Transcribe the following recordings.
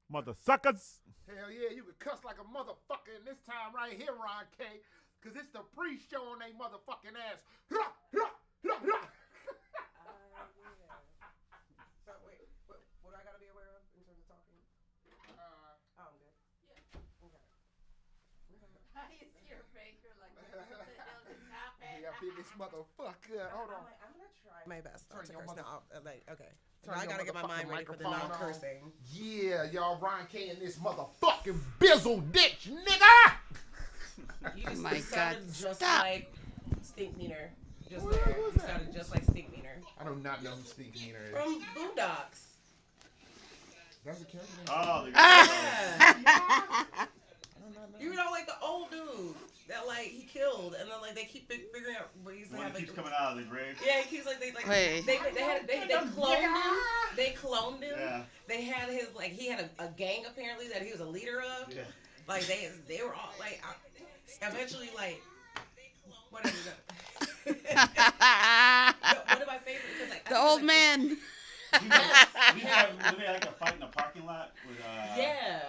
mother suckers. Hell yeah, you can cuss like a motherfucker in this time right here, Ron K. Cause it's the pre-show on they motherfucking ass. So wait, what do I gotta be aware of in terms of talking? Oh, I'm good. Okay. I see your face. You're like, what the hell just happened? Yeah, been this motherfucker. Hold on. I'm gonna try my best. Turn your Okay. So Turn I your gotta get my mind motherfucking ready for the microphone on. non-cursing. Yeah, y'all, Ron K in this motherfucking bizzle ditch, nigga. You just My sounded God, just stop. like Stink Meaner. Just What there. was You that? sounded just like Stink Meaner. I do not know who Stink Meaner is. From Boondocks. That's a character name? Oh, the Yeah. I do not know. You know, like the old dude that like he killed, and then like they keep figuring out ways to one have that like. keeps coming out of the grave. Yeah, he keeps like they Wait. they cloned him. They cloned him. Yeah. They had his like he had a gang apparently that he was a leader of. Yeah. Like they were all like eventually like whatever. One of my favorites because like The old man. We had like a fight in the parking lot with Yeah.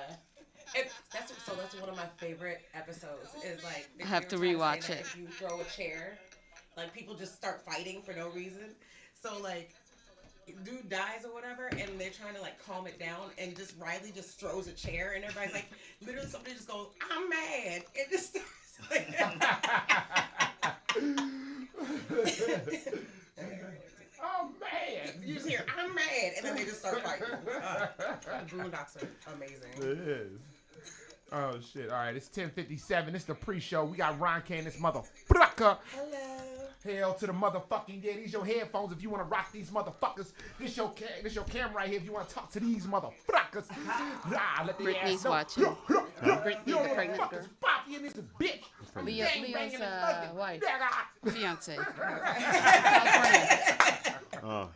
That's one of my favorite episodes. Is like I have to they were trying rewatch say that it. If you throw a chair, like people just start fighting for no reason. So like, dude dies or whatever, and they're trying to like calm it down, and just Riley just throws a chair, and everybody's like, literally somebody just goes, "I'm mad," and just starts like. Oh man! You just hear, "I'm mad," and then they just start fighting. The Boondocks are amazing. It is. Oh shit! All right, it's 10:57. It's the pre-show. We got Ron K in this motherfucker. Hello. Hell to the motherfucking yeah. These your headphones if you want to rock these motherfuckers. This your camera right here if you want to talk to these motherfuckers. Let the Brittany's ass know. watching. Brittany, You know the what pregnant fuck girl. is Poppy in this bitch. Leo's Banging wife. nigga. Fiance. Oh.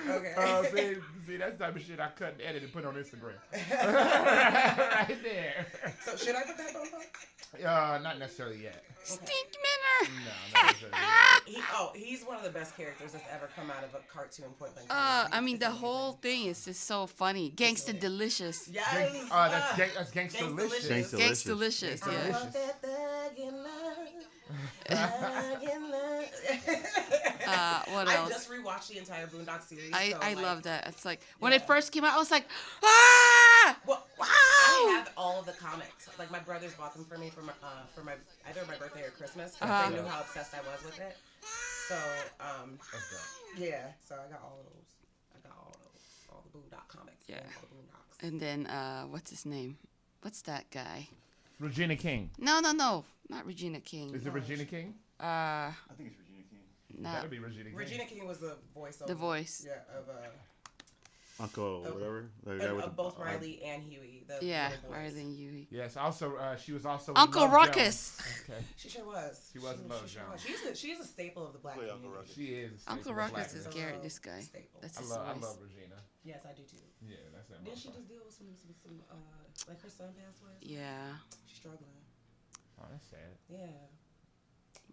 Okay. See, that's the type of shit I cut and edit and put on Instagram. Right there. So should I put that on? Not necessarily yet. Stink Minner. No, not necessarily yet. He's one of the best characters that's ever come out of a cartoon point blank. I mean, the whole thing is just so funny. Gangsta Delicious. Yes. That's Gangsta-licious. Gangsta-licious. Gangsta-licious, yeah. What I else? just rewatched the entire Boondock series. I so, love that. It's like, when Yeah. it first came out, I was like, ah! Well, Wow! I have all of the comics. Like my brothers bought them for me for my either my birthday or Christmas because they knew how obsessed I was with it. So yeah. So I got all of those. I got all the Boondock comics. Yeah. And all the Boondocks. And then, what's his name? What's that guy? Regina King. No. Not Regina King. Is it Regina King? I think it's Regina King. No. That'd be Regina King. Regina King was the voice of The voice. Yeah, of Uncle, whatever. The guy and, with of both Riley and Huey. The Yeah, little boys. Riley and Huey. Yes. Also, she was also in Uncle Love Ruckus. Jones. Okay. She sure was. She was in Love sure Jones. was. She's a staple of the black Wait, community. Uncle Ruckus. She is. a Uncle staple of Ruckus black is girl. Garrett, this guy. Staple. That's I his love voice. Regina. Yes, I do too. Yeah, that's that. Didn't she motherfucker. just deal with some like her son passed away? Yeah, She's struggling. Oh, that's sad. Yeah.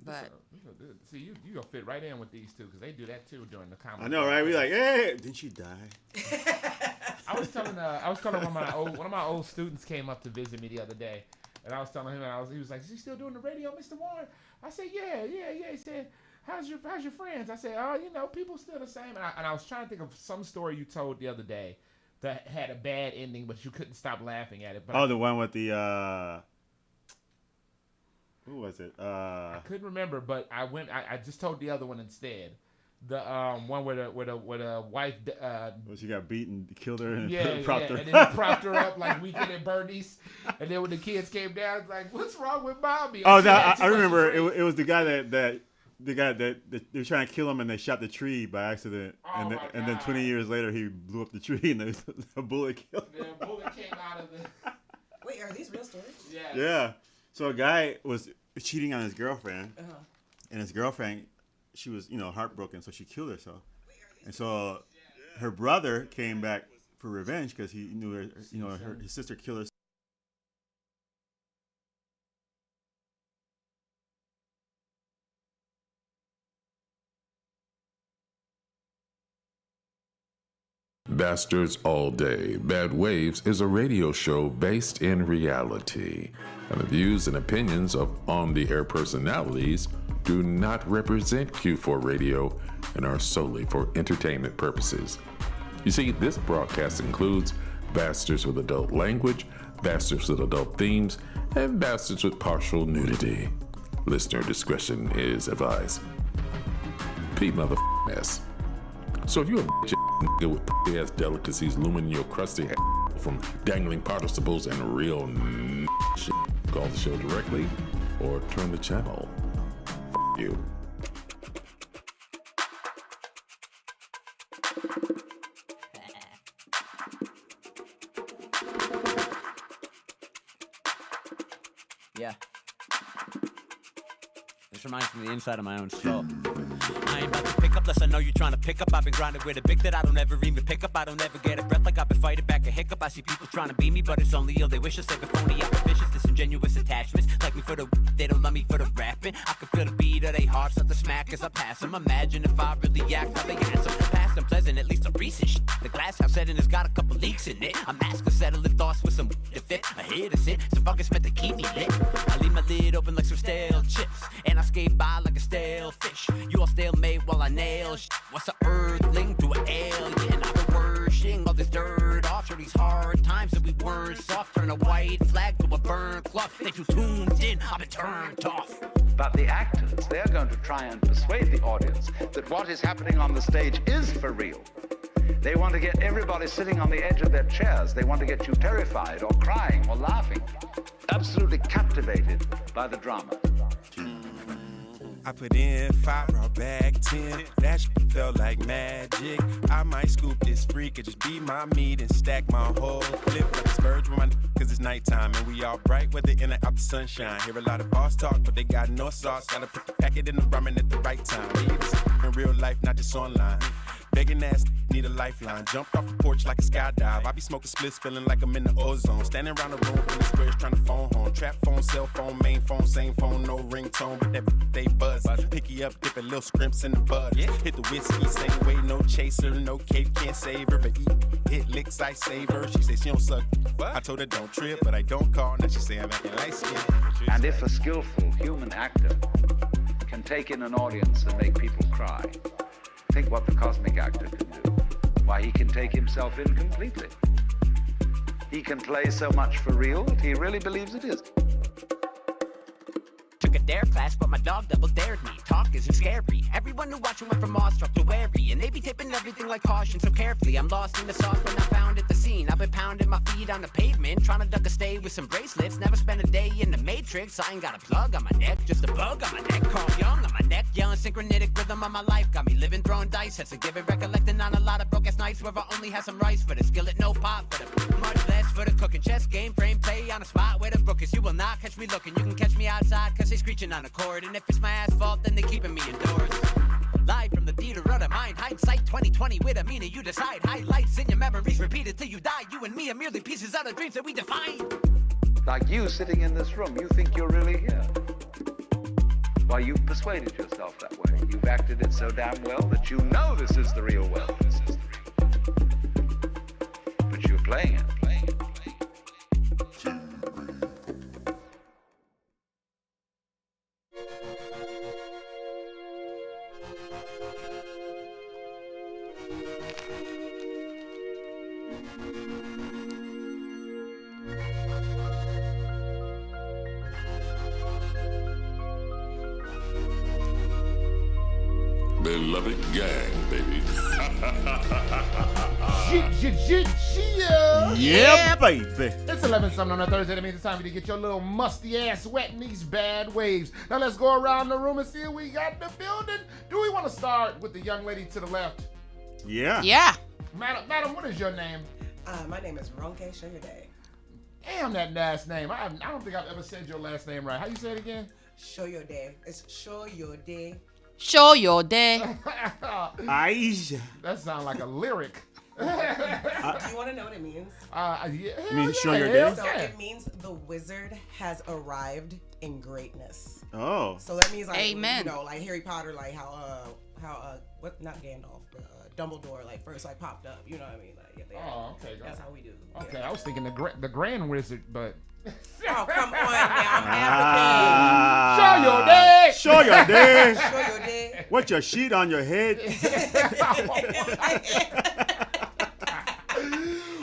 but See, you gonna fit right in with these two because they do that too during the comedy. I know, right? We like, hey, didn't she die? I was telling one of my old students came up to visit me the other day, and I was telling him, he was like, "Is he still doing the radio, Mr. Warren?" I said, "Yeah." He said, "How's your friends?" I said, "Oh, people still the same." And I was trying to think of some story you told the other day that had a bad ending, but you couldn't stop laughing at it. But The one with the who was it? I couldn't remember, but I just told the other one instead. The one where the wife Well, she got beaten, killed her, and and propped her. then he propped her up like Weekend at Bernie's, and then when the kids came down, it's like, "What's wrong with Bobby?" Oh, She had too I much remember. to drink. It was the guy that they were trying to kill him, and they shot the tree by accident, Oh, and my then 20 God. years later, he blew up the tree, and a bullet killed him. The bullet came out of the. Wait, are these real stories? Yeah. Yeah. So a guy was cheating on his girlfriend, Uh-huh. and his girlfriend, she was heartbroken, so she killed herself. And so her brother came back for revenge because he knew his sister killed herself. Bastards All Day. Bad Waves is a radio show based in reality, and the views and opinions of on-the-air personalities do not represent Q4 Radio and are solely for entertainment purposes. You see, this broadcast includes bastards with adult language, bastards with adult themes, and bastards with partial nudity. Listener discretion is advised. Pete motherfucking. So if you're a bitch nigga with ass delicacies looming in your crusty ass from dangling participles and real shit, call the show directly or turn the channel. You. Yeah. This reminds me of the inside of my own skull. I ain't about to pick up unless I know you're trying to pick up. I've been grinding with a big that I don't ever even pick up. I don't ever get a breath like I've been fighting back a hiccup. I see people trying to be me, but it's only ill. They wish us they were phony, I'm vicious, disingenuous attachments. Like me for the they don't love me for the rapping. I can feel the beat of they hearts start to smack as I pass them. Imagine if I really act how they answer. Past unpleasant, at least a recent shit. The glass house setting has got a couple leaks in it. I'm asking settling thoughts with some to fit. I hit a sit, some fuckers meant to keep me lit. I leave my lid open like some stale chips, and I skate by like a stale fish. You all stale made while I nail shit. What's a earthling to an alien? I've been worshing all this dirt off. Sure, these hard times that we weren't soft. Turn a white flag to a burnt cloth. They too tuned in, I've been turned off. But the actors, they're going to try and persuade the audience that what is happening on the stage is for real. They want to get everybody sitting on the edge of their chairs. They want to get you terrified or crying or laughing. Absolutely captivated by the drama. I put in 5, brought back 10. That shit felt like magic. I might scoop this freak or just be my meat and stack my whole flip like a spurge with my cause it's nighttime and we all bright whether in or out the sunshine. Hear a lot of boss talk, but they got no sauce. Gotta put the packet in the ramen at the right time. We need this in real life, not just online. Begging ass, need a lifeline. Jumped off the porch like a skydive. I be smoking splits, feeling like I'm in the ozone. Standing around the room in the squares trying to phone home. Trap phone, cell phone, main phone, same phone, no ringtone. But that they buzz. Picky up, dipping little scrimps in the bud. Hit the whiskey, same way, no chaser, no cape, can't save her. But hit licks, I save her. She say she don't suck. I told her don't trip, but I don't call. Now she say I'm acting light skin. And if a skillful human actor can take in an audience and make people cry, think what the cosmic actor can do. Why, he can take himself in completely. He can play so much for real that he really believes it is. Took a dare class, but my dog double dared me. Talk isn't scary. Everyone who watched went from awestruck to wary, and they be tipping everything like caution so carefully. I'm lost in the sauce when I found at the scene. I've been pounding my feet on the pavement, trying to duck a stay with some bracelets. Never spent a day in the matrix. I ain't got a plug on my neck, just a bug on my neck. Carl Young on my neck, yelling synchronitic rhythm of my life. Got me living, throwing dice. Has to give it, recollecting on a lot of broke ass nights where I only had some rice for the skillet, no pot for the much less for the cooking. Chess game, frame play on a spot where the brook is. You will not catch me looking. You can catch me outside cause they screeching on a chord, and if it's my asphalt, then they keeping me indoors. Live from the theater of the mind, hindsight 2020 with a meaning you decide. Highlights in your memories repeated till you die. You and me are merely pieces of the dreams that we define. Like you sitting in this room, you think you're really here. Why, you've persuaded yourself that way. You've acted it so damn well that you know this is the real world. But you're playing it. Beloved gang, baby. Yeah, baby. It's 11 something on a Thursday. That means it's time for you to get your little musty ass wet in these bad waves. Now let's go around the room and see what we got in the building. Do we want to start with the young lady to the left? Yeah. Yeah. Madam, what is your name? My name is Ronke Sugarday. Damn that last name. I don't think I've ever said your last name right. How you say it again? Show your day. It's show your day. Show your day. Aisha. That sounds like a lyric. Do you want to know what it means? Yeah. You mean show your yeah. day? So it means the wizard has arrived in greatness. Oh. So that means like, Amen. you know, like Harry Potter, like how what, not Gandalf, but Dumbledore, like first like popped up. You know what I mean? Like, Oh, okay. That's how we do. Okay, Yeah. I was thinking the Grand Wizard, but. Oh, come on now, I'm Show your day. Show your day. African. Show your day. What's your sheet on your head?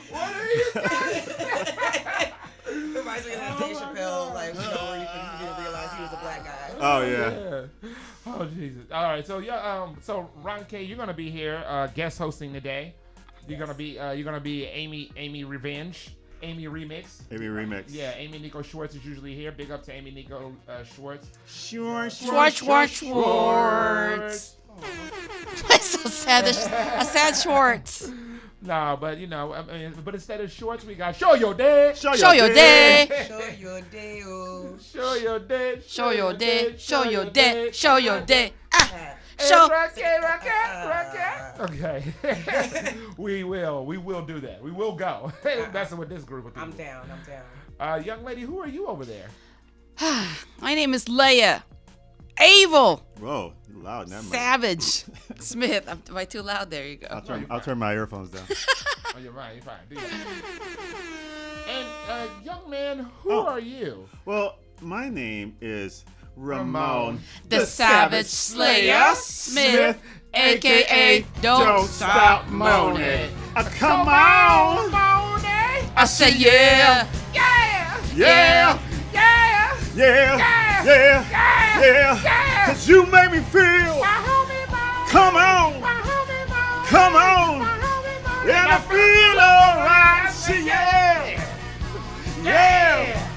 What are you doing? Reminds me of that Dave Chappelle, like, you know, where he didn't realize he was a black guy. Oh yeah. Oh Jesus! All right, so yeah, so Ron K, you're gonna be here, guest hosting today. You're gonna be Amy Revenge, Amy Remix. Amy Remix. Yeah, Amy Nico Schwartz is usually here. Big up to Amy Nico Schwartz. Schwartz. That's so sad. A sad Schwartz. No, but you know, I mean, but instead of shorts, we got show your day. Show your day. Show your day, oh. Show your day. Show your day. Show your day. Show your day. Ah. Hey, Show. Rocket. Okay. we will do that. We will go. That's what this group will do. I'm down. Young lady, who are you over there? My name is Leia. Evil. Whoa, you loud in that mic. Savage. Smith. Am I too loud? There you go. I'll turn my earphones down. Oh, you're fine. Do that. And young man, who are you? Well, my name is Ramon. The Savage Slayer Smith, a.k.a. Don't Stop Moaning. Come on. I say yeah. Yeah. Yeah. Yeah. Yeah. Yeah. Yeah. Cause you make me feel. Come on. Come on. And I feel alright. See, yeah. Yeah.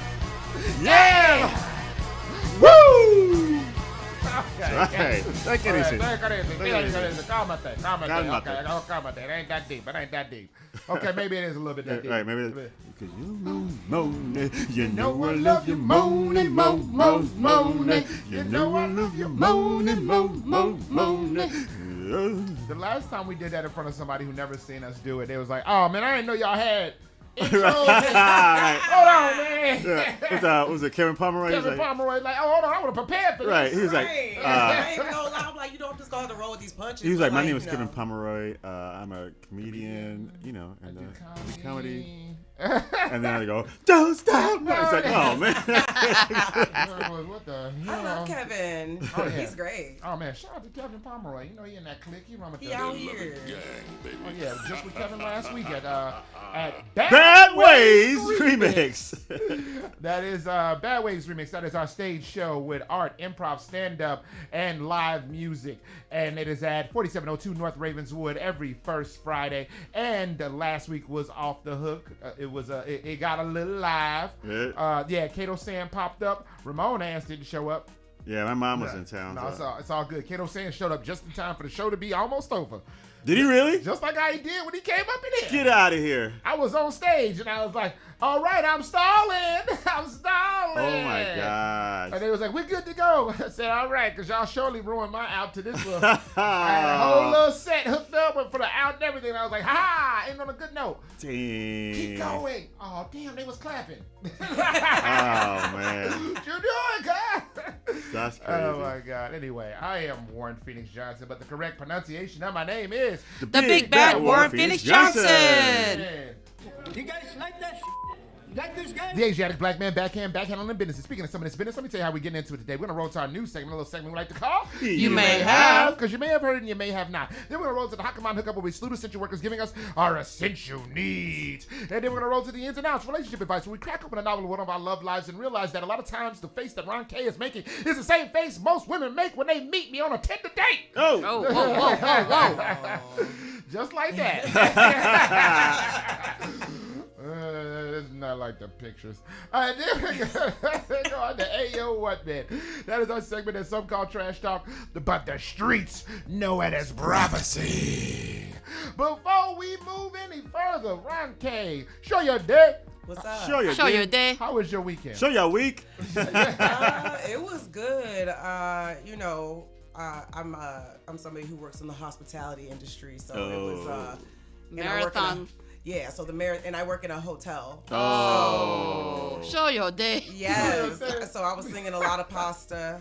Yeah. Woo. Right. Take it easy. Cálmate. It ain't that deep. Okay, maybe it is a little bit that deep. Right, maybe. Because you moaning, you know I love you moaning, moaning. You know I love you moaning, moaning. The last time we did that in front of somebody who never seen us do it, they was like, "Oh man, I didn't know y'all had intros." Right. Hold on, man. Yeah. Was it Kevin Pomeroy? Kevin Pomeroy, like, "Oh, hold on, I would have prepared for this." Right. He was like, I ain't gonna lie. I'm like, you don't just go have to roll with these punches. he was like, my but, name is you Kevin know. Pomeroy. I'm a comedian, you know, and I do comedy. And then I go, don't stop. It's like, oh man. What the I hell? love Kevin. Oh, yeah. He's great. Oh man, shout out to Kevin Pomeroy. You know he in that clique. He run with He the out here. Oh yeah, just with Kevin last week at Bad Bad Ways Remix. That is Bad Ways Remix. That is our stage show with art, improv, stand-up, and live music. And it is at 4702 North Ravenswood every first Friday. And last week was Off the Hook. It got a little live. Yeah, Kato Sand popped up. Ramon ass didn't show up. Yeah, my mom was in town. No, So. it's all good. Kato Sand showed up just in time for the show to be almost over. Did he really? Just like how he did when he came up in here. Get out of here. I was on stage and I was like, all right, I'm stalling. I'm stalling. Oh my gosh. And they was like, we're good to go. I said, all right, because y'all surely ruined my out to this little. I had a whole little set hooked up for the out and everything. I was like, ha, ain't on a good note. Damn. Keep going. Oh, damn, they was clapping. Oh, man. What you doing, guys? That's crazy. Oh, my God. Anyway, I am Warren Phoenix Johnson, but the correct pronunciation of my name is The Big Bad Warren Phoenix Johnson. You guys like that? Like this game? The Asiatic Black Man, backhand on the business. And speaking of some of this business, let me tell you how we get into it today. We're going to roll to our new segment, a little segment we like to call You May Have. Because you may have heard it and you may have not. Then we're going to roll to the Hot Command Hookup where we salute essential workers giving us our essential needs. And then we're going to roll to the ins and outs, relationship advice, where we crack open a novel of one of our love lives and realize that a lot of times the face that Ron K is making is the same face most women make when they meet me on a Tinder date. Oh. Whoa. Just like that. It's not like the pictures. All right, then we go on to Ayo What Man. That is our segment that some call trash talk, but the streets know it as prophecy. Before we move any further, Ron K, show your day. What's up? Show your day. How was your weekend? Show your week. It was good. You know, I'm somebody who works in the hospitality industry, so it was Marathon. Yeah, so the mayor and I work in a hotel. Oh. Show your day. Yes. So I was singing a lot of pasta,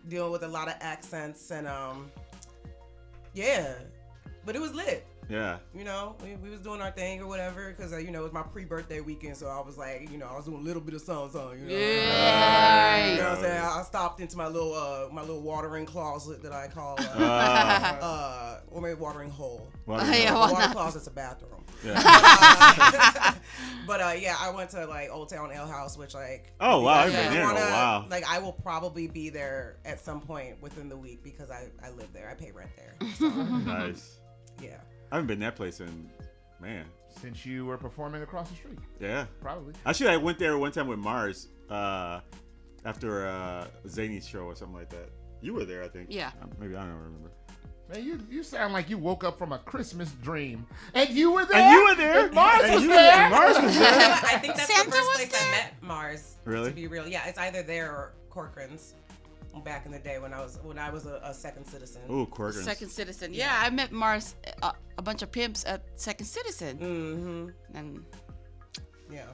dealing with a lot of accents, and yeah, but it was lit. Yeah. You know, we was doing our thing or whatever, because you know it was my pre-birthday weekend, so I was like, you know, I was doing a little bit of something, you know. Yeah. You know what I'm saying? I stopped into my little watering closet that I call or maybe watering hole. Water closet's a bathroom. Yeah. But yeah, I went to like Old Town Ale House, which like Oh wow, I've been there. Wow. Like I will probably be there at some point within the week because I live there. I pay rent there. So. Nice. Yeah. I haven't been that place in, man. Since you were performing across the street. Yeah. Probably. Actually, I went there one time with Mars after Zany's show or something like that. You were there, I think. Yeah. Maybe, I don't remember. Man, you sound like you woke up from a Christmas dream. And you were there? And you were there? And Mars And was you there? and Mars was there? I think that's Santa the first was place there? I met Mars. Really? To be real. Yeah, it's either there or Corcoran's. Back in the day when I was a second citizen. Ooh, Corcoran's. Second Citizen. Yeah, I met Mars, a bunch of pimps at Second Citizen. Mm-hmm. And yeah.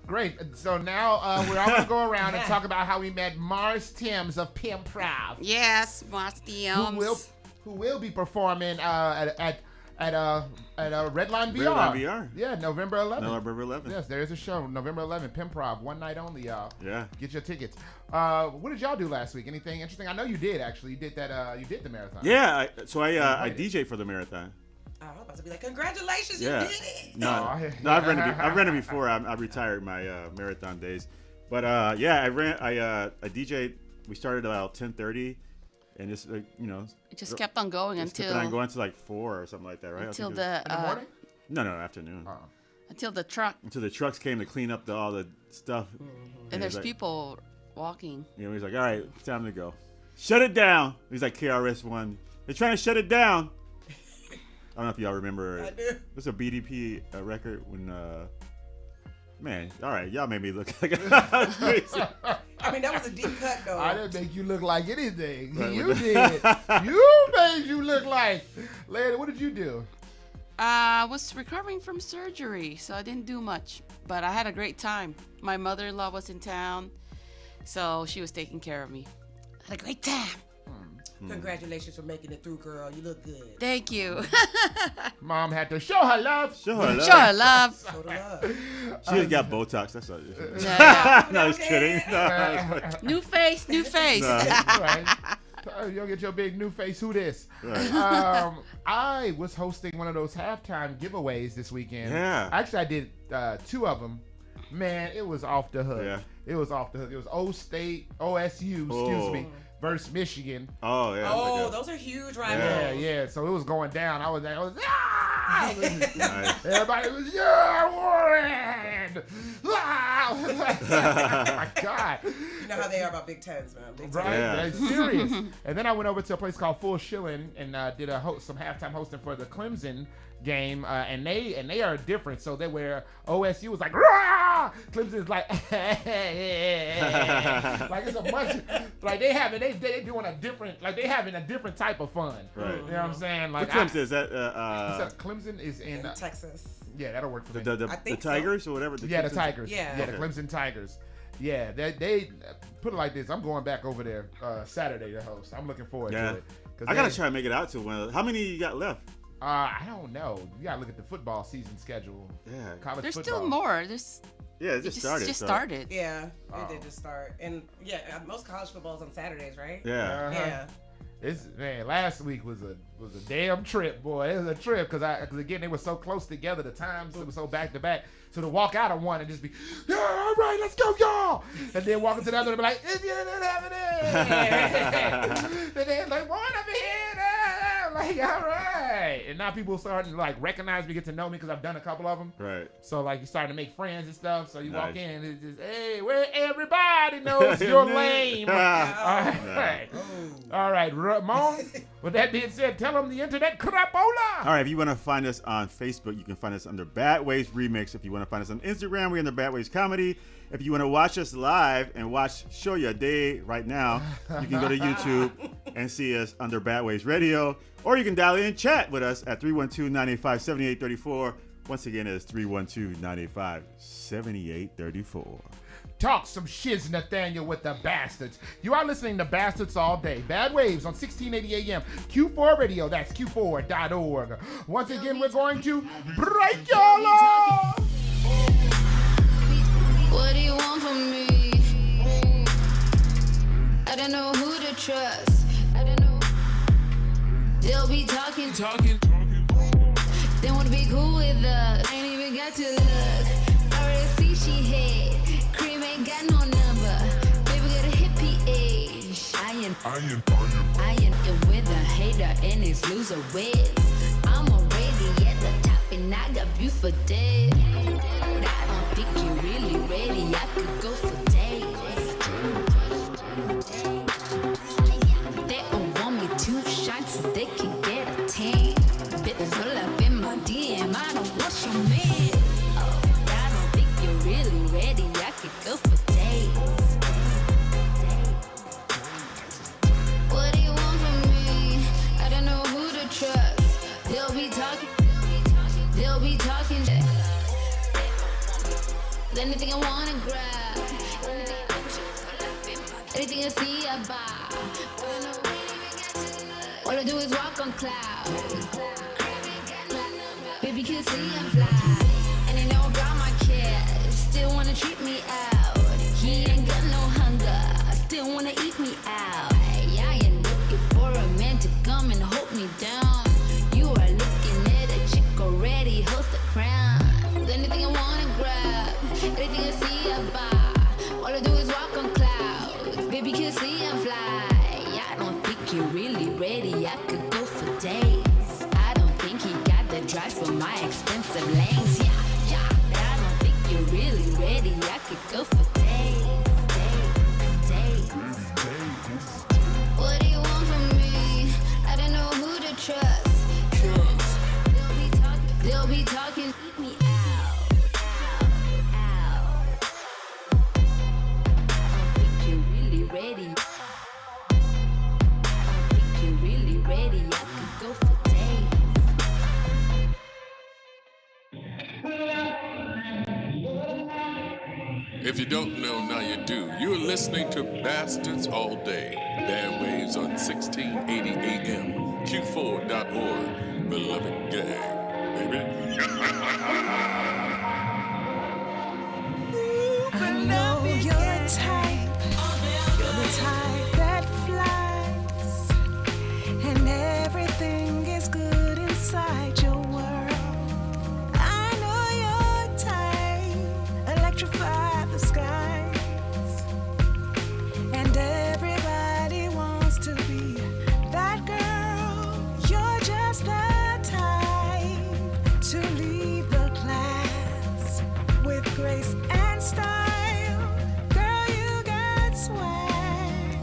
Great. So now we're all going to go around and talk about how we met Mars Timms of Pimp Prov. yes, Mars DMs. Who will be performing at Redline VR. Redline VR. Yeah, November 11th. November 11th. Yes, there is a show, November 11th, Pimp Prov, one night only, y'all. Yeah. Get your tickets. What did y'all do last week? Anything interesting? I know you did actually. You did that. You did the marathon. Yeah. I DJ for the marathon. I was about to be like, congratulations, Yeah. you did it. No, I've ran it before. I retired my marathon days, but yeah, I DJ'd. We started about 10:30, and just you know, It just kept on going until kept on going to like 4 or something like that, right? until In the morning? No, afternoon. until the truck Until the trucks came to clean up all the stuff. and there's like, people walking. You know, he's like, all right, it's time to go. Shut it down. He's like KRS-One. They're trying to shut it down. I don't know if y'all remember. I do. It was a BDP record when, man, all right, y'all made me look like I was crazy. I mean, that was a deep cut though. I didn't make you look like anything. Right, You but- did. You made you look like. Lady, what did you do? I was recovering from surgery, so I didn't do much, but I had a great time. My mother-in-law was in town, so she was taking care of me. I had a great time. Congratulations for making it through, girl. You look good. Thank you. Mom had to show her love. Show her love. Show her love. Show the love. She just got Botox. That's all. Yeah. No, I was kidding. No, New face, new face. Right. You'll get your big new face. Who this? Right. I was hosting one of those halftime giveaways this weekend. Yeah. Actually, I did 2 of them. Man, it was off the hook. Yeah. It was off the hook. It was OSU, excuse me, versus Michigan. Oh, yeah. Oh, those are huge rivals. Yeah. So it was going down. I was ah! Nice. Everybody was, yeah, Warren! Ah! Oh my God. You know how they are about Big Tens, man. Big Right? Ten. Yeah. That's serious. And then I went over to a place called Full Shilling and did some halftime hosting for the Clemson game, and they are different. So they were OSU was like rah! Clemson's like like it's a bunch like they doing a different like they having a different type of fun. Right. You know what I'm saying? Like What Clemson is that? Clemson is in Texas. yeah, that'll work for me. The I think Tigers or whatever. The Clemson- Tigers. Yeah. The Clemson Tigers. Yeah, they put it like this. I'm going back over there Saturday to host. I'm looking forward Yeah. to it. 'Cause I gotta they- try to make it out to one. How many you got left? I don't know. You gotta look at the football season schedule. Yeah. College There's football. still more. There's Yeah, it just started. Just so- started. Yeah, Oh. it did just start. And yeah, most college football's on Saturdays, right? Yeah. Uh-huh. Yeah. It's man. Last week was a damn trip, boy. It was a trip because again they were so close together. The times it was so back to back. So to walk out of one and just be, yeah, all right, let's go, y'all. And then walk into the other and be like, it's happening. And then like, one over here. Like, all right. And now people starting to like recognize me, get to know me because I've done a couple of them. Right. So like you starting to make friends and stuff. So you walk Nice. in, it's just, hey, where everybody knows you're lame. All right. All right, Ramon. With that being said, tell them the internet crapola. All right, if you want to find us on Facebook, you can find us under Bad Waves Remix. If you want to find us on Instagram, we're under Bad Waves Comedy. If you want to watch us live and show you a day right now, you can go to YouTube and see us under Bad Waves Radio. Or you can dial in and chat with us at 312-985-7834. Once again, it's 312-985-7834. Talk some shiz, Nathaniel, with the Bastards. You are listening to Bastards all day. Bad Waves on 1680 AM. Q4 Radio, that's q4.org. Once again, we're going to break your law. What do you want from me? I don't know who to trust. I don't know. They'll be talking. They want to be cool with us. I ain't even got to look. I already see she hate. Cream ain't got no number. Baby got a hippie age. I am with a hater and his loser ways. I'm already at the top and I got views for days. I don't think you're really ready. I could go for days. They all want me to shine so they can get a tan. Bitches all up in my DM. I don't want your man. Oh, I don't think you're really ready. I could go for days. What do you want from me? I don't know who to trust. They'll be talking. Anything I wanna grab, anything I see I buy. All I do is walk on clouds. Baby can see I'm fly, and they know about my kids. Still wanna treat me out. He ain't got no hunger. Still wanna eat me out. I ain't looking for a man to come and hold me down. You are looking at a chick already holds the crown. Anything I wanna grab, anything I see I buy. All I do is walk on clouds. Baby can see I'm fly. I don't think you're really ready. I could go for days. I don't think he got the drive for my expensive lanes. Yeah. I don't think you're really ready. I could go for days. What do you want from me? I don't know who to trust. They'll be talking. Eat me out. Ready. I think you're really ready. I could go for days. If you don't know, now you do. You're listening to Bastards All Day. Bad Waves on 1680 AM. Q4.org. Beloved gang. Baby. I know you're a type. You're the type that flies, and everything is good inside your world. I know your type, electrify the skies, and everybody wants to be that girl. You're just the type to leave the class with grace and style. Girl, you got swag.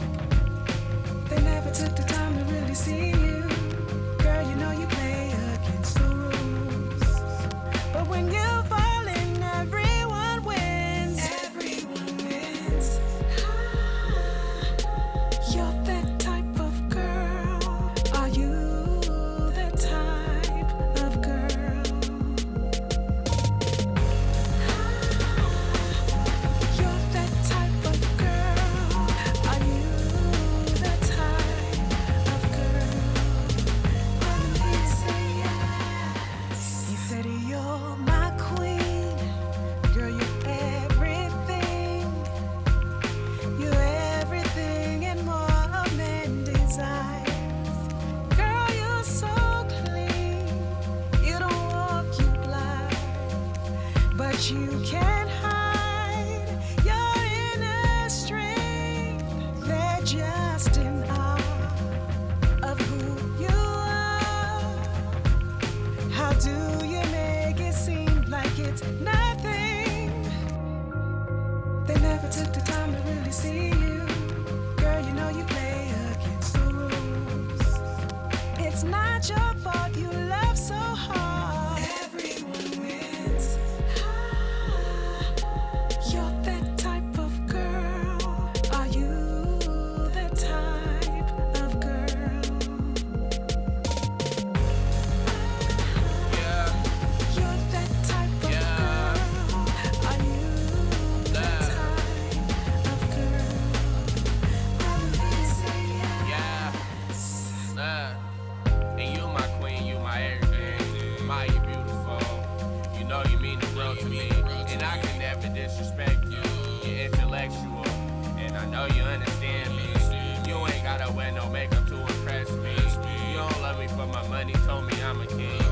not your fault you love so hard. Everyone wins. You're that type of girl. Are you that type of girl? Yeah. You're that type of girl. Are you that type of girl? Yeah. And you my queen, you my everything. My, you beautiful. You know you mean the world to me. And I can never disrespect you. You're intellectual. And I know you understand me. You ain't gotta wear no makeup to impress me. You don't love me for my money, told me I'm a king.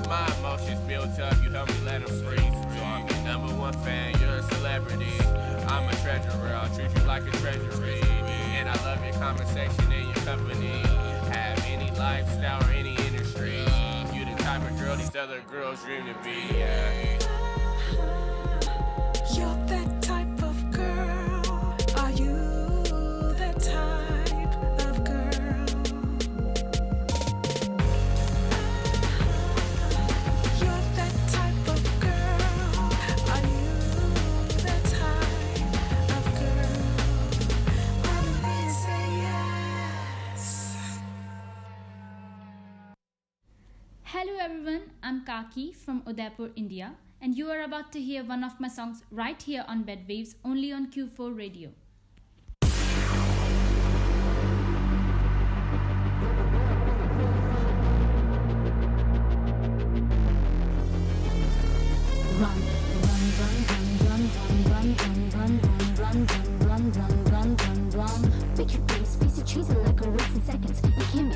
My emotions built up, you help me let them free. So I'm your number one fan, you're a celebrity. I'm a treasurer, I'll treat you like a treasury. And I love your conversation and your company. Have any lifestyle or any industry. You the type of girl these other girls dream to be, yeah. You're that type of girl. Are you that type of girl? You're that type of girl. Are you that type of girl? Everybody say yes. Hello everyone, I'm Kaki from Udaipur, India, and you are about to hear one of my songs right here on Bed Waves, only on Q4 Radio. Run, run, run, run, run, run, run, run, run, run, run, run, run, run, run. Make your face, face your cheese like a race in seconds. It can be,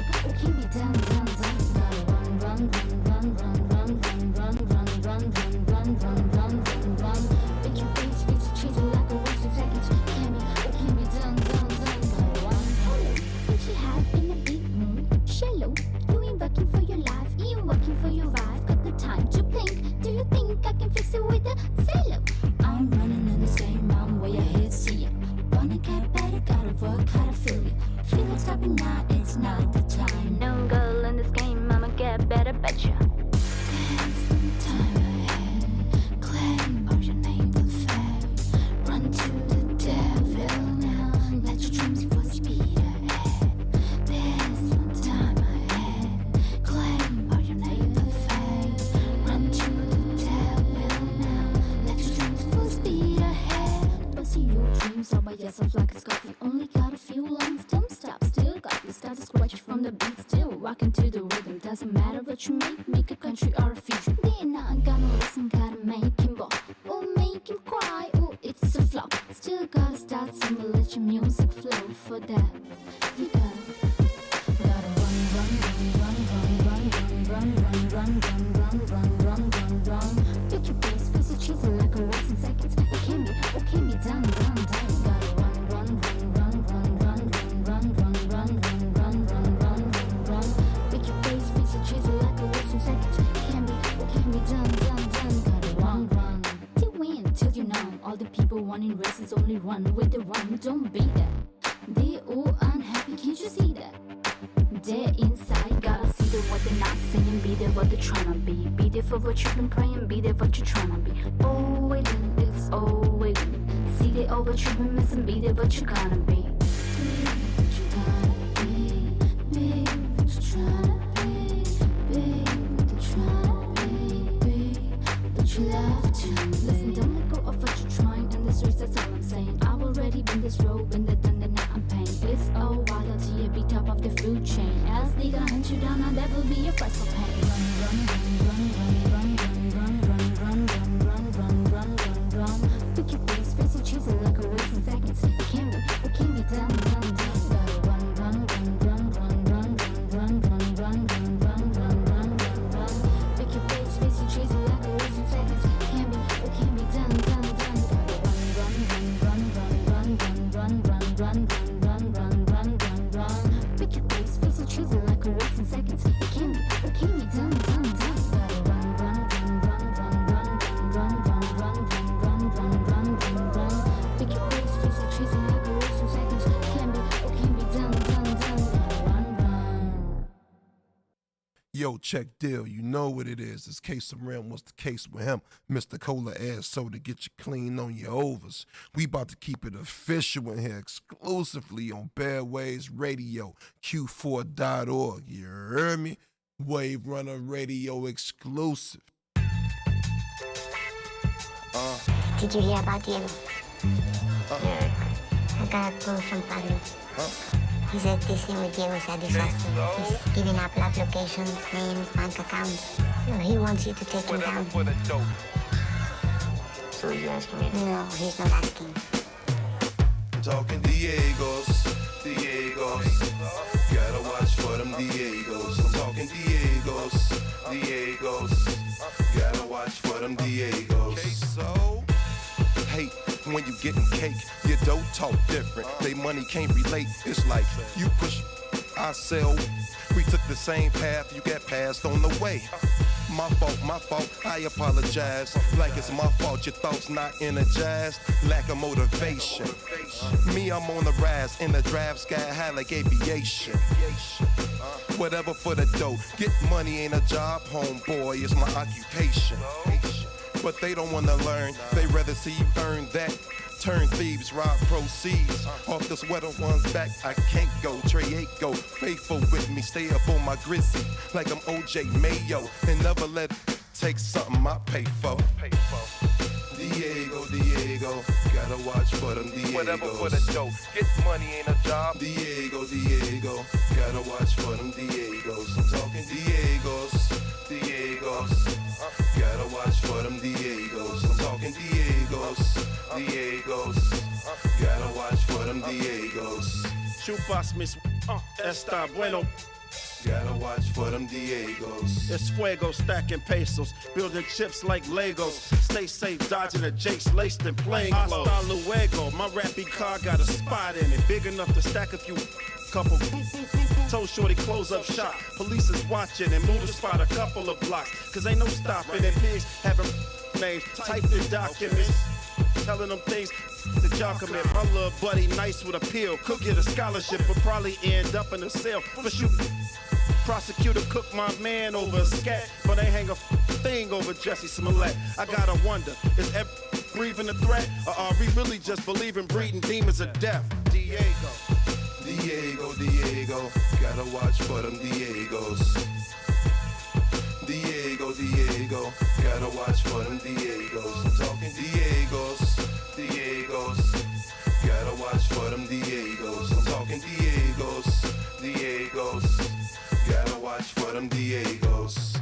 done, done, done. Gotta run, run, run, run, run, run, run, run, run, run, run, run, run, run, run. Make your face, face your cheese like a race in seconds. It can be, done, done, done. Gotta run. Put your hat in a big mood. Shallow, you ain't working for your life, you ain't working for your wife. Got the time to blink. Do you think I can fix it with a cello? I'm running in the same mountain way ahead, see it. Wanna get better, gotta work harder, feel it. Feel like stopping now, it's not the time. No girl in this game, I'ma get better, betcha. Dance some time ahead, claim or your name will fade. Run to the devil now, let your dreams for speed ahead. Dance some time ahead, claim or your name will fade. Run to the devil now, let your dreams full speed ahead. Pussy your dreams all by yourself like a scarf. You only got a few lines, don't stop. Still got this start to scratch from the beat. Still rocking to the rhythm. Doesn't matter what you make a country or a future. They're not gonna listen, gotta make him ball or make him cry. Oh, it's a flop. Still gotta start somewhere, let your music flow. For that, you gotta run, run, run, run, run, run, run, run, run, run, run, run, run, run. Pick your face, face your cheese like a race in seconds. It can be, done, done, done. Gotta run, run, run, run, run, run, run, run, run, run, run, run, run, run, run. Pick your face, face your cheese like a race in seconds. It can be, done, done, done. Gotta run, run. Till win, till you know. All the people wanting races only run with the run. Don't be that. They all unhappy, can't you see that? They're inside, gotta see the what they're not saying. Be there what they're trying to be. Be there for what you've been praying. Be there what you're trying to be. Oh, waiting, it's all waiting. See they all what you've been missing. Be there what you're gonna be. Be what you're gonna be. Be what you're trying to be. Be what you're trying to be. Be what you love to. Listen, don't let go of what you're trying in this race. That's all I'm saying. I've already been this road, been the thunder, now I'm paying. It's all wild until you be top of the food chain. Else they gonna hunt you down, and that will be your price for pain. Run, run, run, run, run, run, run, run, run, run, run, run, run, run. Pick your face, face your cheese like a race in seconds. It can be, done, done, done. Gotta run, run, run, run, run, run, run, run, run, run, run, run, run, run, run. Pick your face, face your cheese like a race in seconds. It can be, done, done, done. Gotta run, run, run, run, run, run, run, run, run, run, run, run, run, run, run. Pick your face, face your cheese like a race in seconds. It can be, done, done, done. Gotta run, run, run, Yo, check deal, you know what it is. This case of Rim was the case with him. Mr. Cola ass soda, get you clean on your overs. We about to keep it official in here exclusively on Badways Radio, Q4.org. You heard me? Wave Runner Radio exclusive. Did you hear about Diego? I got a call from Pablo. He said this thing with Diego is a disaster. He's giving up lab locations, names, bank accounts. So he wants you to take him down. So you asking me? No, he's not asking. I'm talking Diegos. Gotta watch for them Diegos. I'm talking Diegos. Gotta watch for them Diegos. So hate when you getting cake, you don't talk different. They money can't relate. It's like you push, I sell. We took the same path, you got passed on the way. My fault, I apologize. Like it's my fault, your thoughts not energized. Lack of motivation. Me, I'm on the rise, in the drive sky high like aviation. Whatever for the dough, get money ain't a job, homeboy, it's my occupation. But they don't wanna learn, they rather see you earn that. Turn thieves, rob proceeds. Off the sweater one's back, I can't go. Trey 8 go, faithful with me, stay up on my grizzy. Like I'm OJ Mayo, and never let it take something I pay for. Diego, gotta watch for them Diegos. Whatever for the dough, get money ain't a job. Diego, gotta watch for them Diegos. I'm talking Diegos. Gotta watch for them Diegos. I'm talking Diegos. Gotta watch for them Diegos. Chupas mis está bueno. Gotta watch for them Diegos. It's fuego stacking pesos, building chips like Legos. Stay safe, dodging the jakes laced in plain clothes. Hasta luego, my rappy car got a spot in it, big enough to stack a few. Couple told shorty close up shop. Police is watching and move the spot a couple of blocks. Cause ain't no stopping and pigs having names. Type their documents, telling them things that y'all commit. My little buddy nice with appeal. Could get a scholarship but probably end up in a cell for shooting. Prosecutor cooked my man over a scat, but ain't hang a thing over Jesse Smollett. I gotta wonder, is every breathing a threat? Or are we really just believing breeding demons of death? Diego, gotta watch for them Diegos. Diego, gotta watch for them Diegos. I'm talking Diegos. Gotta watch for them Diegos. I'm talking Diegos. Gotta watch for them Diegos.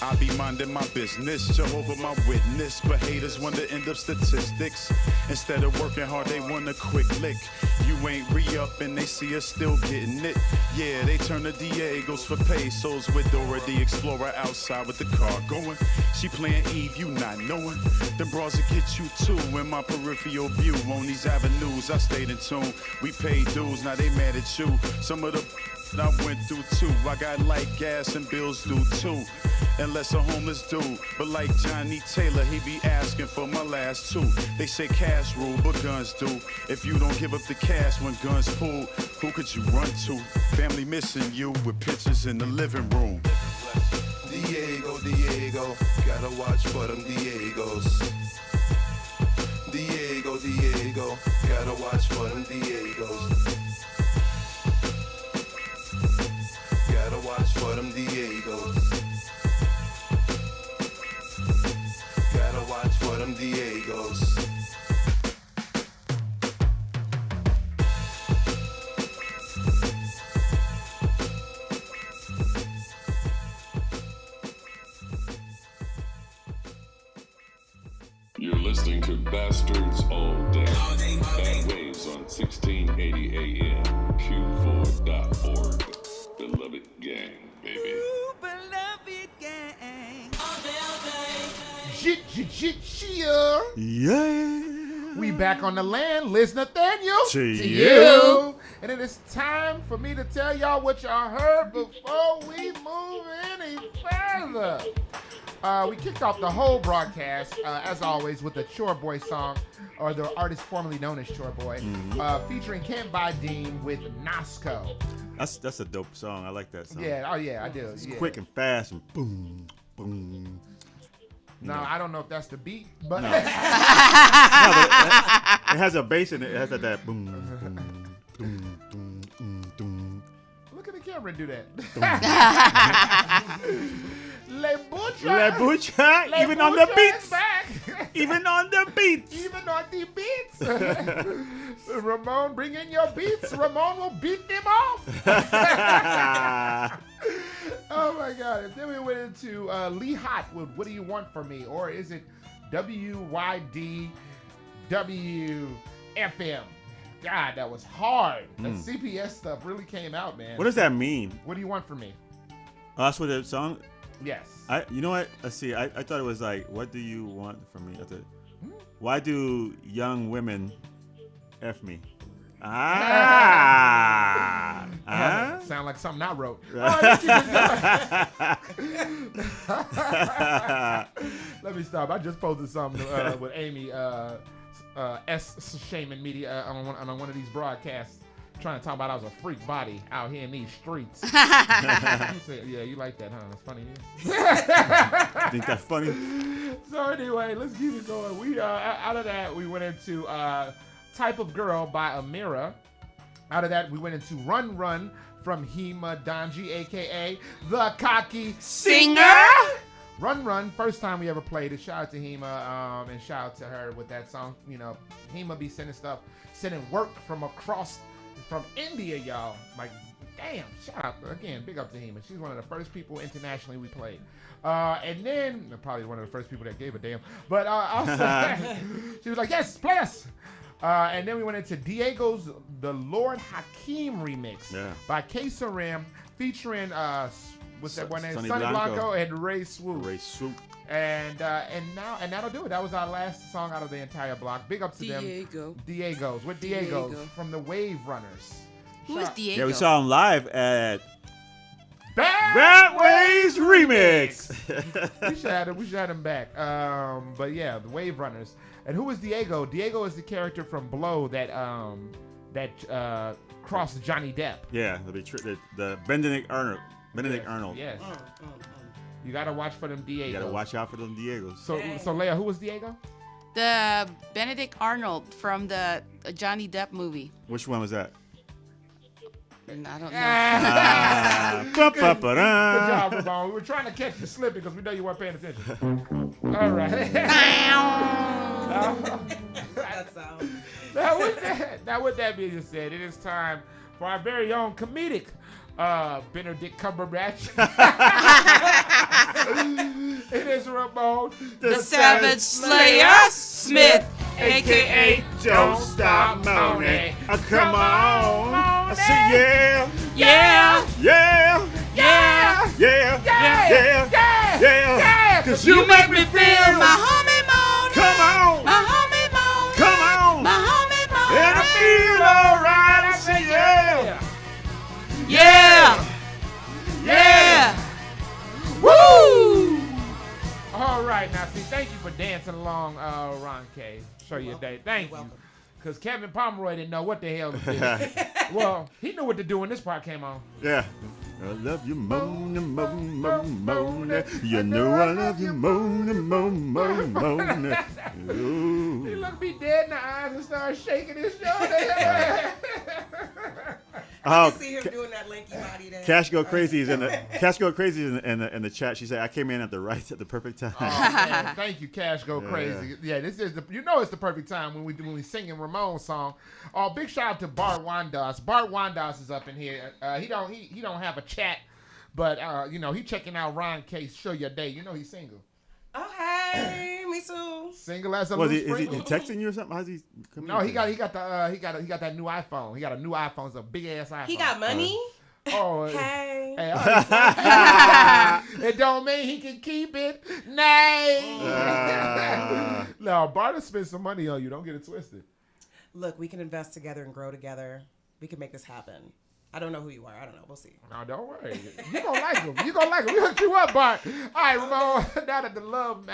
I be minding my business, Jehovah my witness. But haters want to end up statistics. Instead of working hard, they want a quick lick. You ain't re-up and they see us still getting it. Yeah, they turn to Diegos for pesos with Dora the Explorer outside with the car going. She playing Eve, you not knowing. Them bras will get you too in my peripheral view. On these avenues, I stayed in tune. We paid dues, now they mad at you. Some of the I went through too. I got light gas and bills due too. Unless a homeless dude, but like Johnny Taylor, he be asking for my last two. They say cash rule, but guns do. If you don't give up the cash when guns pull, who could you run to? Family missing you with pictures in the living room. Diego, gotta watch for them Diegos. Diego, gotta watch for them Diegos. Gotta watch for them Diegos. Gotta watch for them Diegos. You're listening to Bastards All Day. Bad Waves on 1680 AM, Q4.org. Beloved Gang, baby. Ooh, beloved gang. Yeah. We back on the land, Liz Nathaniel. To you. you. And it is time for me to tell y'all what y'all heard before we move any further. We kicked off the whole broadcast, as always, with the Chore Boy song, or the artist formerly known as Chore Boy, featuring Can't Buy Dean with Nasco. That's a dope song. I like that song. Yeah, I do. It's quick and fast and boom, boom. Now, I don't know if that's the beat, but... No. It has a bass in it. It has that boom, boom, boom, boom, boom. Look at the camera do that. Le Butcher. Le Butcher. Even on the beats. Back. Even on the beats. Even on the beats. Ramon, bring in your beats. Ramon will beat them off. Oh, my God. And then we went into Lee Hot with What Do You Want From Me? Or is it WYDWFM? God, that was hard. That CPS stuff really came out, man. What does that mean? What do you want from me? Oh, that's what the song. Yes. You know what? Let's see. I thought it was like, what do you want from me? I thought, why do young women F me? Sound like something I wrote. Let me stop. I just posted something with Amy S. Shaman Media on one of these broadcasts, trying to talk about I was a freak body out here in these streets. You said, yeah, you like that, huh? That's funny. Yeah. Think that's funny? So anyway, let's keep it going. We out of that we went into Type of Girl by Amira. Out of that we went into Run Run from Hema Donji, aka the Cocky Singer. Run Run, first time we ever played it. Shout out to Hema and shout out to her with that song. You know, Hema be sending work from India, y'all. Like, damn, shout out. Again, big up to Hema. She's one of the first people internationally we played. And then, probably one of the first people that gave a damn. But also, she was like, yes, play us. And then we went into Diego's The Lord Hakeem remix by K Saram featuring what's that one name? Sonny Blanco and Ray Swoop. And that'll do it. That was our last song out of the entire block. Big up to them. Diego's. What Diego's? From the Wave Runners. Who is Diego? Yeah, we saw him live at Bad Ways Remix. we should have him back. But yeah, the Wave Runners. And who is Diego? Diego is the character from Blow that crossed Johnny Depp. Yeah, the Benedict Arnold. Arnold. Yes. You gotta watch for them Diegos. You gotta watch out for them Diegos. So Leia, who was Diego? The Benedict Arnold from the Johnny Depp movie. Which one was that? I don't know. Good job, Ramon. We were trying to catch you slipping because we know you weren't paying attention. All right. Now, with that being said, it is time for our very own comedic Benedict Cumberbatch. It is Ramon, the Savage Slayer Smith, a.k.a. Don't Stop Moaning. Come on. I say yeah. Cause you make me feel my homie moaning. Come on. My homie moaning. Come on. My homie moaning. And I feel alright. I say yeah. Woo! All right, now see, thank you for dancing along, Ron K. Show your day. Thank you. Because Kevin Pomeroy didn't know what the hell to do. Well, he knew what to do when this part came on. Yeah. I love you, moaning, moaning, moaning, moaning. You know I love you, moaning, moaning, moaning, moaning. He looked me dead in the eyes and started shaking his shoulder. I can see him doing that lanky body there. Cash Go Crazy is in the chat. She said, I came in at the perfect time. Oh, man. Thank you, Cash Go Crazy. Yeah, this is it's the perfect time when we singing Ramon's song. Oh, big shout out to Bart Wandas. Bart Wandas is up in here. He don't have a chat, but he checking out Ron K. Show Your Day. You know he's single. Oh hey, me too. Single as a loose spring. Is he texting you or something? How's he? No, he got that new iPhone. He got a new iPhone. It's a big ass iPhone. He got money. Hey. It don't mean he can keep it. Nay. No, Bart spent some money on you. Don't get it twisted. Look, we can invest together and grow together. We can make this happen. I don't know who you are. I don't know. We'll see. No, don't worry. You gonna like him. You gonna like him. We hooked you up, Bart. All right, Ramon. Now that the love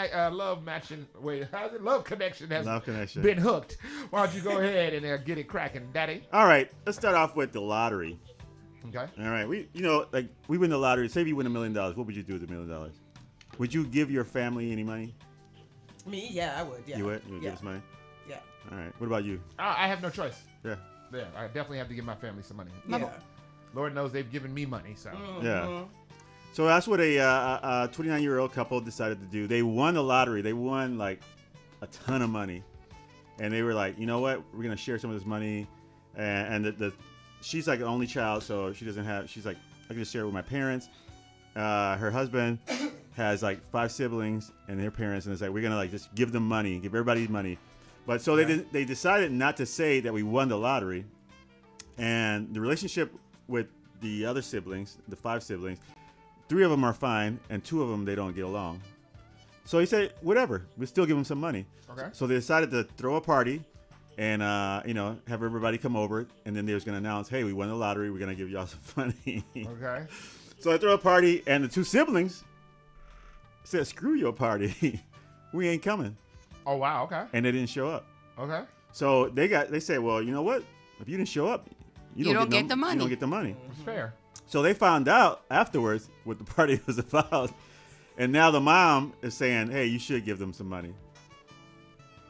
connection has been hooked, why don't you go ahead and get it cracking, Daddy? All right, let's start off with the lottery. Okay. All right, we win the lottery. Say if you win $1 million, what would you do with $1 million? Would you give your family any money? Me? Yeah, I would. Yeah. You would? You would give us money? Yeah. All right. What about you? I have no choice. Yeah. Yeah, I definitely have to give my family some money. Yeah. Lord knows they've given me money, so. Yeah. So that's what a 29-year-old couple decided to do. They won the lottery. They won like a ton of money, and they were like, you know what? We're gonna share some of this money, and she's like the only child, so she doesn't have. She's like, I can just share it with my parents. Her husband has like 5 siblings and their parents, and it's like we're gonna like just give them money, give everybody money. But so they decided not to say that we won the lottery, and the relationship with the other siblings, the 5 siblings, 3 of them are fine, and 2 of them they don't get along. So he said, whatever, we'll still give them some money. Okay. So they decided to throw a party, and have everybody come over, and then they was gonna announce, hey, we won the lottery, we're gonna give y'all some money. Okay. So I throw a party, and the 2 siblings said, screw your party, we ain't coming. Oh wow. Okay. And they didn't show up. Okay. So they said, well, you know what? If you didn't show up, you don't get the money. You don't get the money. That's fair. So they found out afterwards what the party was about, and now the mom is saying, hey, you should give them some money.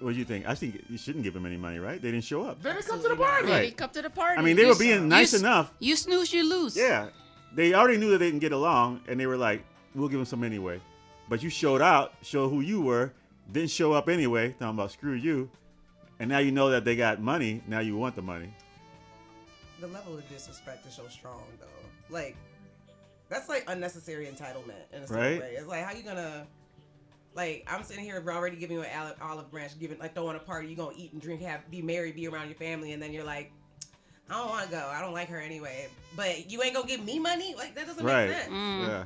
What do you think? I think you shouldn't give them any money, right? They didn't show up. They didn't come to the party. Right. They come to the party. I mean, they were being nice enough. You snooze, you lose. Yeah. They already knew that they didn't get along, and they were like, we'll give them some anyway. But you showed who you were, didn't show up anyway, talking about screw you, and now you know that they got money, now you want the money. The level of disrespect is so strong, though. Like, that's like unnecessary entitlement in a certain way. It's like, how you gonna, like, I'm sitting here already giving you an olive branch, throwing a party, you gonna eat and drink, be married, be around your family, and then you're like, I don't want to go. I don't like her anyway. But you ain't gonna give me money? Like, that doesn't make sense. Yeah.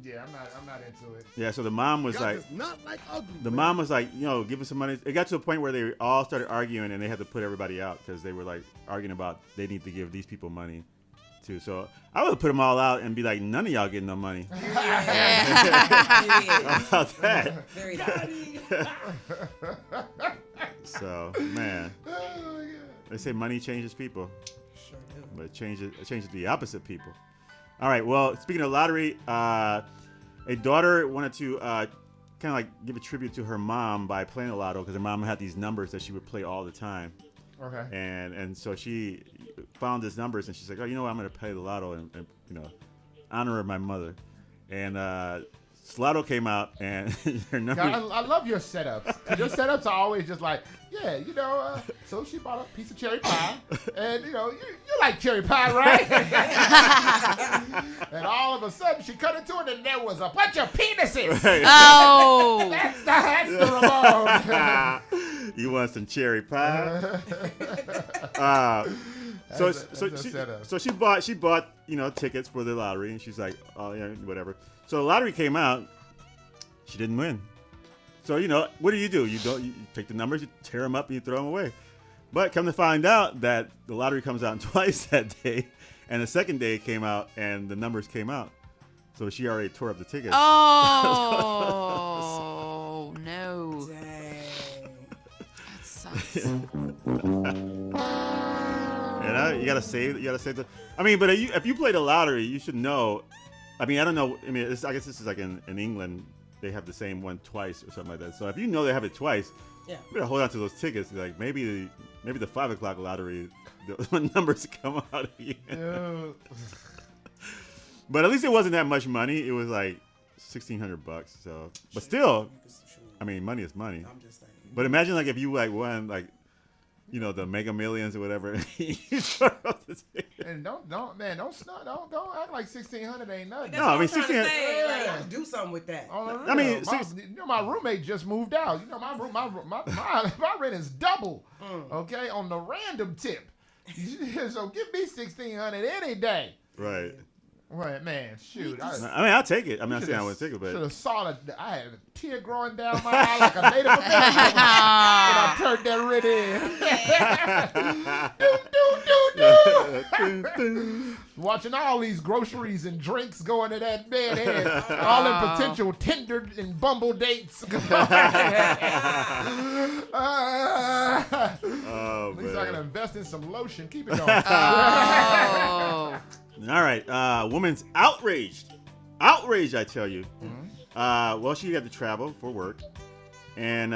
Yeah, I'm not into it. Yeah, so the mom was like, mom was like, give us some money. It got to a point where they all started arguing, and they had to put everybody out because they were like arguing about they need to give these people money too. So I would put them all out and be like, none of y'all getting no money. How about that? Very So man, they say money changes people, but it changes the opposite people. All right. Well, speaking of lottery, a daughter wanted to kind of like give a tribute to her mom by playing the lotto because her mom had these numbers that she would play all the time. Okay. And so she found these numbers and she's like, oh, you know what? I'm going to play the lotto and honor my mother. And Lotto came out and her number. I love your setups. Your setups are always just like, yeah, so she bought a piece of cherry pie, and you like cherry pie, right? And all of a sudden she cut into it, and there was a bunch of penises. Right. Oh, that's the Ramon. You want some cherry pie? So she bought tickets for the lottery, and she's like, oh yeah, whatever. So the lottery came out. She didn't win. So what do? You take the numbers, you tear them up, and you throw them away. But come to find out that the lottery comes out twice that day, and the second day it came out, and the numbers came out. So she already tore up the tickets. Oh no! Dang. That sucks. You gotta save. The. I mean, but if you play the lottery, you should know. I mean, I don't know. I mean, I guess this is like in England, they have the same one twice or something like that. So if you know they have it twice, you better hold on to those tickets. Like maybe the 5 o'clock lottery, the numbers come out again. But at least it wasn't that much money. It was like $1,600. So, but still, I mean, money is money. I'm just saying. But imagine like if you like won like, the Mega Millions or whatever. And don't act like 1,600 ain't nothing. No, I mean 1,600. Do something with that. I mean, my roommate just moved out. My rent is double. Okay, on the random tip. So give me 1,600 any day. Right. Right, man, shoot. I mean, I'll take it. I'm not saying I wouldn't take it, but should have saw that. I had a tear growing down my eye like a Native American when I turned that red in. Watching all these groceries and drinks going to that bed head, all in potential Tinder and Bumble dates. At least I can invest in some lotion. Keep it going. All right, woman's outraged. Outraged, I tell you. Well, she had to travel for work, and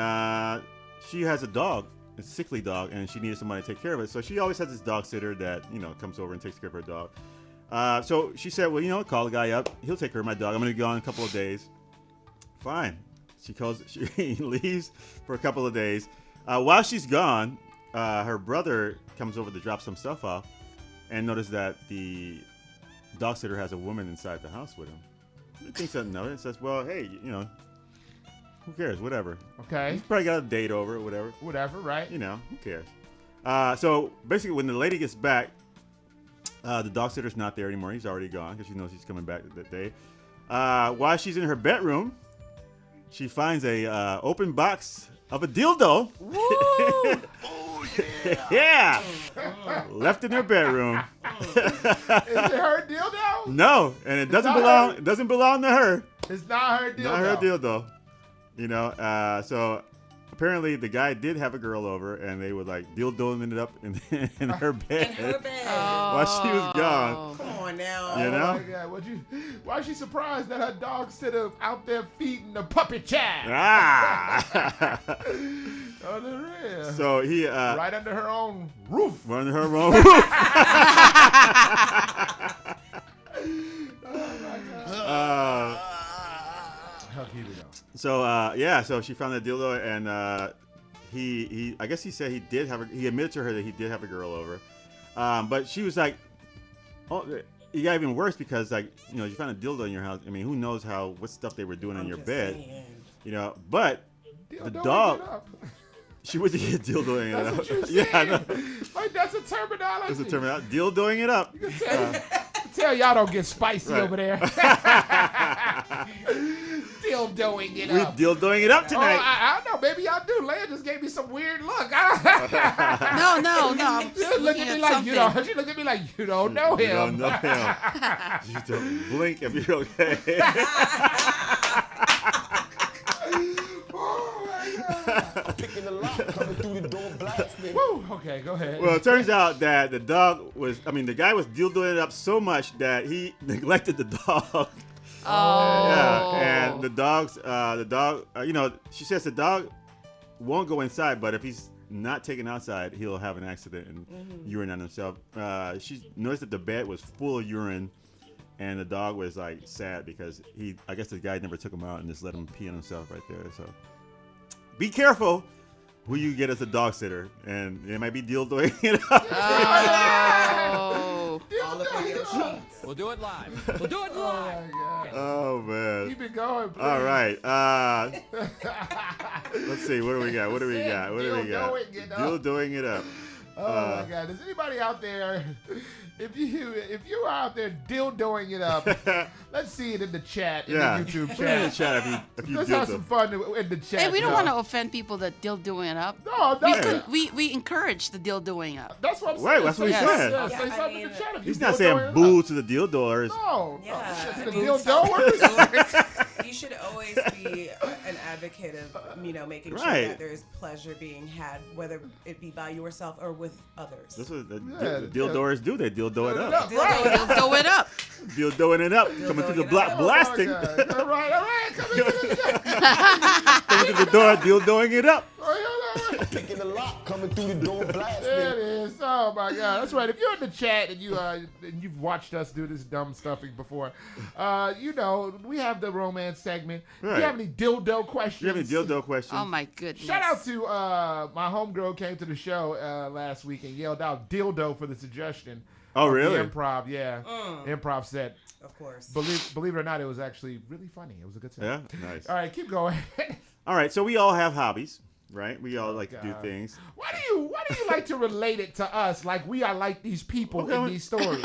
she has a dog, a sickly dog, and she needed somebody to take care of it. So she always has this dog sitter that, comes over and takes care of her dog. So she said, well, call the guy up. He'll take care of my dog. I'm going to be gone a couple of days. Fine. She leaves for a couple of days. While she's gone, her brother comes over to drop some stuff off and notice that the dog sitter has a woman inside the house with him. He thinks something of it and says, well, hey, who cares? Whatever. Okay. He's probably got a date over or whatever. Whatever, right? Who cares? So basically, when the lady gets back, the dog sitter's not there anymore. He's already gone because she knows he's coming back that day. While she's in her bedroom, she finds a open box of a dildo. Woo! Oh, yeah. Left in her bedroom. Is it her dildo? No, and it doesn't belong. It doesn't belong to her. It's not her dildo. Not her dildo. So apparently the guy did have a girl over, and they were like dildoing it up in her bed. In her bed. While she was gone. Come on now. You know? Oh my God. Why is she surprised that her dog sitter out there feeding the puppy child? Oh, the real. So he right under her own roof. Right under her own roof. Oh my God. So she found that dildo, and he I guess he said he admitted to her that he did have a girl over, but she was like, oh, it got even worse because you found a dildo in your house. I mean, who knows what stuff they were doing in your bed, but dildo the dog. She was dildoing it up. That's what you said. Yeah, I know. Like, that's a terminology. That's a terminology. Dildoing it up. You can tell y'all don't get spicy over there. Dildoing it up. We're dildoing it up tonight. Oh, I don't know. Maybe y'all do. Leia just gave me some weird look. No. She looked at me like, she looked at me like, you don't know him. You don't know him. You don't blink if you're okay. Picking the lock, coming through the door, blasting. Woo! Okay, go ahead. Well, it turns out that the guy was dildoing it up so much that he neglected the dog. Oh. Yeah, and the dog, she says the dog won't go inside, but if he's not taken outside, he'll have an accident and urine on himself. She noticed that the bed was full of urine, and the dog was sad because I guess the guy never took him out and just let him pee on himself right there. So be careful who you get as a dog sitter, and it might be dildoing it up. Oh. All up in your sheets. We'll do it live. We'll do it live. Oh, my God. Oh, man. Keep it going, please. All right. Let's see. What do we got? Dildoing it up. Oh, my God. Is anybody out there... If you are out there dildoing it up, let's see it in the chat, in the YouTube chat. Put it in the chat if you Let's dildo. have some fun in the chat. Hey, we don't want to offend people that dildoing it up. No, we encourage the dildoing up. That's what I'm saying. Right, that's what he said. Yeah, say something in the chat. He's not saying boo to the dildoers. No. Yeah. To the dildoers. You should always be an advocate of, making sure Right. that there is pleasure being had, whether it be by yourself or with others. That's what the dildoers do. They dildo it up. Dildo it up. Dildoing it up. Coming through the block, blasting. All right. Coming through the door, dildoing it up. Picking the lock, coming through the door, blasting. There it is. Oh my God, that's right. If you're in the chat and you've watched us do this dumb stuffing before, we have the romance segment. Right. Do you have any dildo questions? You have any dildo questions? Oh my goodness. Shout out to my homegirl came to the show last week and yelled out dildo for the suggestion. Oh, really? The improv, yeah. Improv set. Of course. Believe it or not, it was actually really funny. It was a good time. Yeah, nice. All right, keep going. All right, so we all have hobbies. right? We all like to do things. Why do you like to relate it to us like we are like these people in these stories?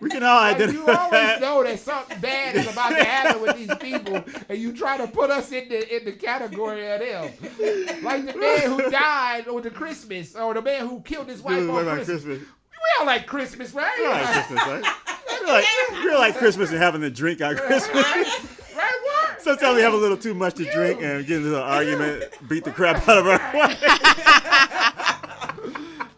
We can all like identify. you always know that something bad is about to happen with these people, and you try to put us in the category of them. Like the man who died on the Christmas, or the man who killed his wife on Christmas. We all like Christmas, right? We all like Christmas, right? We like Christmas and having a drink on Christmas. Right? Sometimes we have a little too much to drink and get into an argument, beat the crap out of our wife.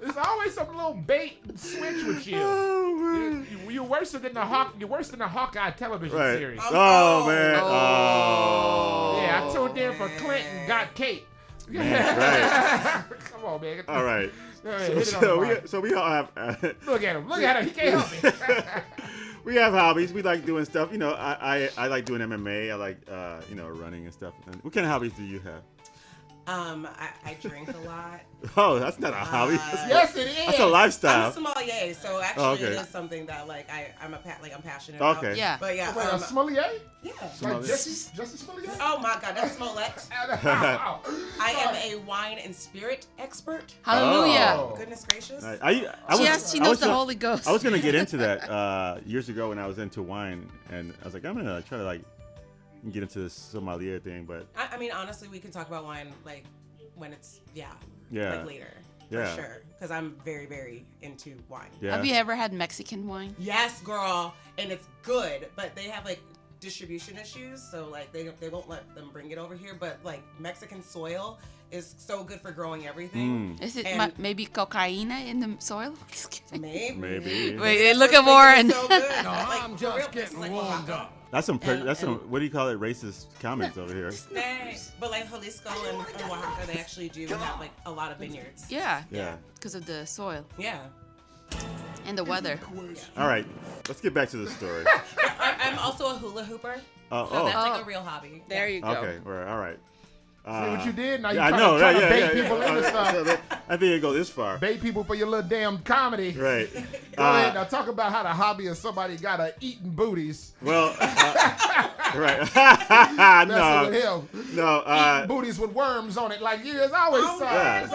There's always some little bait and switch with you. Oh, you're worse than the Hawkeye television series. Oh man. Oh. Yeah, I tuned in for Clinton got Kate. Man, right. Come on, man. All right. So we all have. Look at him. Look at him. He can't help me. We have hobbies. We like doing stuff. You know, I like doing MMA. I like running and stuff. And what kind of hobbies do you have? I drink a lot. Oh, that's not a hobby. Yes, it is. That's a lifestyle. I'm a sommelier, so actually it is something that like I'm passionate about. Okay. Yeah. But yeah. Wait, a sommelier? Yeah. Like Jesse Sommelier? Oh my God, that's Smollett. I am a wine and spirit expert. Hallelujah. Oh. Goodness gracious. She knows the Holy Ghost. I was gonna get into that years ago when I was into wine, and I was like, I'm gonna try to get into this sommelier thing, but I mean, honestly, we can talk about wine like when it's like later. Yeah. For sure. Because I'm very, very into wine. Yeah. Have you ever had Mexican wine? Yes, girl. And it's good, but they have like distribution issues, so like they won't let them bring it over here. But like Mexican soil is so good for growing everything. Is it maybe cocaine in the soil? Maybe. Wait, look at Warren. So good. No, I'm just getting warmed up. that's some what do you call it? Racist comments over here. But like Jalisco and Oaxaca, they actually do have like a lot of vineyards. Yeah. Yeah. Because of the soil. Yeah. And the weather. All right, let's get back to the story. I'm also a hula hooper. So that's like a real hobby. There you go. Okay, all right. See what you did? Now you're I trying know. to bait people into stuff. I think it go this far. Bait people for your little damn comedy. Right. Go ahead. Now talk about how the hobby of somebody got eating booties. Well, right. Messing with him. No. Eating booties with worms on it. Like, it's always something. That's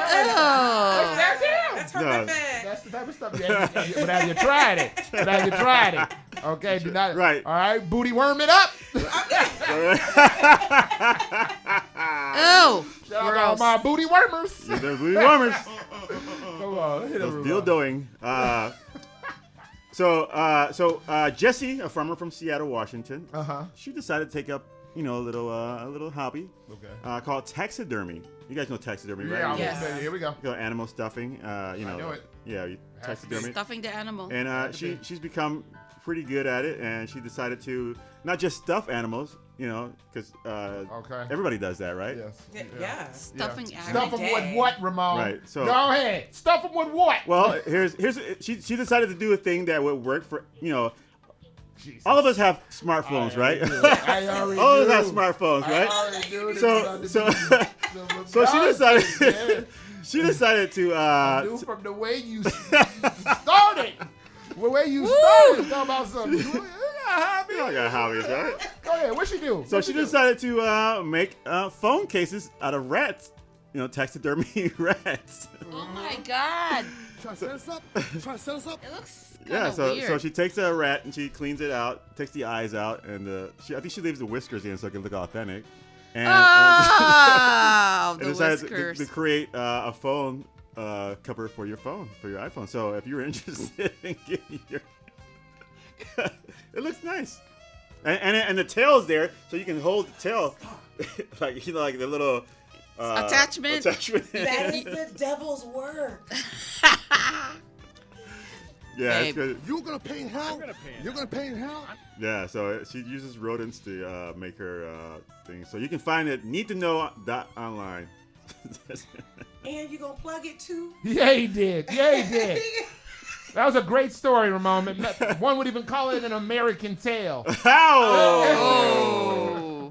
him. That's horrific. That's the type of stuff. But have you tried it? Okay, do not. Right. All right, booty worm it up. Oh, shout out to my booty wormers. The booty wormers. Come on, hit Those him. dildoing. So Jessie, a farmer from Seattle, Washington, she decided to take up, a little hobby, called taxidermy. You guys know taxidermy, right? Yeah, Yes. here we go. Animal stuffing. I know it. Yeah, taxidermy. Stuffing the animal. And she's become pretty good at it, and she decided to not just stuff animals, because everybody does that, right? Yes. Yeah. Stuffing Stuff them with what, Ramon? Right. So go ahead. Stuff them with what? Well, she decided to do a thing that would work for Jesus. All of us have smartphones, right? I already All of do. us have smartphones, right? I already do. So she decided to. I knew from the way you started. The way you started, talking about something. You got hobbies, right? Go ahead. What she do? So she decided to make phone cases out of rats. Taxidermy rats. Oh my God. Try to set us up. It looks weird. So she takes a rat and she cleans it out, takes the eyes out, and I think she leaves the whiskers in so it can look authentic. And the decided whiskers. to create a phone cover for your phone, for your iPhone. So if you're interested in getting your, it looks nice, and the tail's there, so you can hold the tail, like the little attachment. That is the devil's work. Yeah, it's good. You're gonna paint hell. You're gonna paint hell. Yeah, so she uses rodents to make her things. So you can find it needtoknow.online. And you gonna plug it too? Yeah, he did. That was a great story, Ramon. One would even call it an American tale. Oh!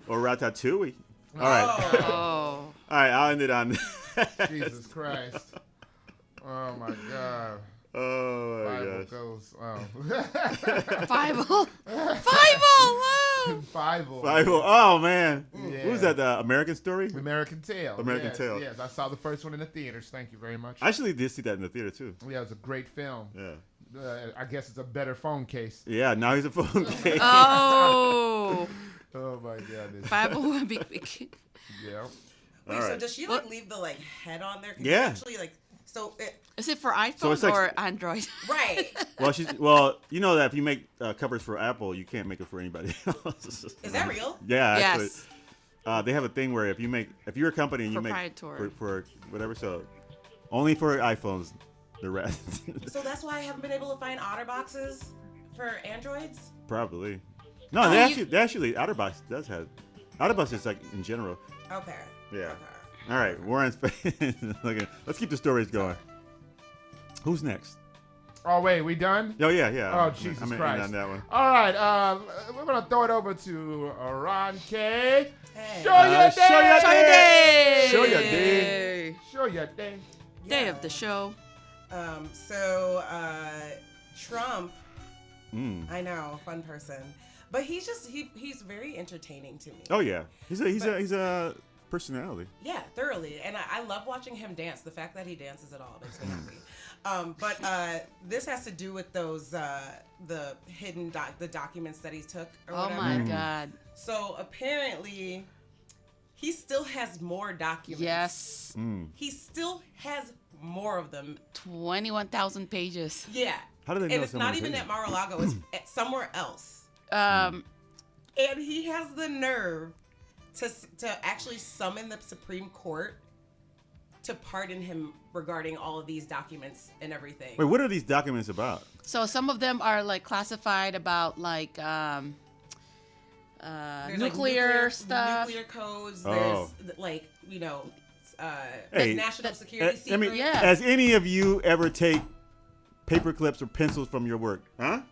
Or Ratatouille. All right. Oh. All right, I'll end it on Jesus Christ. Oh, my God. Oh, my Bible gosh. goes. Oh. Bible. Whoa. Five-O. Oh man, Yeah. who's that? The American Story? American Tail. American yes, Tail. Yes, I saw the first one in the theaters. Thank you very much. I actually did see that in the theater too. Yeah, it was a great film. Yeah. I guess it's a better phone case. Yeah, now he's a phone case. Oh. Oh my goodness. 501 big. Yeah. Wait, All so right. does she like leave the like head on there? 'Cause Yeah. Actually, like, so Is it for iPhone So it's like- or Android? right. Well, you know that if you make covers for Apple, you can't make it for anybody else. Is that real? Yeah, actually. Yes. They have a thing where if you're a company and you make Proprietary. for whatever, so only for iPhones, the rest. So that's why I haven't been able to find OtterBoxes for Androids. Probably. No, they actually OtterBox does have. OtterBox is like in general. Okay. Yeah. Okay. All right, Warren's looking. Let's keep the stories going. Who's next? Oh wait, we done? Oh yeah. Oh Jesus I'm in Christ! on that one. All right, we're gonna throw it over to Ron K. Hey. Show your day. Show your day. Show your day. Show your day. Day of the show. So Trump. I know, fun person, but he's just he's very entertaining to me. Oh yeah, he's a personality. Yeah, thoroughly, and I love watching him dance. The fact that he dances at all makes me happy. But this has to do with those the hidden the documents that he took or Oh whatever. my God. So apparently, he still has more documents. Yes. He still has more of them. 21,000 pages. Yeah. How do they know And it's so not many even pages? at Mar-a-Lago. It's at somewhere else. Um, And he has the nerve to actually summon the Supreme Court to pardon him regarding all of these documents and everything. Wait, what are these documents about? so some of them are like classified about like There's, nuclear like, stuff. nuclear codes. Oh. There's like Hey, national security secrets. I mean, Yeah. has any of you ever take paper clips or pencils from your work? Huh?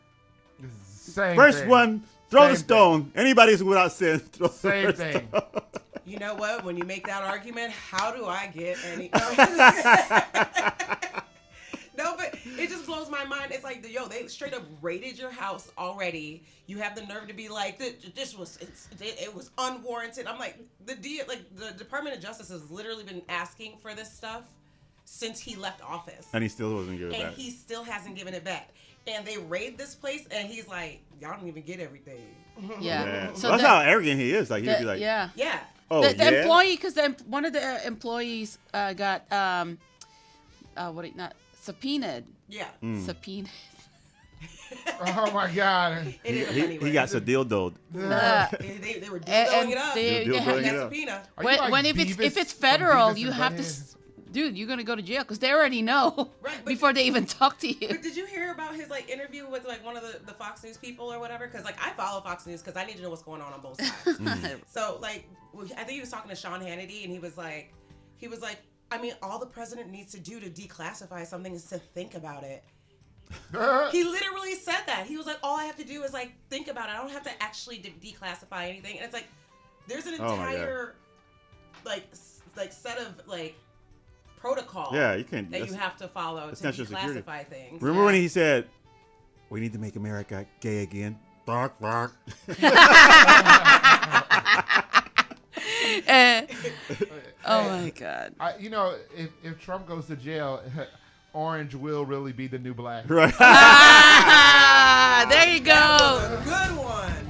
Same First thing. one, throw the Same stone. Anybody who's without sin, throw the Same first thing. stone. You know what? When you make that argument, how do I get any? No, but it just blows my mind. It's like, yo, they straight up raided your house already. You have the nerve to be like, it was unwarranted. I'm like, the Department of Justice has literally been asking for this stuff since he left office, And he still wasn't giving it and back. he still hasn't given it back. And they raid this place, and he's like, y'all don't even get everything. Yeah. Yeah. So Well, that's the- how arrogant he is. Like he'd be like, yeah. Yeah. oh the yeah. employee, because one of the employees got subpoenaed. Yeah. Subpoenaed. Oh my God. It is a funny He word. got so dildoed. They were dildoing it up. They Dildoing have it That up. subpoena. Are you like when if Beavis it's from federal, Beavis you and have to, Butthead? dude, you're gonna go to jail because they already know Right, but- before they even talk to you. But did you hear about his like interview with like one of the Fox News people or whatever? Because like I follow Fox News because I need to know what's going on both sides. So like I think he was talking to Sean Hannity and he was like, I mean, all the president needs to do to declassify something is to think about it. He literally said that. He was like, all I have to do is like think about it. I don't have to actually declassify anything. And it's like there's an Oh my entire like set of like protocol Yeah, you can't. that you have to follow that's to national security. declassify things. Remember when he said, "We need to make America gay again"? Bark, bark. Oh my God. If Trump goes to jail, orange will really be the new black. Right. Ah, there you go. A good one.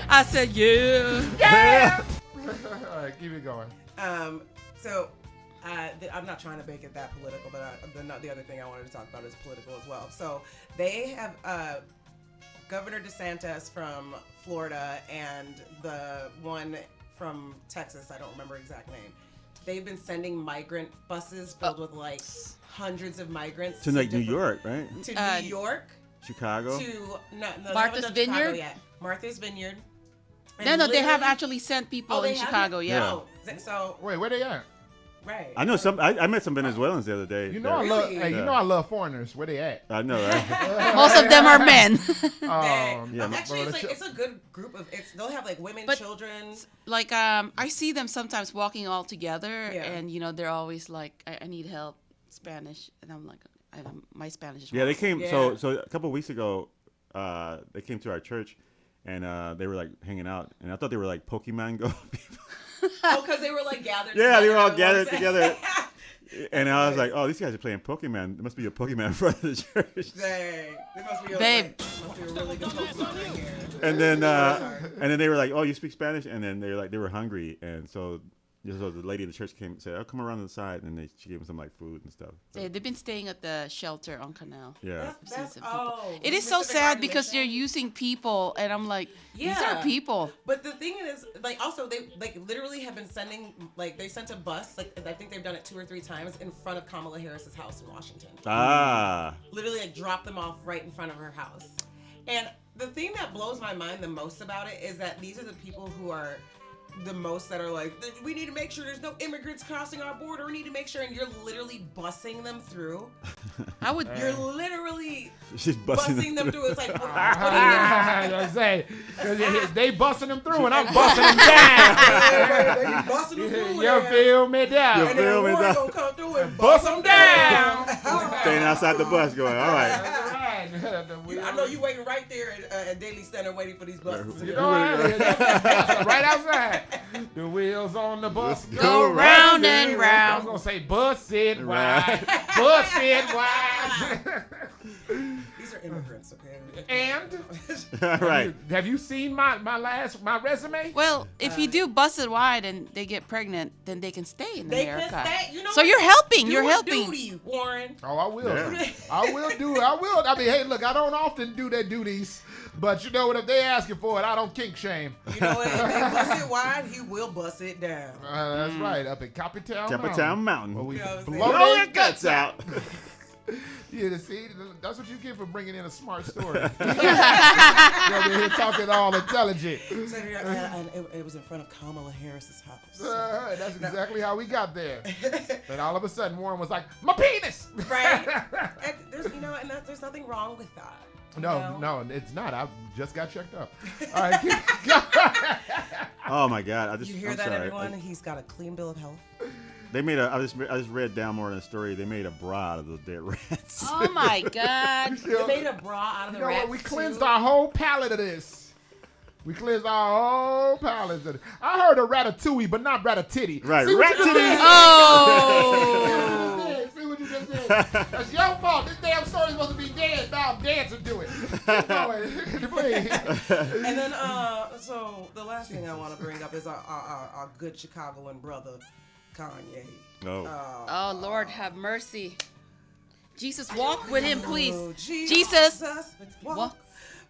I said yeah. Yeah. All right, keep it going. So I'm not trying to make it that political, but the other thing I wanted to talk about is political as well. So they have Governor DeSantis from Florida and the one from Texas, I don't remember exact name. They've been sending migrant buses filled with like hundreds of migrants To like New York, right? To New York. Chicago. To no, Martha's they haven't done Chicago Vineyard? yet. Martha's Vineyard. No, they have literally- actually sent people Oh, they in have Chicago. it? Yeah. Oh, so Wait, where they at? right. I know some. I met some Venezuelans the other day. You know I love. Hey, you Yeah. know I love foreigners. Where they at? I know, right? Most of them are men. Yeah, Actually, it's a good group of. They'll have like women, But- children. Like I see them sometimes walking all together, Yeah. and they're always like, I need help, Spanish, and I'm like, my Spanish is Yeah, they wrong. came. Yeah. So a couple of weeks ago, they came to our church, and they were like hanging out, and I thought they were like Pokemon Go people. Oh, because they were like gathered. Yeah, they were all together. gathered together. And I was like, oh, these guys are playing Pokemon. There must be a Pokemon in front of the church. Dang, there must be a, Babe. must be a really good Pokemon in here. And then they were like, oh, you speak Spanish? And then they were hungry, and so the lady in the church came and said, oh, come around to the side, and she gave them some like food and stuff. So. They've been staying at the shelter on Canal. Yeah. It is so sad because they're using people, and I'm like, these are people. But the thing is, like, also they like literally have been sending, like, they sent a bus, like I think they've done it 2 or 3 times in front of Kamala Harris's house in Washington. Ah. Literally, like, dropped them off right in front of her house. And the thing that blows my mind the most about it is that these are the people who are the most that are like, we need to make sure there's no immigrants crossing our border. We need to make sure, and you're literally busing them through. You're literally She's busing them through. It's like, what I say, they busting them through, and I'm busting them down. They busting them through. You feel me down? You feel me down? Gonna come through and Bust them down. Staying outside the bus, going, all right. I know you waiting right there at Daily Center waiting for these buses. You know right outside. The wheels on the bus go round and round. I was gonna say bus it wide, bus it wide. These are immigrants, okay? And right. Have you seen my resume? Well, if you do bust it wide and they get pregnant, then they can stay in They America. can stay. You know So what? you're helping. Do You're a helping. Duty, Warren. Oh, I will. Yeah. I will. I mean, hey, look, I don't often do their duties, but you know what? If they asking for it, I don't kink shame. You know what? If they bust it wide, he will bust it down. That's right. Up in Capital Mountain. Where we You know what I'm blow Blow their your guts out. Yeah, see, that's what you get for bringing in a smart story. You're over here talking all intelligent. So, it was in front of Kamala Harris's house. That's exactly how we got there. And all of a sudden, Warren was like, "My penis!" Right? And there's nothing wrong with that. No, it's not. I just got checked up. All right, keep going. Oh my God! You hear I'm that, sorry. everyone? He's got a clean bill of health. They made I just read down more in the story. They made a bra out of those dead rats. Oh my God! They made a bra out of the You know rats. what? We cleansed our whole palate of this. We cleansed our whole palate of this. I heard of ratatouille, but not ratatitty. Right, See what you just rat-titty. did? Oh! See what you just did? That's your fault. This damn story's supposed to be dead. Now I'm dancing to it. Keep going. Please. And then, so the last thing I want to bring up is our good Chicagoan brother, Kanye. Oh Lord, have mercy. Jesus, walk with him, please. Oh, Jesus, walk.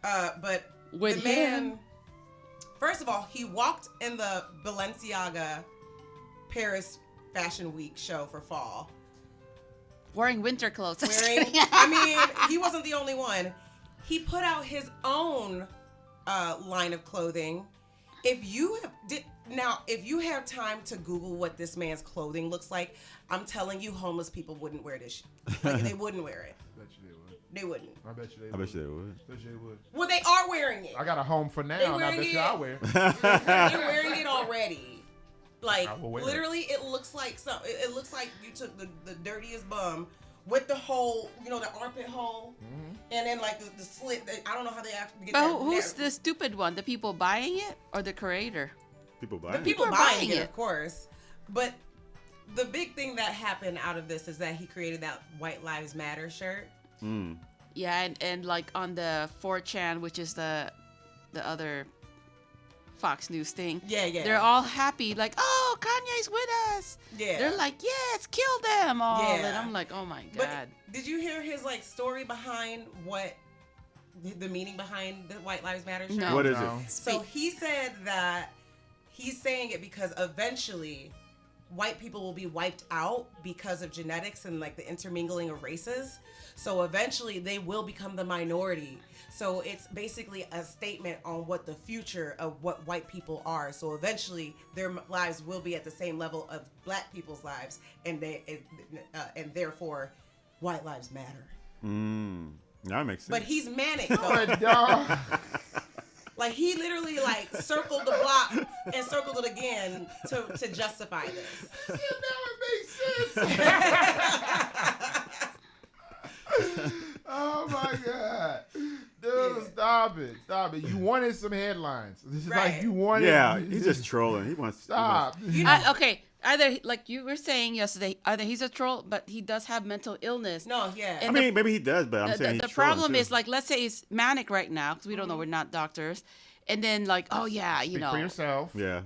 But with the man, him. first of all, he walked in the Balenciaga Paris Fashion Week show for fall. Wearing winter clothes. I mean, he wasn't the only one. He put out his own line of clothing. If you have time to Google what this man's clothing looks like, I'm telling you, homeless people wouldn't wear this. Like, they wouldn't wear it. I bet you they would. They wouldn't. I bet you they would. I bet you they would. I bet you they would. Well, they are wearing it. I got a home for now, They and I wearing bet you it. I wear. They're wearing it already. Like, I will wear literally, it looks like it looks like you took the dirtiest bum with the hole, the armpit hole, and then like the slit. I don't know how they actually get that. But who's the stupid one? The people buying it or the creator? People The buying people are buying buying it, it. of course. But the big thing that happened out of this is that he created that White Lives Matter shirt. it. Yeah, and like on the 4chan, which is the other Fox News thing. Yeah. They're all happy, like, oh, Kanye's with us. Yeah. They're like, yes, kill them all. Yeah. And I'm like, oh my But God. did you hear his story behind what the meaning behind the White Lives Matter shirt? No. What is No. it? So he said that he's saying it because eventually white people will be wiped out because of genetics and the intermingling of races. So eventually they will become the minority. So it's basically a statement on what the future of what white people are. So eventually their lives will be at the same level of black people's lives, and and therefore white lives matter. That makes sense. But he's manic though. No. Like he literally circled the block and circled it again to justify this. Now it makes sense. Oh my God. Dude, stop. Stop it. You wanted some headlines. This is Right. like you wanted. Yeah, he's just trolling. He wants. Stop. Okay. Either like you were saying yesterday, either he's a troll, but he does have mental illness. No, yeah. I mean, maybe he does, but I'm saying the he's trolling, problem too. is like, let's say he's manic right now because we don't know, we're not doctors, and then like, oh yeah, you Speak know, for yourself. Yeah,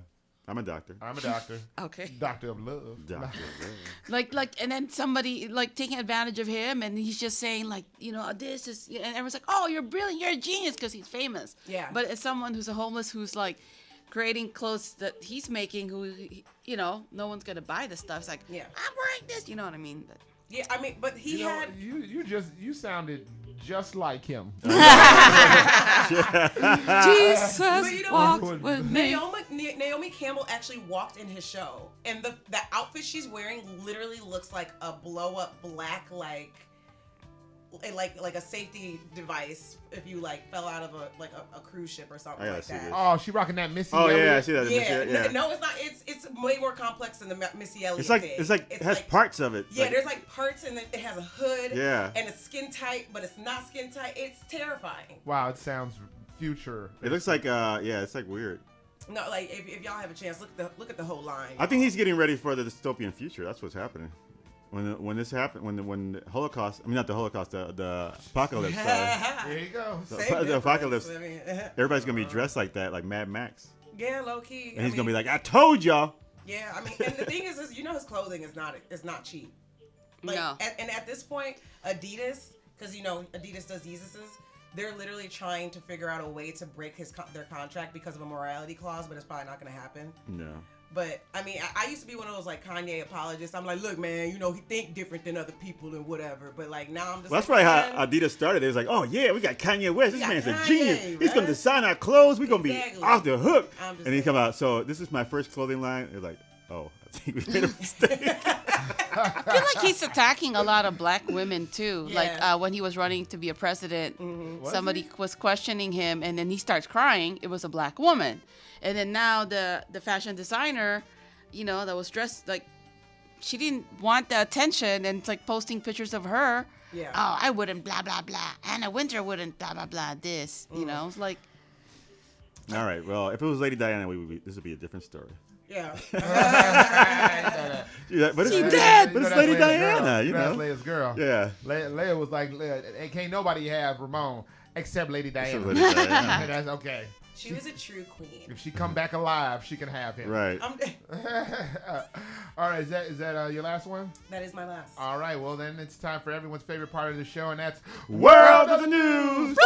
I'm a doctor. I'm a doctor. Okay. Doctor of love. Doctor of love. like, and then somebody like taking advantage of him, and he's just saying like, you know, this is, and everyone's like, oh, you're brilliant, you're a genius because he's famous. Yeah. But as someone who's a homeless who's like creating clothes that he's making, who, you know, no one's gonna buy this stuff. It's like, Yeah. I'm wearing this, you know what I mean? But, Yeah, I mean, but he You know, had. you sounded just like him. Jesus But you know walked what? with me. Naomi Campbell actually walked in his show, and the outfit she's wearing literally looks like a blow up black like a safety device if you like fell out of a cruise ship or something I gotta like see that. this. Oh, she rocking that Missy Oh Elliott. yeah, I see that. Yeah, no, it's not. It's way more complex than the Missy Elliott It's like thing. it has parts of it. Yeah, like, there's like parts, and then it has a hood. Yeah. And it's skin tight, but it's not skin tight. It's terrifying. Wow, it sounds future. It looks like it's like weird. No, like if y'all have a chance, look at the whole line. I think he's getting ready for the dystopian future. That's what's happening. When this happened, when the Holocaust, I mean not the Holocaust, the apocalypse. There you go. The apocalypse. I mean, Everybody's gonna be dressed like that, like Mad Max. yeah, low key. And he's gonna be like, "I told y'all." Yeah, I mean, and the thing is, you know, his clothing is not cheap. Like, No. and at this point, Adidas, because you know Adidas does Yeezuses, they're literally trying to figure out a way to break their contract because of a morality clause, but it's probably not gonna happen. No. But I mean, I used to be one of those like Kanye apologists. I'm like, look, man, you know, he think different than other people and whatever. But like now, I'm just. Well, that's like, probably how man, Adidas started. It was like, "Oh yeah, we got Kanye West. This got man's a Kanye, genius. He's gonna right? design our clothes. We're gonna be Exactly. off the hook." I'm just And he saying. come out. So this is my first clothing line. They're like, "Oh, I think we made a mistake." I feel like he's attacking a lot of black women too. Yeah. Like when he was running to be a president, somebody was questioning him, and then he starts crying. It was a black woman, and then now the fashion designer, you know, that was dressed like she didn't want the attention, and it's like posting pictures of her. Yeah. Oh, I wouldn't blah blah blah. Anna Winter wouldn't blah blah blah. This, you know, it's like. All right. Well, if it was Lady Diana, this would be a different story. Yeah. Yeah, but She it's, dead! But it's that's Lady Leia's Diana, girl. you That's know. Leia's girl. Yeah. Leia was like, can't nobody have Ramon except Lady Diana. Lady Diana. That's okay. She was a true queen. If she come back alive, she can have him. Right. All right, is that your last one? That is my last. All right, well then it's time for everyone's favorite part of the show, and that's World of the News.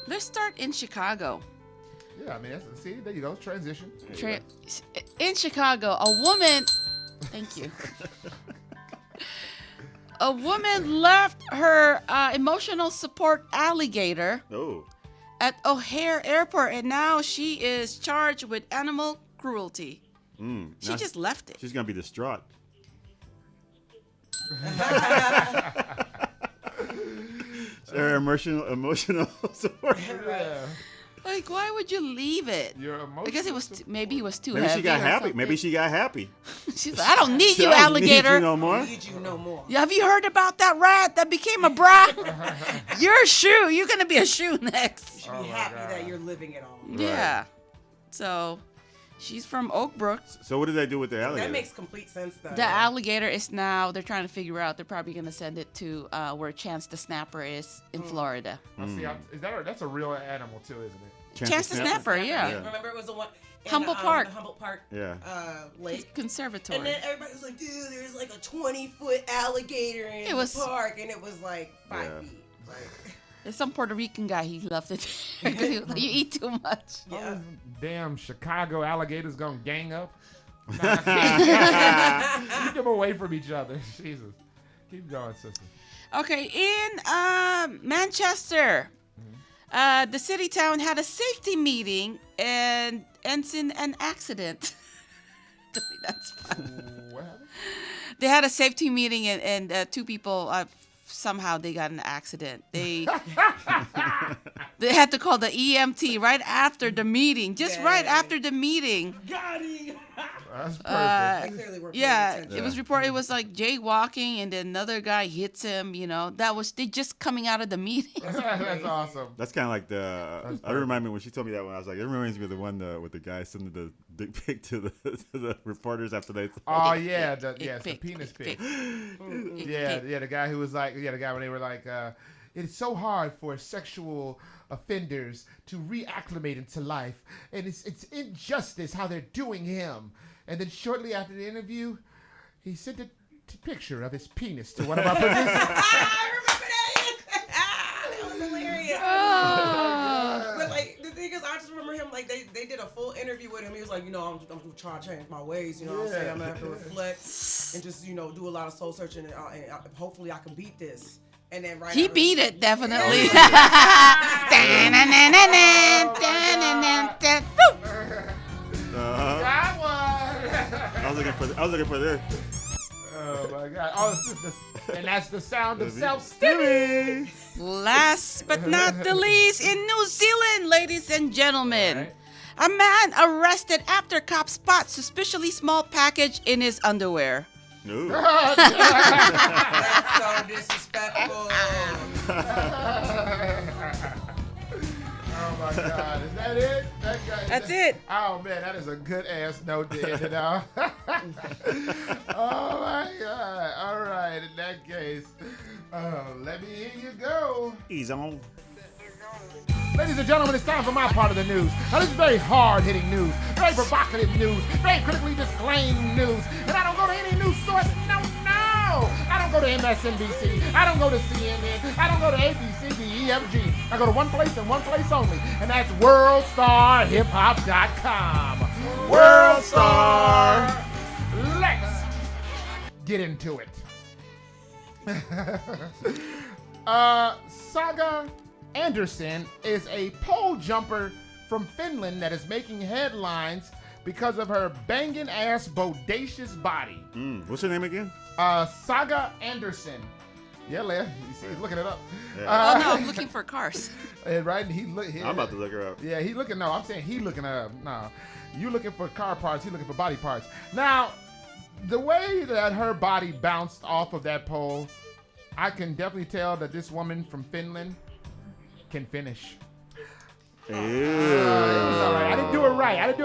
Let's start in Chicago. Yeah, I mean, see, there you go, transition. In Chicago, a woman. Thank you. A woman left her emotional support alligator at O'Hare Airport, and now she is charged with animal cruelty. She just left it. She's gonna be distraught. Her emotional support. Yeah. Like, why would you leave it? I guess it was maybe he was too Maybe heavy. she got or happy. something. Maybe she got happy. She's like, I don't need She you, don't alligator. Need you no more. Need you no more. Yeah, have you heard about that rat that became a bra? You're a shoe. You're gonna be a shoe next. You should be happy that you're living it all. Yeah. So, she's from Oak Brook. So what did they do with the alligator? That makes complete sense, though. The alligator is now, they're trying to figure out, they're probably going to send it to where Chance the Snapper is in Florida. That's a real animal too, isn't it? Chance the Snapper, yeah. Remember, it was the one in Humboldt Park. the Humboldt Park Lake. Conservatory. And then everybody was like, dude, there's like a 20-foot alligator in the park. And it was like 5 feet. Like, there's some Puerto Rican guy, he left it there. He was like, you eat too much. Yeah. Damn Chicago alligators gonna gang up. Keep them away from each other. Jesus. Keep going, sister. Okay, in Manchester, the city town had a safety meeting and ends in an accident. That's fun. What happened? They had a safety meeting and two people somehow they got in an accident. They had to call the EMT right after the meeting. Just right after the meeting. Got him. That's perfect. They clearly were paying Yeah, attention. it was reported. It was like jaywalking, and then another guy hits him. You know, that was they just coming out of the meeting. That's awesome. That's kind of like the. I remind me when she told me that one. I was like, it reminds me of the one with the guy sending the dick pic to the reporters after they. Oh yeah, the penis pic. Yeah, the guy who was like, the guy when they were like, it's so hard for sexual offenders to reacclimate into life, and it's injustice how they're doing him. And then shortly after the interview, he sent a picture of his penis to one of our producers. I remember that. That was hilarious. But like the thing is, I just remember him like they did a full interview with him. He was like, I'm trying to change my ways. You know what I'm saying? I'm gonna have to reflect and just do a lot of soul searching, and hopefully I can beat this. And then He beat it definitely. Got one. I was looking for this. Oh my God! Oh, and that's the sound of self-stimming. Last but not the least, in New Zealand, ladies and gentlemen, a man arrested after cops spot suspiciously small package in his underwear. No. That's so disrespectful. Oh my God! Is that it? That's it. Oh man, that is a good ass note to end it on. Oh my God! All right, in that case, let me hear you go. He's on. Ladies and gentlemen, it's time for my part of the news. Now, this is very hard-hitting news, very provocative news, very critically disclaimed news. And I don't go to any news source. No. I don't go to MSNBC. I don't go to CNN. I don't go to ABC, D, E, F, G. I go to one place and one place only, and that's WorldStarHipHop.com. WorldStar. Let's get into it. Saga Anderson is a pole jumper from Finland that is making headlines because of her banging ass bodacious body. What's her name again? Saga Anderson. Yeah, Leah. You see, he's looking it up. Yeah. No, I'm looking for cars. Right? I'm about to look her up. Yeah, I'm saying he looking her up. No, you looking for car parts. He looking for body parts. Now, the way that her body bounced off of that pole, I can definitely tell that this woman from Finland can finish. It was all right. I didn't do it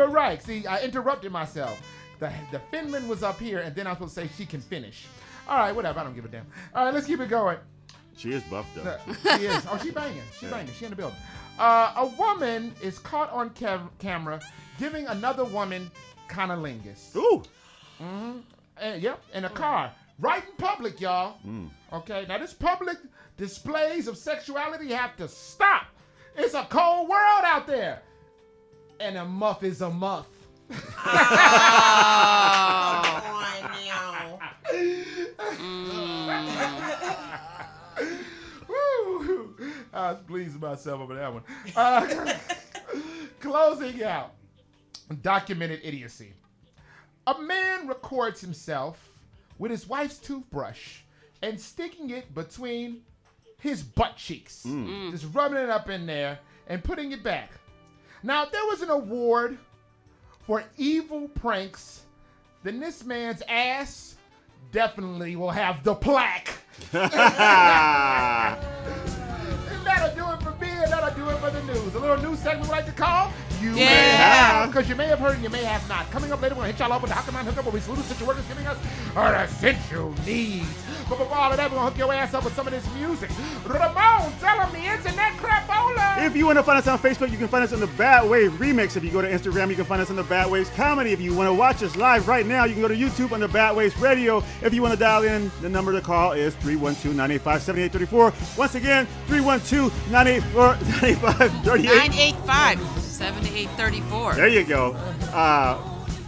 right. See, I interrupted myself. The Finland was up here, and then I was supposed to say she can finish. All right, whatever. I don't give a damn. All right, let's keep it going. She is buff, though. She is. Oh, she banging. She banging. She in the building. A woman is caught on camera giving another woman cunnilingus. Ooh. Yep, in a car. Right in public, y'all. Okay, now this public displays of sexuality have to stop. It's a cold world out there. And a muff is a muff. Woo. I was pleased with myself over that one. Closing out. Documented idiocy. A man records himself with his wife's toothbrush and sticking it between his butt cheeks. Just rubbing it up in there and putting it back. Now, if there was an award for evil pranks, then this man's ass definitely will have the plaque. And that'll do it for me, and that'll do it for the news. A little news segment we like to call You May Have. Because you may have heard and you may have not. Coming up later, we're going to hit y'all up with the Hockerman Hookup, where we salute essential workers giving us our essential needs. But before all of that, we're going to hook your ass up with some of this music. Ramon, tell them the internet crapola. If you want to find us on Facebook, you can find us on the Bad Wave Remix. If you go to Instagram, you can find us on the Bad Waves Comedy. If you want to watch us live right now, you can go to YouTube on the Bad Waves Radio. If you want to dial in, the number to call is 312-985-7834. Once again, 312-985-7834. 985-7834. There you go.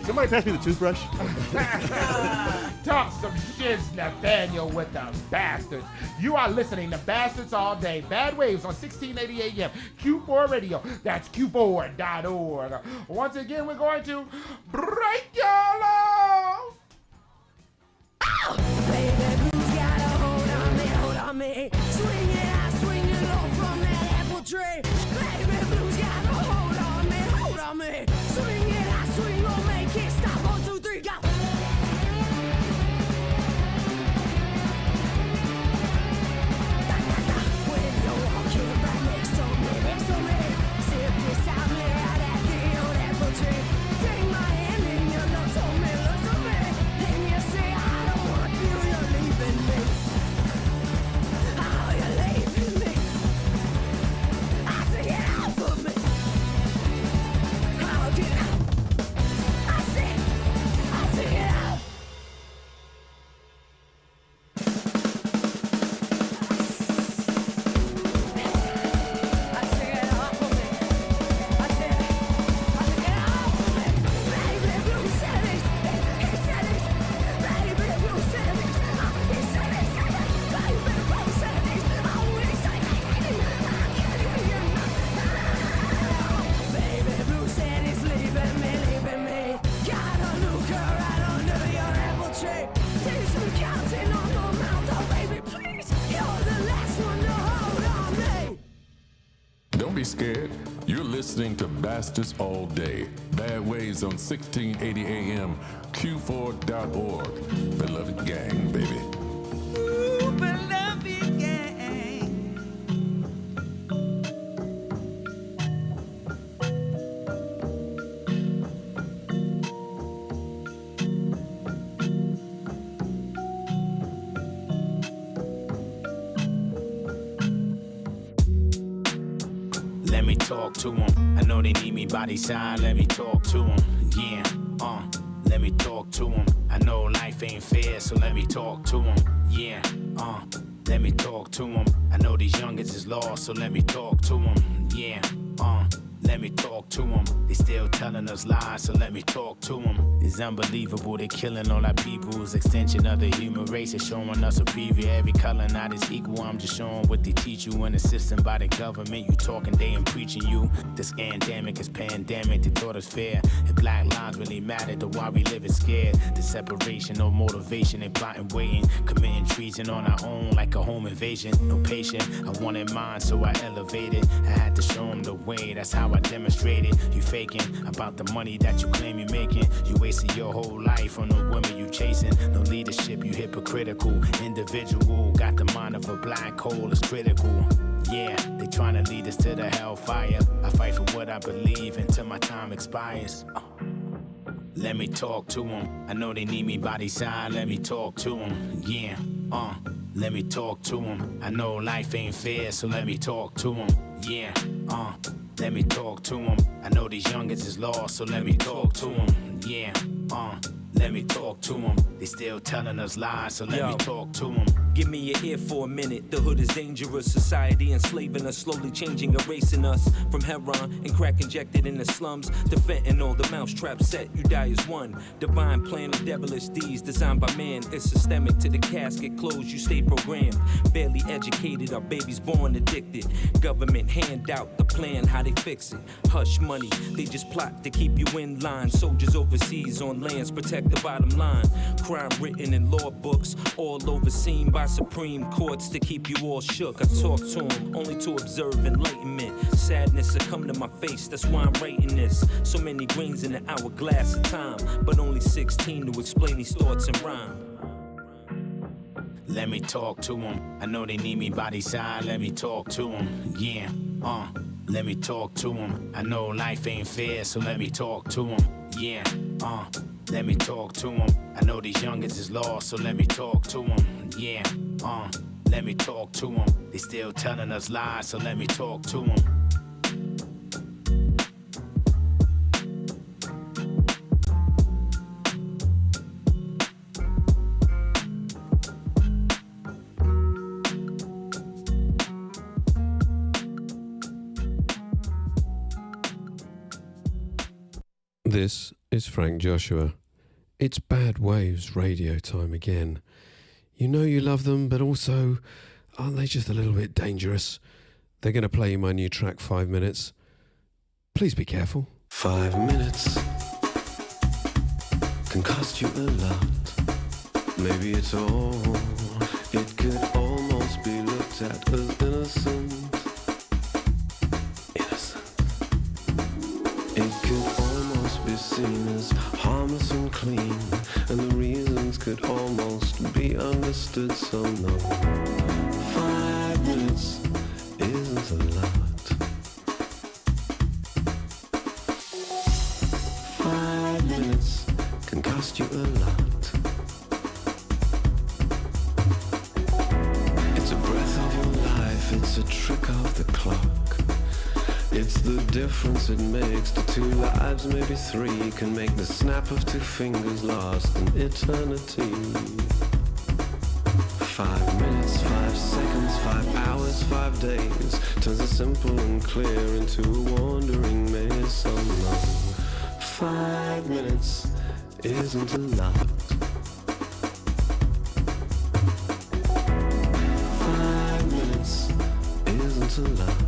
Somebody pass me the toothbrush. Talk some shiz, Nathaniel, with the bastards. You are listening to Bastards All Day. Bad Waves on 1680 AM. Q4 Radio. That's Q4.org. Once again, we're going to break y'all off. Baby, who's got a hold on me? Swing it out, swing it low from that apple tree. Baby, who's got a hold on me? Swing it out, swing on me. Can't stop, 1, 2, 3. scared. You're listening to Bastards All Day. Bad Ways on 1680 AM, Q4.org. Beloved gang, baby. Ooh, beloved gang. Let me talk to them. I know they need me by their side. Let me talk to them. Yeah, let me talk to them. I know life ain't fair, so let me talk to them. Yeah, let me talk to them. I know these youngins is lost, so let me talk to them. Yeah, let me talk to them. They still telling us lies, so let me talk to them. It's unbelievable, they killing all our peoples. Extension of the human race is showing us a preview. Every color not is equal, I'm just showing what they teach you. In the system by the government, you talking, they ain't preaching you. The scandemic is pandemic, they taught us fair. If black lives really matter, then why we living scared? The separation, no motivation, they plotting, waiting. Committing treason on our own like a home invasion. No patient, I wanted mine, so I elevated. I had to show them the way, that's how I demonstrated. You faking about the money that you claim you're making. You wasted your whole life on the women you chasing. No leadership, you hypocritical. Individual, got the mind of a black hole, it's critical. Yeah, they tryna lead us to the hellfire. I fight for what I believe until my time expires. Let me talk to them. I know they need me by their side. Let me talk to them. Yeah, let me talk to them. I know life ain't fair, so let me talk to them. Yeah, let me talk to them. I know these youngins is lost, so let me talk to them. Yeah, let me talk to them. They still telling us lies, so let me talk to them. Give me your ear for a minute. The hood is dangerous. Society enslaving us, slowly changing, erasing us. From heroin and crack injected in the slums to fentanyl, the mousetrap set, you die as one. Divine plan of devilish deeds designed by man. It's systemic to the casket closed, you stay programmed. Barely educated, our babies born addicted. Government hand out the plan, how they fix it. Hush money, they just plot to keep you in line. Soldiers overseas on lands protect the bottom line. Crime written in law books, all overseen by Supreme Courts to keep you all shook. I talk to them only to observe enlightenment. Sadness will come to my face, that's why I'm writing this. So many grains in the hourglass of time, but only 16 to explain these thoughts in rhyme. Let me talk to them. I know they need me by their side. Let me talk to them. Yeah, let me talk to them. I know life ain't fair, so let me talk to them. Yeah, let me talk to them. I know these youngins is lost, so let me talk to them. Yeah, let me talk to them. They still telling us lies, so let me talk to them. This is Frank Joshua. It's Bad Waves radio time again. You know you love them, but also, aren't they just a little bit dangerous? They're going to play you my new track, 5 minutes. Please be careful. 5 minutes can cost you a lot. Maybe it's all. It could almost be looked at as innocent. It could almost be seen as harmless and clean, and the reasons could almost be understood. So no, 5 minutes isn't a lot. 5 minutes can cost you a lot. It's a breath of your life, it's a trick of the clock. It's the difference it makes to two lives, maybe three. Can make the snap of two fingers last an eternity. 5 minutes, 5 seconds, 5 hours, 5 days turns a simple and clear into a wandering maze. So long, 5 minutes isn't a lot. 5 minutes isn't a lot.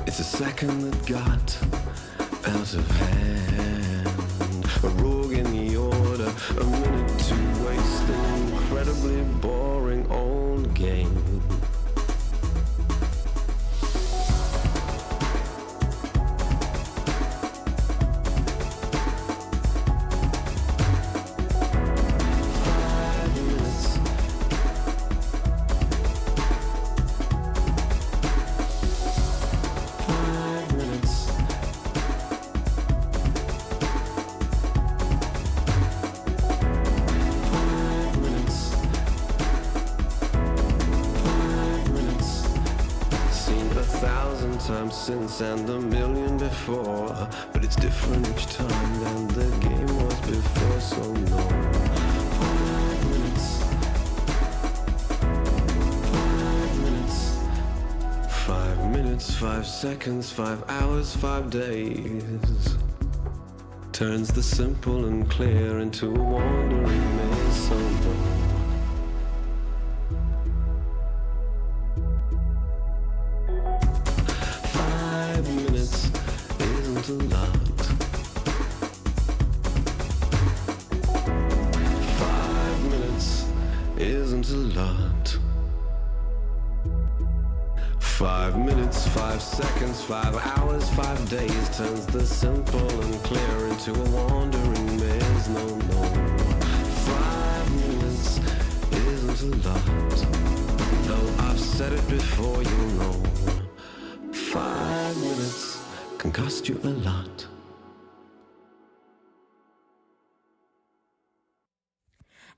It's a second that got out of hand, a rogue in the order, a minute to waste an incredibly boring old game. 1,000 times since and a million before, but it's different each time than the game was before. So no, 5 minutes, 5 seconds, 5 hours, 5 days turns the simple and clear into a wandering maze. So no. 5 minutes isn't a lot. 5 minutes isn't a lot. 5 minutes, 5 seconds, 5 hours, 5 days turns the simple and clear into a wandering maze. No, no. 5 minutes isn't a lot. Though I've said it before, you know. 5 minutes can cost you a lot.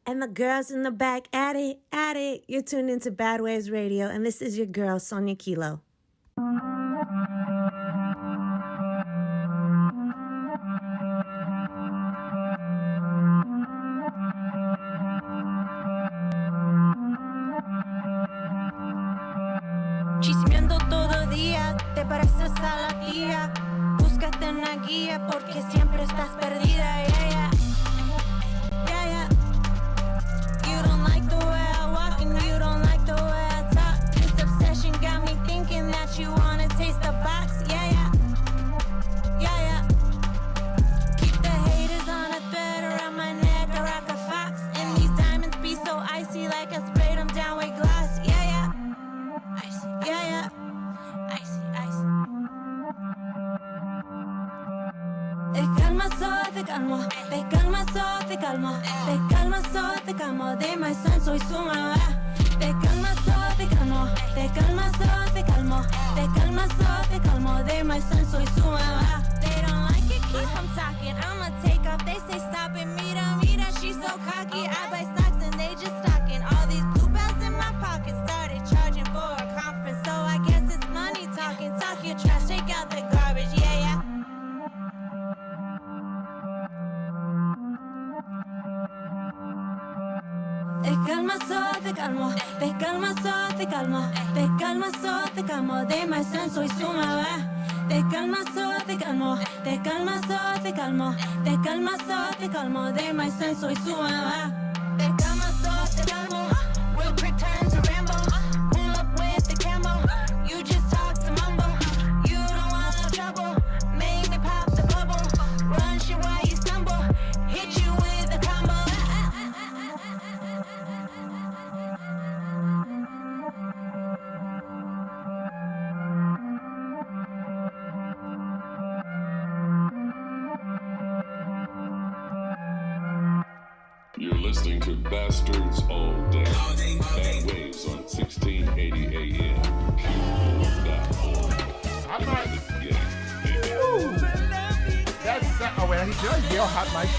And the girls in the back, at it, at it. You're tuned into Bad Waves Radio, and this is your girl, Sonia Kilo. Chismeando todo día, te pareces a la tía. Búscate una guía porque siempre estás perdida. Yeah, yeah. Yeah, yeah. You don't like the way I walk and you don't like the way I talk. This obsession got me thinking that you wanna taste the box. Yeah, yeah. Yeah, yeah. Keep the haters on a thread around my neck. I rock a fox. And these diamonds be so icy like I sprayed them down with gloss. Yeah, yeah. Icy, yeah, yeah. Icy, icy. Te calmas o te calmo, te calmas o te calmo, te calmas o te calmo, de my son soy su mamá. Te calmas o te calmo, te calmas o te calmo, te calmas o te calmo, de my son soy su mamá. They don't like it, keep them talking, I'ma take off, they say stop it, mira, she's so cocky. I buy stocks and they just stocking, all these blue bells in my pocket, started charging for a conference, so I guess it's money talking, talk your trash, take out the garbage, yeah, yeah. Te calmas o te calmo, te calmas o te calmo, te calmas o te calmo, de my son soy su mamá. Te calmas o te calmo, te calmas o te calmo, te calmas o te calmo, de my son soy su mamá. Te calmas o te calmo, we'll pretend to ramble, pull up with the camo, you just talk to mumble, you don't want no trouble, make me pop the bubble, run shit while you stumble, hit you with a combo. You're listening to Bastards All Day. Bad Waves on 1680 AM. Q4.org. Hot mic. Yeah. That's oh wait, he does yell hot mics.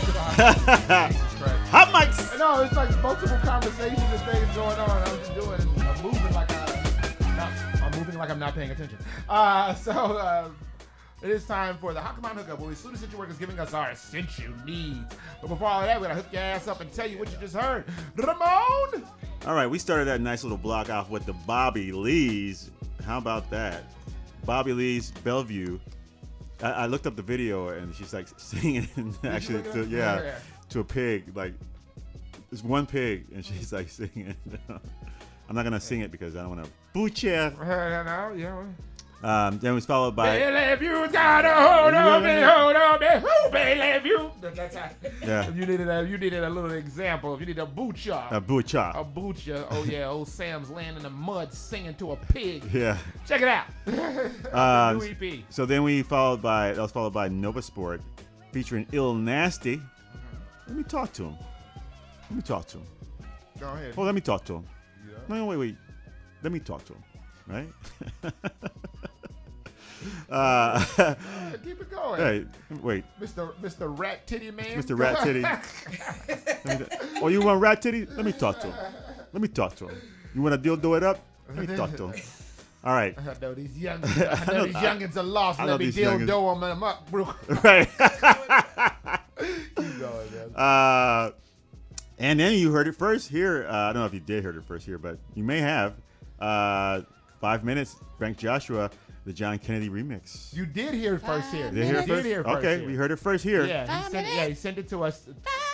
Hot mics. No, it's like multiple conversations and things going on. I'm just doing. I'm moving like I'm not paying attention. It is time for the How Come On Hookup, where we student essential workers giving us our essential needs. But before all of that, we're gonna hook your ass up and tell you what you just heard. Ramon. All right, we started that nice little block off with the Bobby Lees. How about that? Bobby Lee's Bellevue. I looked up the video and she's like singing actually to a pig. Like there's one pig and she's like singing. I'm not gonna sing it because I don't want to boot you. Then it was followed by Bellevue, you gotta hold on me. Who Bellevue? That's how. Yeah. If you needed a little example. If you need a butcher. A butcher. Oh yeah, old Sam's laying in the mud singing to a pig. Yeah. Check it out. New EP. So then that was followed by Nova Sport featuring Ill Nasty. Let me talk to him. Go ahead. Well, let me talk to him. Yeah. No, wait. Let me talk to him. Right? Keep it going. Hey, wait. Mr. Rat Titty Man. Mr. Rat Titty. Oh, you want Rat Titty? Let me talk to him. You want to dildo it up? Let me talk to him. All right. I know these youngins are lost. I know Let me these dildo them up, bro. Right. Keep going, man. And then you heard it first here. I don't know if you did hear it first here, but you may have. 5 minutes, Frank Joshua, the John Kennedy remix. You did hear it first here. Did hear it first? Okay, we heard it first here. Yeah, he sent it to us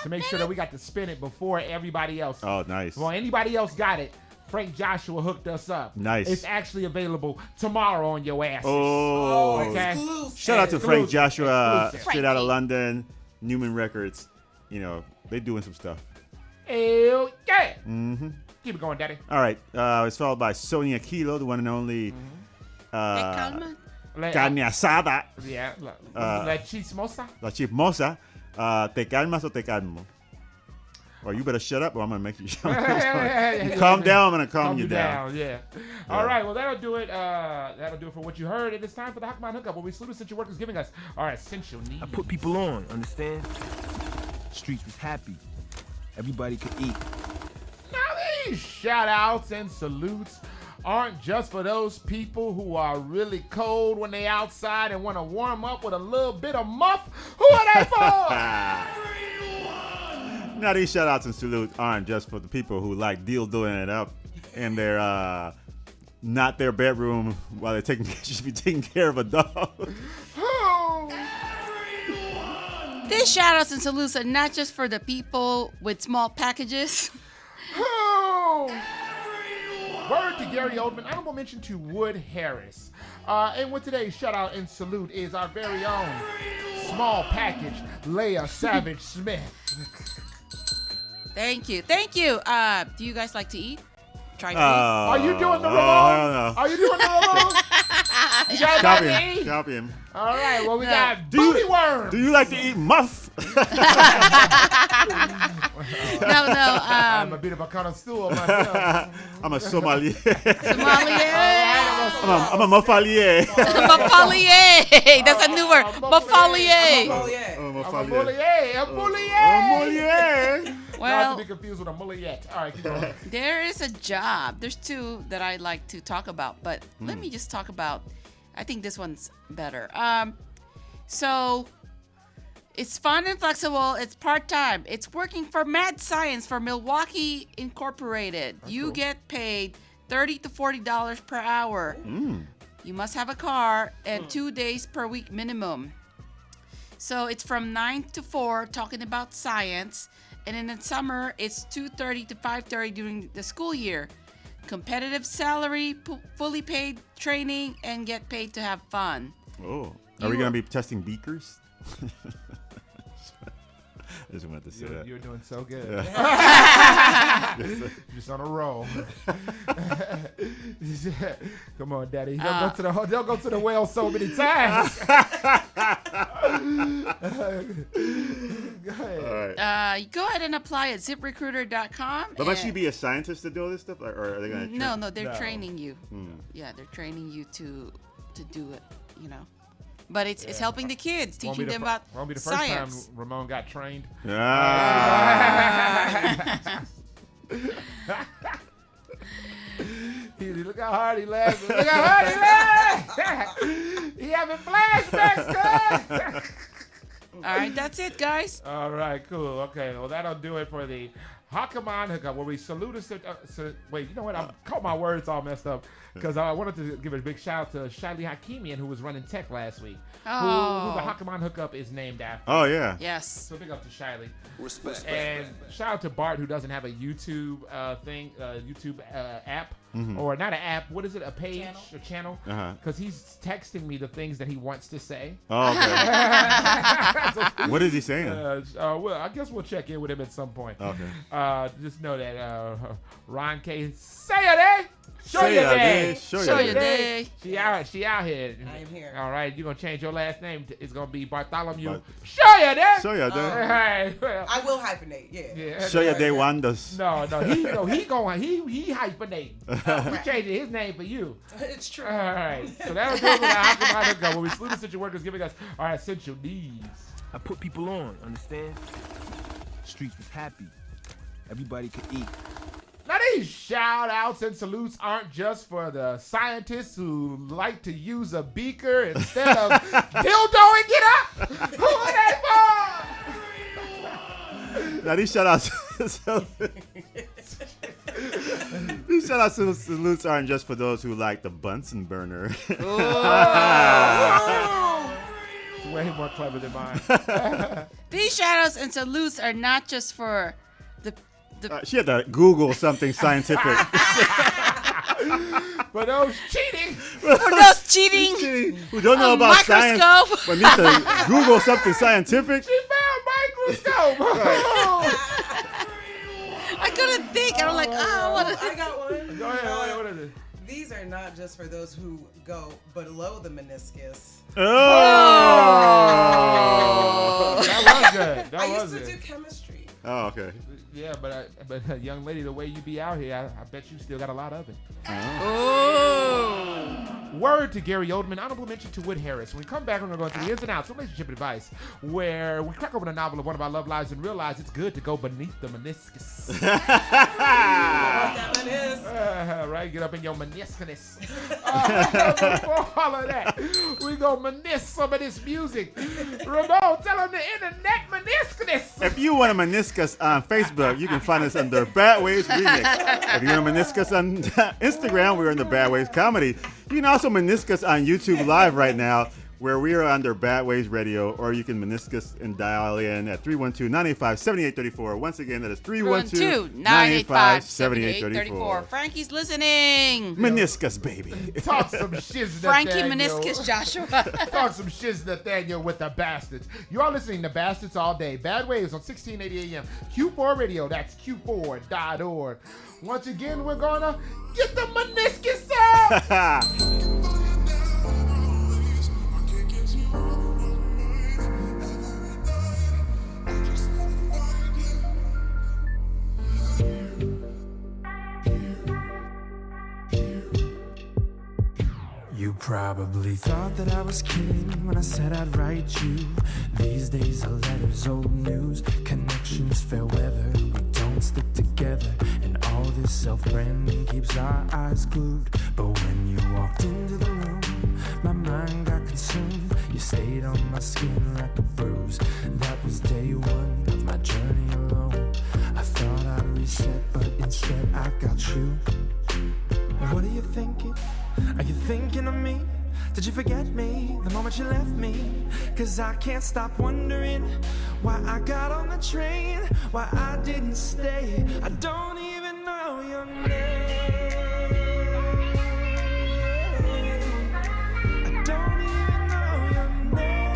to make sure that we got to spin it before everybody else. Oh, nice. Well, anybody else got it, Frank Joshua hooked us up. Nice. It's actually available tomorrow on your asses. Oh, okay. Shout out to Frank Joshua, Exclusive. straight out of London, Newman Records. You know, they doing some stuff. Hell yeah. Mm-hmm. Keep it going, Daddy. All right. It's followed by Sonia Kilo, the one and only carne asada. Yeah. La chismosa. La chismosa. Te calmas o te calmo. Or you better shut up or I'm going to make you shut up. Calm down, I'm going to calm you down. Yeah. All right. Well, that'll do it. That'll do it for what you heard. And it's time for the Hakamon Hookup, where we salute essential workers giving us our essential needs. I put people on, understand? Streets was happy. Everybody could eat. Now these shout outs and salutes aren't just for those people who are really cold when they outside and want to warm up with a little bit of muff. Who are they for? Now these shout outs and salutes aren't just for the people who like dildoing it up in their not their bedroom while they're should be taking care of a dog. These shout outs and salutes are not just for the people with small packages. Word to Gary Oldman. Honorable mention to Wood Harris. And with today's shout out and salute is our very own small package, Leia Savage Smith. Thank you. Thank you. Do you guys like to eat? Try food. Are you doing the Ramon? Are you doing the Ramon? You guys like to eat? Copy him. All right. Well, we got booty worms. Do you like to eat muff? No. I'm a bit of a connoisseur myself. I'm a sommelier. Sommelier. I'm a muffalier. Muffalier. That's a new word. Muffalier. Well, not to be confused with a mulliet. All right, keep going. There is a job. There's two that I like to talk about, but let me just talk about. I think this one's better. So it's fun and flexible. It's part-time. It's working for Mad Science for Milwaukee Incorporated. That's you get paid $30 to $40 per hour. You must have a car and 2 days per week minimum. So it's from 9 to 4, talking about science. And in the summer, it's 2:30 to 5:30 during the school year. Competitive salary, fully paid training, and get paid to have fun. Oh, are we going to be testing beakers? I just wanted to say that. You're doing so good. Just on a roll. Come on, Daddy. Don't go to the well so many times. Go ahead. Go ahead and apply at ZipRecruiter.com. But must you be a scientist to do all this stuff, or are they going to? No, they're training you. Yeah, they're training you to do it. You know. But it's helping the kids, teaching them about won't be the science. first time Ramon got trained. Look how hard he laughed. Look how hard he laughed. He having flashbacks, guys. All right, that's it, guys. All right, cool. Okay, well, that'll do it for the Hakamon Hookup, where we salute us. Wait, you know what? I caught my words all messed up because I wanted to give a big shout out to Shiley Hakimian, who was running tech last week. Who the Hakamon Hookup is named after. Oh, yeah. Yes. So big up to Shiley. Respect. And shout out to Bart, who doesn't have a YouTube YouTube app. Or not an app. What is it? A page? A channel? Because he's texting me the things that he wants to say. Oh, okay. What is he saying? Well, I guess we'll check in with him at some point. Okay. Just know that Ron K. Say it, eh? Show your day. Show your day. She out here. I am here. All right, you're going to change your last name. It's going to be Bartholomew. Show your day. Show your day. All right. Well, I will hyphenate, yeah. Show your day wonders. No, he hyphenating. He changing his name for you. It's true. All right. So that'll do it for the Hakamon Hookup, where we salute essential workers giving us our essential needs. I put people on, understand? Streets was happy. Everybody could eat. Now These shout outs and salutes aren't just for the scientists who like to use a beaker instead of dildoing it up. Who are they for? Now these shout outs these shout outs and salutes aren't just for those who like the Bunsen burner. Way more clever than mine. These shout outs and salutes are not just for the she had to Google something scientific. For those cheating. Who don't know about science but need to Google something scientific. She found microscope. I couldn't think. I was like, what is I got one. Go ahead. What is it? These are not just for those who go below the meniscus. Oh. That was good. I used to do chemistry. Oh, okay. Yeah, but young lady, the way you be out here, I bet you still got a lot of it. Oh. Word to Gary Oldman. Honorable mention to Wood Harris. When we come back, we're going to go into the ins and outs of relationship advice, where we crack open a novel of one of our love lives and realize it's good to go beneath the meniscus. Right? Get up in your meniscus. Before all of that, we go menis some of this music. Ramon, tell them the internet meniscus. If you want a meniscus on Facebook, you can find us under Bad Waves Remix. If you want a meniscus on Instagram, we're under Bad Waves Comedy. You can also meniscus on YouTube Live right now, where we are under Bad Waves Radio, or you can meniscus and dial in at 312-985-7834. Once again, that is 312-985-7834. Frankie's listening. Meniscus, baby. Talk some shiz, Frankie Nathaniel. Meniscus Joshua. Talk some shiz, Nathaniel, with the Bastards. You are listening to Bastards all day. Bad Waves on 1680 AM. Q4 Radio. That's Q4.org. Once again, we're gonna get the meniscus up. You probably thought that I was kidding when I said I'd write you. These days our letters old news, connections fair weather. We don't stick together, and all this self-branding keeps our eyes glued. But when you walked into the room, my mind got consumed. You stayed on my skin like a bruise. That was day one of my journey alone. I thought I'd reset, but instead I got you. What are you thinking? Are you thinking of me? Did you forget me the moment you left me? Cause I can't stop wondering why I got on the train, why I didn't stay. I don't even know your name. I don't even know your name.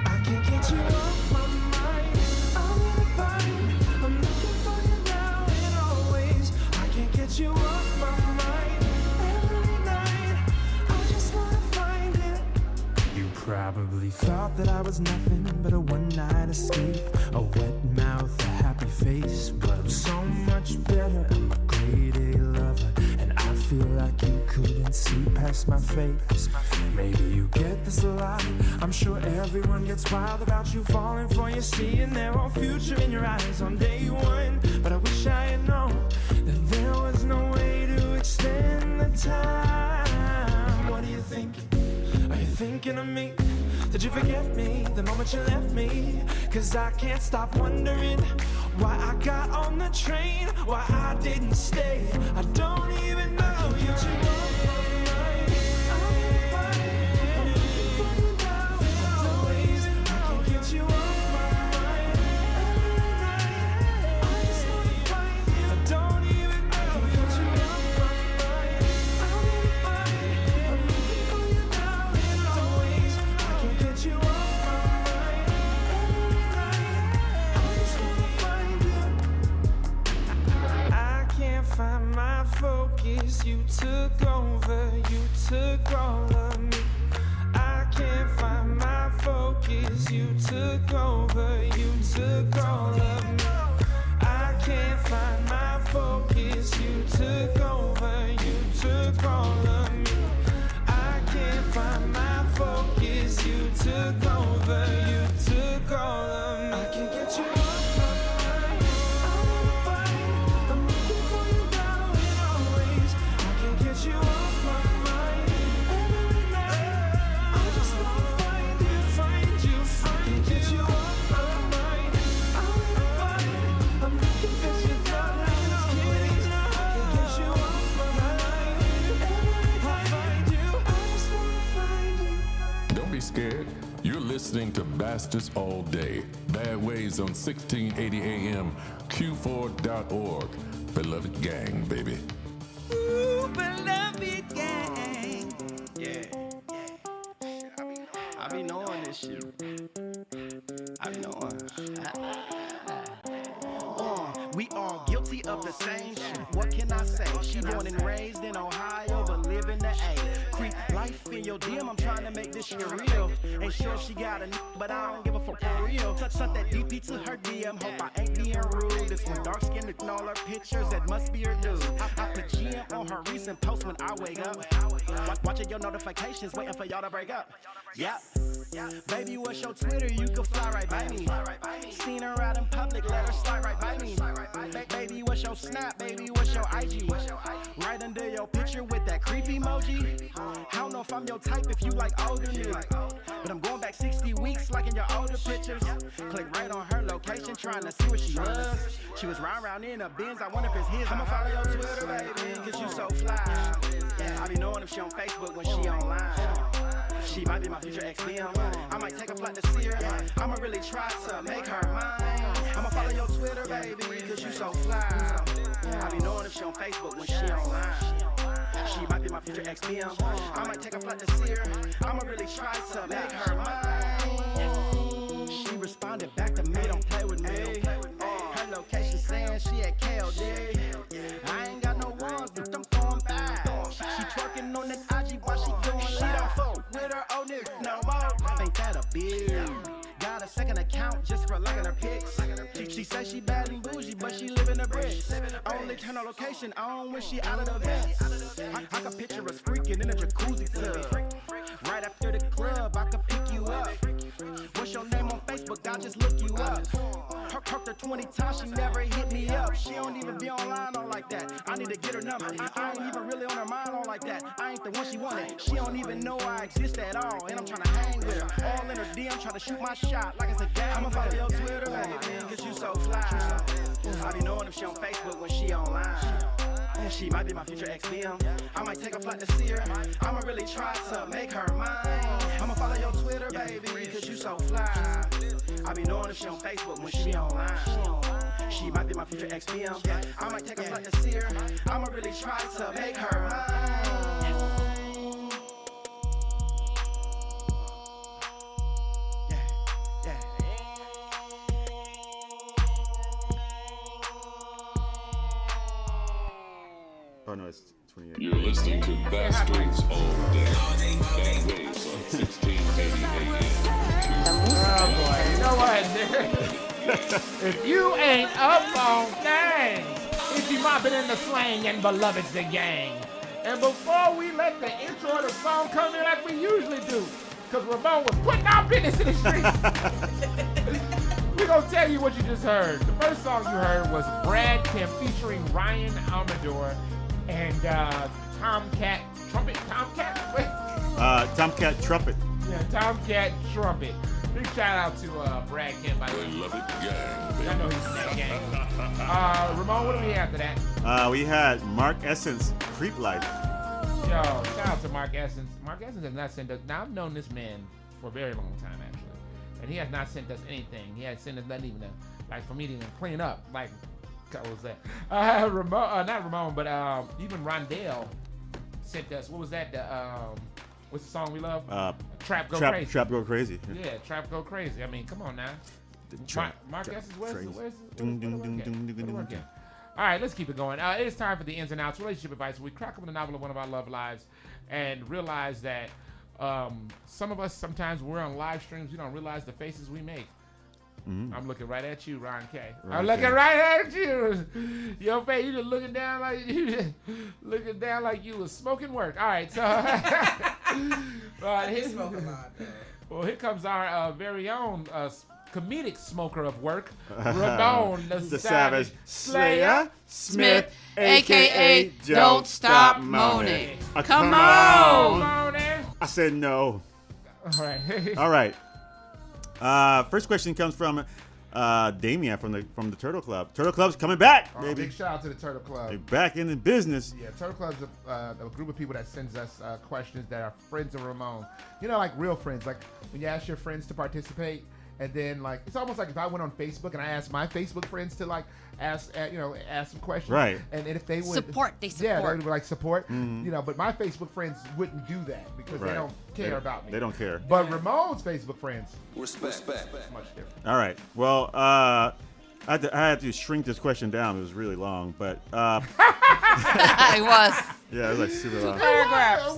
I can't get you off my mind. I'm in a bind. I'm looking for you now and always. I can't get you off my mind. Every night I just wanna find it. You probably thought that I was nothing but a one-night escape, a wet mouth, a happy face, but I'm so much better. I'm a grade A lover, and I feel like you couldn't see past my face. Maybe you get this a lot. I'm sure everyone gets wild about you falling for you, seeing their own future in your eyes on day one. But I wish I had known that there was no way to extend the time. What are you thinking? Are you thinking of me? Did you forget me the moment you left me? Cause I can't stop wondering why I got on the train, why I didn't stay. I don't even know your name. Find my focus, you took over, you took all of me. I can't find my focus, you took over, you took all of me. I can't find my focus, you took over, you took all of me. I can't find my focus, you took over, you took all of me. I can't get you listening to Bastards All Day. Bad Ways on 1680 AM, Q4.org. Beloved gang, baby. Ooh, beloved gang. Yeah. I be knowing this shit. I be knowing. We all guilty of the same shit. What can I say? She born and raised in Ohio, but live in the A. Creep life in your DM. I'm trying to make this shit real. Ain't sure she got a but I don't give a fuck for real. Sent that DP to her DM. Hope I ain't being rude. This one dark skinned and all her pictures. That must be her dude. I put GM on her recent post when I wake up. Watching your notifications, waiting for y'all to break up. Yep. Baby, what's your Twitter? You can fly right by me. Seen her out in public, let her slide right by me. Baby, what's your Snap? Baby, what's your IG? Right under your picture with that creepy emoji. I don't know if I'm your type if you like older me. But I'm going back 60 weeks like in your older pictures. Click right on her location, trying to see what she was. She was riding around in a Benz, I wonder if it's his. I'ma follow your Twitter, baby, cause you so fly. I be knowing if she on Facebook when she online. She might be my future ex-BM. I might take a flight to see her. I'ma really try to make her mine. I'ma follow your Twitter, baby, cause you so fly. I be knowing if she on Facebook when she online. She might be my future ex-BM. I might take a flight to see her. I'ma really try to make her mine. She responded back to me, don't play with me. Her location saying she at KLD. I ain't got no ones, but I'm throwing back. She twerking on that IG while she doing live. She don't fuck with her old nigga no more. Ain't that a bitch? Got a second account just for liking her pics. She say she bad and bougie, but she live in the bricks. Only turn her location on when she out of the vents. I can picture us freaking in a jacuzzi tub. Right after the club, I can pick you up. What's your name on Facebook? I'll just look you up. Talked her 20 times, she never hit me up. She don't even be online on like that. I need to get her number. I ain't even really on her mind on like that. I ain't the one she wanted. She don't even know I exist at all. And I'm trying to hang with her. All in her DM, trying to shoot my shot like it's a game. I'ma follow your Twitter, baby, cause you so fly. I be knowing if she on Facebook when she online. She might be my future ex-BM. I might take a flight to see her. I'ma really try to make her mine. I'ma follow your Twitter, baby, cause you so fly. I be knowing if she on Facebook when she online. She might be my future ex-BM. I might take a flight to see her. I'ma really try to make her mine. Oh no, it's 28. You're listening to Bastards All Day. Bad Ways on 1680 AM. Oh boy, you know what? If you ain't up on things, if you mopping in the slang and beloved's the gang. And before we let the intro of the song come in like we usually do, because Ramon was putting our business in the streets, we're gonna tell you what you just heard. The first song you heard was Brad Kemp featuring Ryan Amador and Tomcat Trumpet. Tomcat Trumpet. Yeah, Tomcat Trumpet. Big shout out to Brad Kemp, by the way. Love it, gang. I know he's in that gang. Ramon, what do we have after that? We had Mark Essence, Creep Life. Yo, shout out to Mark Essence. Mark Essence has not sent us. Now, I've known this man for a very long time, actually. And he has not sent us anything. He has sent us nothing even, like, for me to even clean up. Like, what was that? Ramon, not Ramon, but even Rondell sent us, what was that? What's the song we love? Trap Go Crazy. Trap Go Crazy. Yeah, Trap Go Crazy. I mean, come on now. Mark Essence, where's the All right, let's keep it going. It is time for the ins and outs, relationship advice. We crack open the novel of one of our love lives and realize that some of us, sometimes we're on live streams, we don't realize the faces we make. Mm-hmm. I'm looking right at you, Ron K. I'm looking right at you. Your face, you just looking down like you was smoking work. All right, so here comes our very own comedic smoker of work, Ramon the Savage Slayer Smith, a.k.a. Don't Stop Moaning. Come on. I said no. All right. All right. First question comes from Damien from the Turtle Club. Turtle Club's coming back, baby. Big shout out to the Turtle Club. They're back in the business. Yeah, Turtle Club's a group of people that sends us questions that are friends of Ramon. You know, like real friends. Like when you ask your friends to participate, and then like it's almost like if I went on Facebook and I asked my Facebook friends to like ask some questions, right? And if they would support, yeah, they would like support, you know. But my Facebook friends wouldn't do that because they don't care about me. They don't care. But Ramon's Facebook friends, respect, much different. All right. Well, I had to shrink this question down. It was really long, but it was. Yeah, it was like super long. Paragraphs.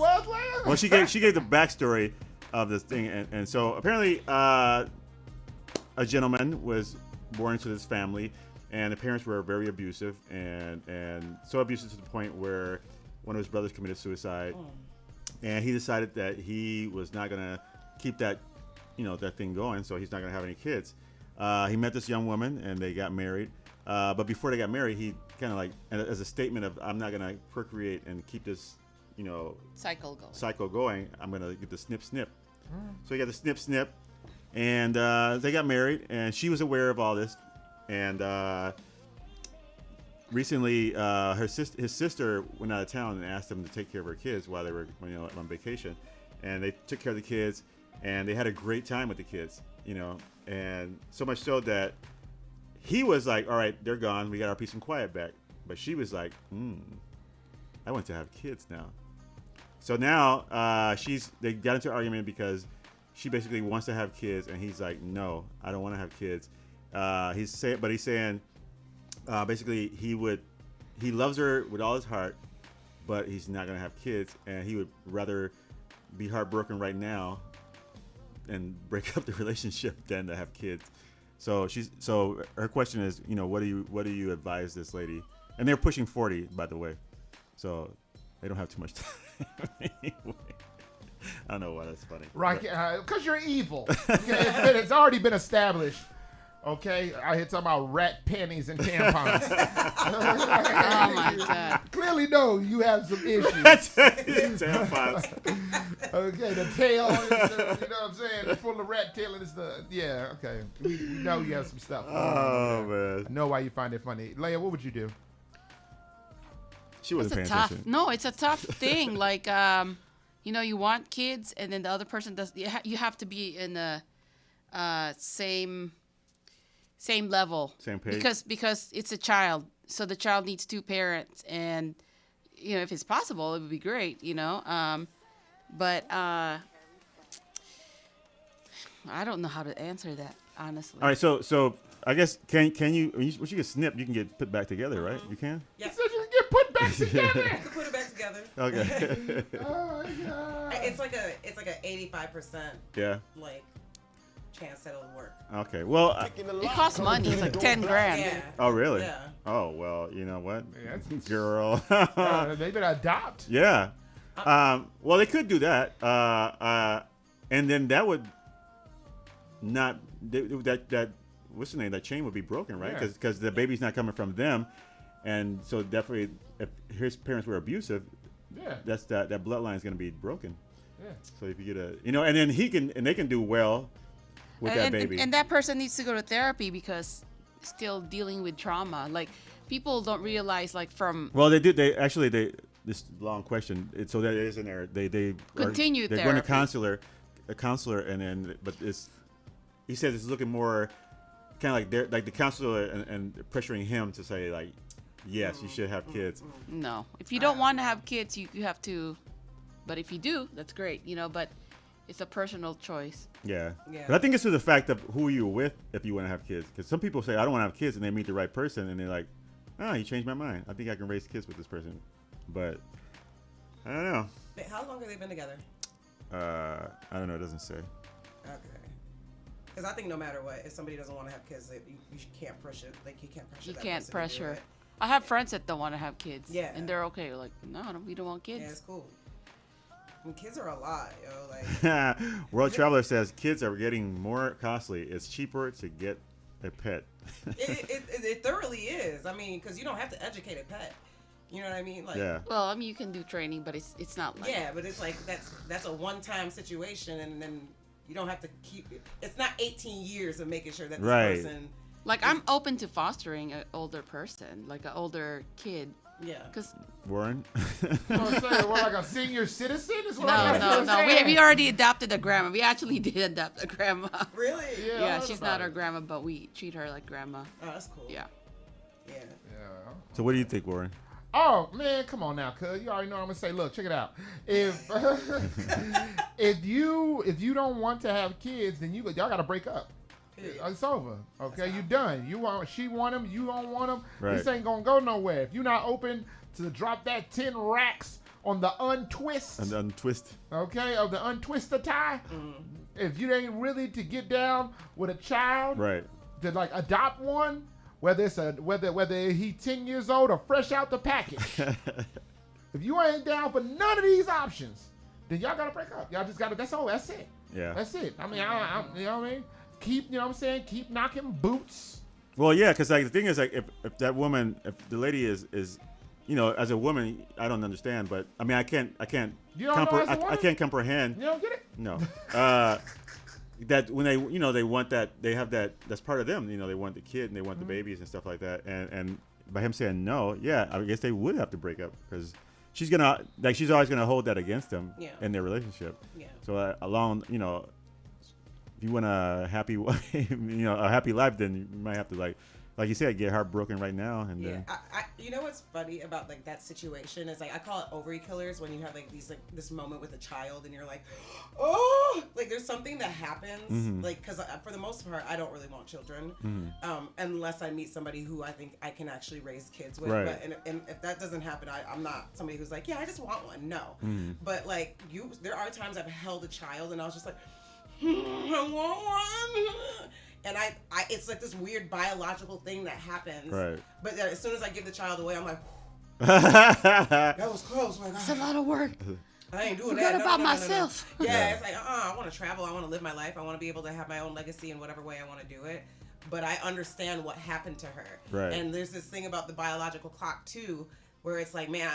Well, she gave the backstory of this thing, and so apparently a gentleman was born into this family, and the parents were very abusive, and so abusive to the point where one of his brothers committed suicide, and he decided that he was not gonna keep that, that thing going, so he's not gonna have any kids. He met this young woman, and they got married. But before they got married, he kind of like, as a statement of, I'm not gonna procreate and keep this, cycle going. I'm gonna get the snip snip. So he got the snip snip, and they got married, and she was aware of all this. And recently, his sister went out of town and asked him to take care of her kids while they were on vacation, and they took care of the kids, and they had a great time with the kids, and so much so that he was like, all right, they're gone, we got our peace and quiet back. But she was like, I want to have kids now. So now they got into an argument because she basically wants to have kids, and he's like, no, I don't want to have kids. He's saying basically he loves her with all his heart, but he's not gonna have kids, and he would rather be heartbroken right now and break up the relationship than to have kids. So her question is, what do you advise this lady? And they're pushing 40, by the way, so they don't have too much time. Anyway, I don't know why that's funny. Right, because you're evil. It's already been established. Okay, I here talking about rat panties and tampons. Oh my God! Clearly, no, you have some issues. Tampons. Okay, the tail, is you know what I'm saying? It's full of rat tail, and it's okay. We know you have some stuff. Oh man! I know why you find it funny. Leia, what would you do? She wasn't paying attention. No, it's a tough thing. Like, you want kids, and then the other person does. You have to be in the same level, same page, because it's a child, so the child needs two parents, and if it's possible, it would be great, but I don't know how to answer that, honestly. All right, so I guess can you once you get snipped, you can get put back together, right? You can. Yeah. You said you can get put back together. You can put it back together. Okay. Oh my God. It's like a 85% like chance that it'll work. Okay, well, it costs money. It's like 10 grand. Yeah. Oh really? Yeah. Oh well, you know what, girl. They better adopt. Yeah. Well, they could do that, and then that would not that what's the name? That chain would be broken, right? Because the baby's not coming from them, and so definitely if his parents were abusive, that's that bloodline is going to be broken. Yeah. So if you get and then they can do well with that baby. And that person needs to go to therapy because still dealing with trauma. Like people don't realize, like from. Well, they do. This long question. So that is in there. They continue. They're going to a counselor, and then he says it's looking more kind of like they're like the counselor and pressuring him to say like, yes, you should have kids. No, if you don't want to have kids, you have to. But if you do, that's great. But it's a personal choice. Yeah. But I think it's to the fact of who you're with if you want to have kids. Because some people say, I don't want to have kids, and they meet the right person, and they're like, you changed my mind. I think I can raise kids with this person. But I don't know. How long have they been together? I don't know. It doesn't say. Okay. Because I think no matter what, if somebody doesn't want to have kids, you can't push it. Like, you can't pressure You that can't person pressure. to do it. I have friends that don't want to have kids. Yeah. And they're okay. Like, no, we don't want kids. Yeah, it's cool. And kids are a lot, Like World Traveler says kids are getting more costly. It's cheaper to get a pet. it thoroughly is. I mean, because you don't have to educate a pet. You know what I mean? Like, yeah. Well, I mean, you can do training, but it's not like. Yeah, but it's like that's a one-time situation, and then you don't have to keep. It's not 18 years of making sure that this person Like, I'm open to fostering an older person, like an older kid. Yeah. Cause Warren? What, like a senior citizen? Is what no. We already adopted a grandma. We actually did adopt a grandma. Really? Yeah, she's not our grandma, but we treat her like grandma. Oh, that's cool. Yeah. Yeah. So what do you think, Warren? Oh man, come on now, cuz you already know I'm gonna say. Look, check it out. If if you don't want to have kids, then y'all gotta break up. It's over. Okay, you done. She want him. You don't want him. Right. This ain't gonna go nowhere. If you're not open to drop that 10 racks on the untwist. And untwist. Okay, of the untwist the tie. If you ain't really to get down with a child, Right. to like adopt one, whether he 10 years old or fresh out the package. If you ain't down for none of these options, then y'all gotta break up. Y'all just gotta. That's all. That's it. Yeah. That's it. I mean, I you know what I mean? Keep, you know what I'm saying? Keep knocking boots. Well, yeah, because like the thing is, like, if that woman, if the lady is, you know, as a woman, I don't understand, but I mean, I can't You don't know as a woman? I can't comprehend. You don't get it? No. That when they, you know, they want that, they have that's part of them. You know, they want the kid and they want the babies and stuff like that. And by him saying no, yeah, I guess they would have to break up because she's always gonna hold that against them in their relationship. Yeah. So along, you know. If you want a happy, a happy life, then you might have to like you said, get heartbroken right now. And yeah, you know what's funny about like that situation is like I call it ovary killers when you have like these like this moment with a child and you're like, oh, like there's something that happens like because for the most part I don't really want children unless I meet somebody who I think I can actually raise kids with. Right. But and if that doesn't happen, I'm not somebody who's like, yeah, I just want one. No, but like there are times I've held a child and I was just like. I want one. And I it's like this weird biological thing that happens. Right. But as soon as I give the child away, I'm like, that was close. Like, It's a lot of work. I ain't doing Forget that. about myself. No. Yeah, it's like, I want to travel. I want to live my life. I want to be able to have my own legacy in whatever way I want to do it. But I understand what happened to her. Right. And there's this thing about the biological clock too, where it's like, man,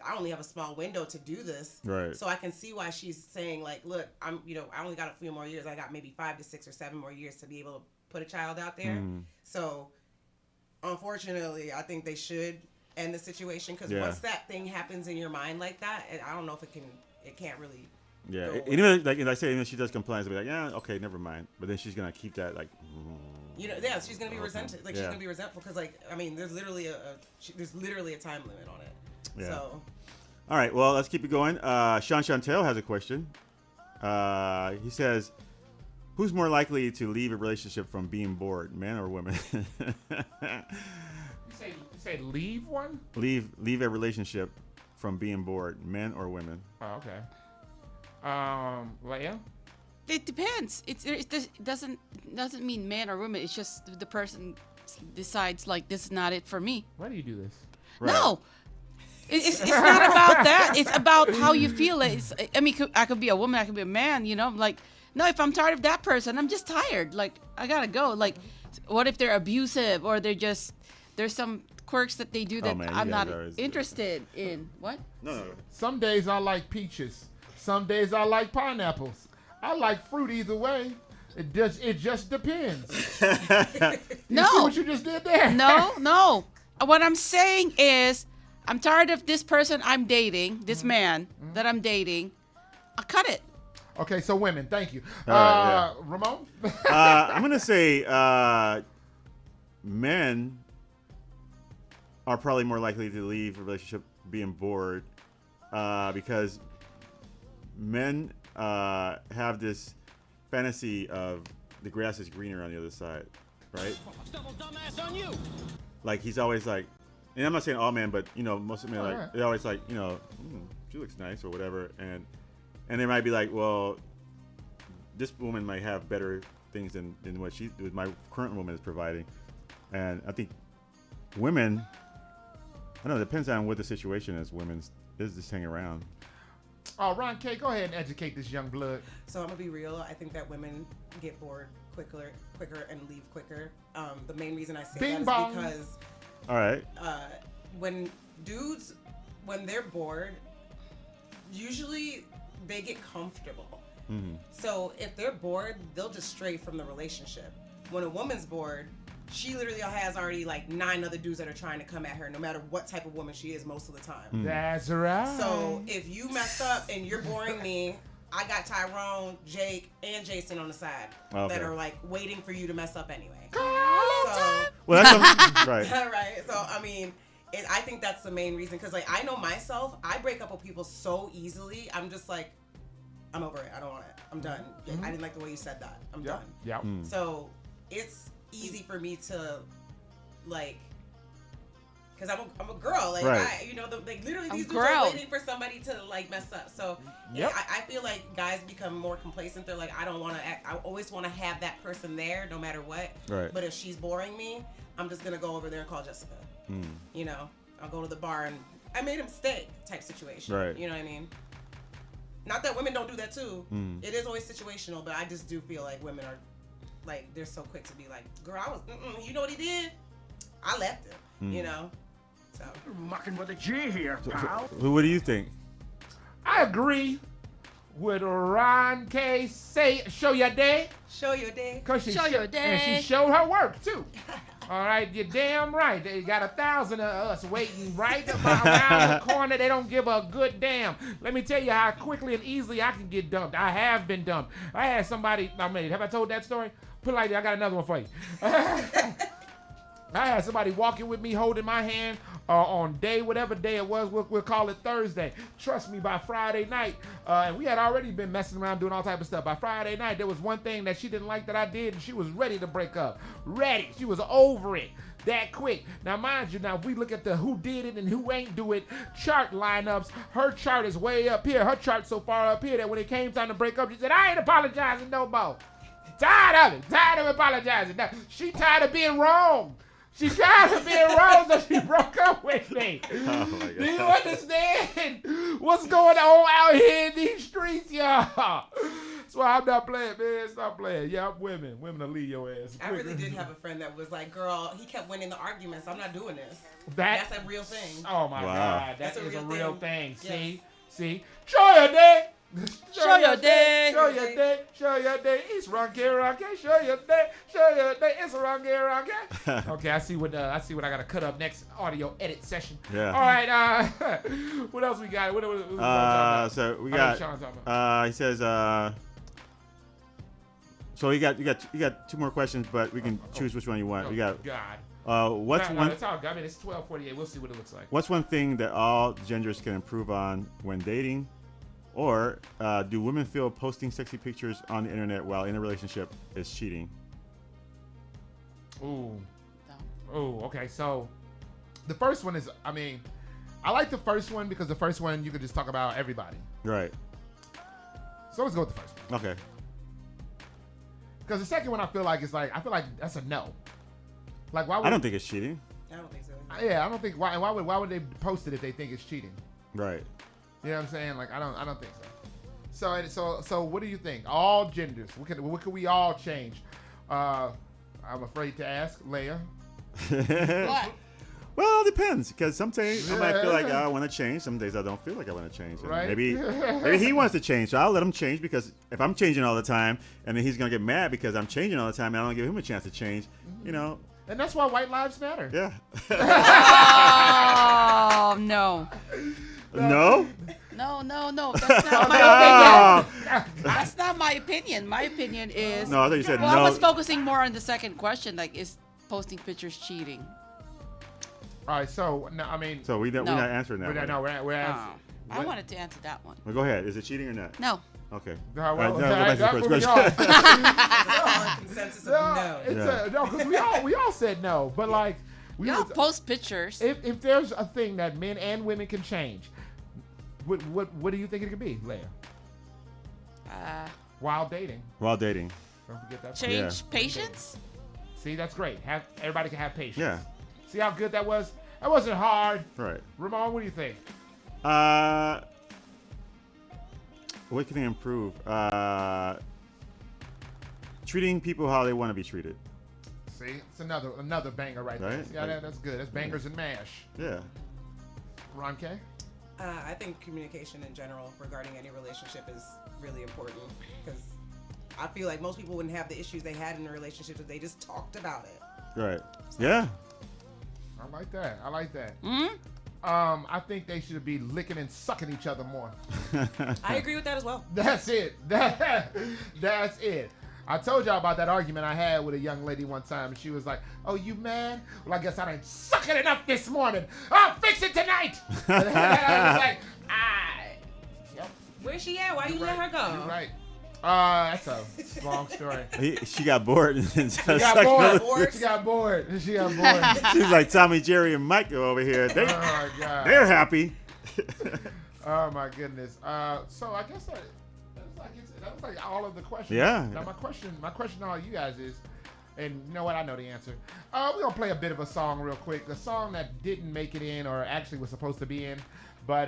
I only have a small window to do this. Right. So I can see why she's saying like, look, I only got a few more years. I got maybe 5 to 6 or 7 more years to be able to put a child out there. So unfortunately, I think they should end the situation because once that thing happens in your mind like that, I don't know if it can't really. Yeah. Even like I say, even if she does complain, she'll be like, yeah, okay, never mind. But then she's gonna keep that like. She's gonna be resented. Like she's gonna be resentful because, like, I mean, there's literally a time limit on it. Yeah. So. All right. Well, let's keep it going. Sean Chantel has a question. He says, "Who's more likely to leave a relationship from being bored, men or women?" You say leave one? Leave a relationship from being bored, men or women? Oh, okay. Leia? It depends. It doesn't mean man or woman. It's just the person decides like this is not it for me. Why do you do this? Right. No, it's not about that. It's about how you feel. I mean, I could be a woman. I could be a man. You know, like no. If I'm tired of that person, I'm just tired. Like I gotta go. Like, what if they're abusive or there's some quirks that they do that I'm not interested in? What? No. Some days I like peaches. Some days I like pineapples. I like fruit either way. It just depends. No. See what you just did there? No. What I'm saying is, I'm tired of this person I'm dating, this man that I'm dating. I'll cut it. Okay, so women, thank you. Ramon? I'm gonna say men are probably more likely to leave a relationship being bored because men have this fantasy of the grass is greener on the other side, right? Like he's always like, and I'm not saying all men, but you know, most of men like they're always like, you know, she looks nice or whatever, and they might be like, well, this woman might have better things than what my current woman is providing, and I think women, I don't know, it depends on what the situation is. Women just hang around. Oh, Ron K, go ahead and educate this young blood. So I'm gonna be real. I think that women get bored quicker and leave quicker. The main reason I say Bing that bong. is because all right, when dudes, when they're bored, usually they get comfortable. So if they're bored, they'll just stray from the relationship. When a woman's bored, she literally has already like 9 other dudes that are trying to come at her, no matter what type of woman she is most of the time. That's right. So if you messed up and you're boring me, I got Tyrone, Jake, and Jason on the side that are like waiting for you to mess up anyway. So, well, that's right. Right. So I mean, I think that's the main reason, because like I know myself, I break up with people so easily. I'm just like, I'm over it. I don't want it. I'm done. I didn't like the way you said that. I'm done. Yeah. So it's easy for me to like, because I'm a girl. Like like literally these dudes are waiting for somebody to like mess up. So I feel like guys become more complacent. They're like, I don't want to act. I always want to have that person there no matter what. Right. But if she's boring me, I'm just gonna go over there and call Jessica. You know, I'll go to the bar and I made a mistake type situation. Right. You know what I mean? Not that women don't do that too. It is always situational, but I just do feel like women are like, they're so quick to be like, girl, I was, you know what he did? I left him, you know? So. You're mucking with a G here, pal. What do you think? I agree with Ron K. Say, show your day. Show your day. Show your day. And she showed her work too. All right, you're damn right. They got 1,000 of us waiting right around the corner. They don't give a good damn. Let me tell you how quickly and easily I can get dumped. I have been dumped. I had somebody, have I told that story? Put it like that, I got another one for you. I had somebody walking with me, holding my hand on day, whatever day it was, we'll call it Thursday. Trust me, by Friday night, and we had already been messing around doing all type of stuff. By Friday night, there was one thing that she didn't like that I did, and she was ready to break up. Ready. She was over it that quick. Now, mind you, if we look at the who did it and who ain't do it chart lineups, her chart is way up here. Her chart's so far up here that when it came time to break up, she said, I ain't apologizing no more. Tired of it. Tired of apologizing. Now, she tired of being wrong. She tired of being wrong, so she broke up with me. Oh my God. Do you understand what's going on out here in these streets, y'all? That's why I'm not playing, man. Stop playing. Yeah, I'm women. Women will leave your ass. I really did have a friend that was like, girl, he kept winning the arguments. I'm not doing this. That's a real thing. Oh, my God. That's a real thing. Yes. See? Show your day. Show your day. Show your day. Show your day. It's Ronke. Show your day. Show your day. It's Ronke. Okay, I see what I gotta cut up next audio edit session. Yeah. All right. What else we got? What so we got. He says. So you got 2 more questions, but we can choose which one you want. We got. God. What's one? It's all good. I mean, it's 12:48. We'll see what it looks like. What's one thing that all genders can improve on when dating? Or do women feel posting sexy pictures on the internet while in a relationship is cheating? Ooh. Okay. So the first one is, I like the first one because the first one you could just talk about everybody. Right. So let's go with the first one. Okay. Because the second one I feel like that's a no. Like, why would I don't think it's cheating. I don't think so. Yeah, I don't think why would they post it if they think it's cheating? Right. You know what I'm saying? Like, I don't think so. So what do you think? All genders. What can we all change? I'm afraid to ask, Leia. What? Well, it depends. Because some days I might feel like I want to change. Some days I don't feel like I want to change. Right. Maybe he wants to change, so I'll let him change. Because if I'm changing all the time, and then he's gonna get mad because I'm changing all the time, and I don't give him a chance to change. You know. And that's why white lives matter. Yeah. Oh no. No? No. That's not my opinion. That's not my opinion. My opinion is. No, I thought you said no. I was focusing more on the second question. Like, is posting pictures cheating? All right. So no, So we're not answering that. We're answering. I wanted to answer that one. Well, go ahead. Is it cheating or not? No. Okay. Well, go back to the first question. Consensus of no. No, because we all said no, but like. Y'all post pictures. If there's a thing that men and women can change, what do you think it could be, Leia? While dating. While dating. Don't forget that. Change patience. See, that's great. Everybody can have patience. Yeah. See how good that was? That wasn't hard. Right. Ramon, what do you think? What can they improve? Treating people how they want to be treated. See, it's another banger right there. Yeah, that's good. That's bangers and mash. Yeah. Ron K? I think communication in general regarding any relationship is really important, because I feel like most people wouldn't have the issues they had in a relationship if they just talked about it. Right. Yeah. I like that. I like that. Hmm? I think they should be licking and sucking each other more. I agree with that as well. That's it. That's it. I told y'all about that argument I had with a young lady one time. She was like, "Oh, you mad? Well, I guess I didn't suck it enough this morning. I'll fix it tonight." And I was like, yep. Where's she at? Why you let her go? You're right. That's a long story. She got bored. And She got bored. She got bored. She's like Tommy, Jerry, and Mike over here. Oh my God. They're happy. Oh my goodness. So I guess that was like all of the questions. Yeah. Now my question to all you guys is, and you know what? I know the answer. We're gonna play a bit of a song real quick. A song that didn't make it in, or actually was supposed to be in, but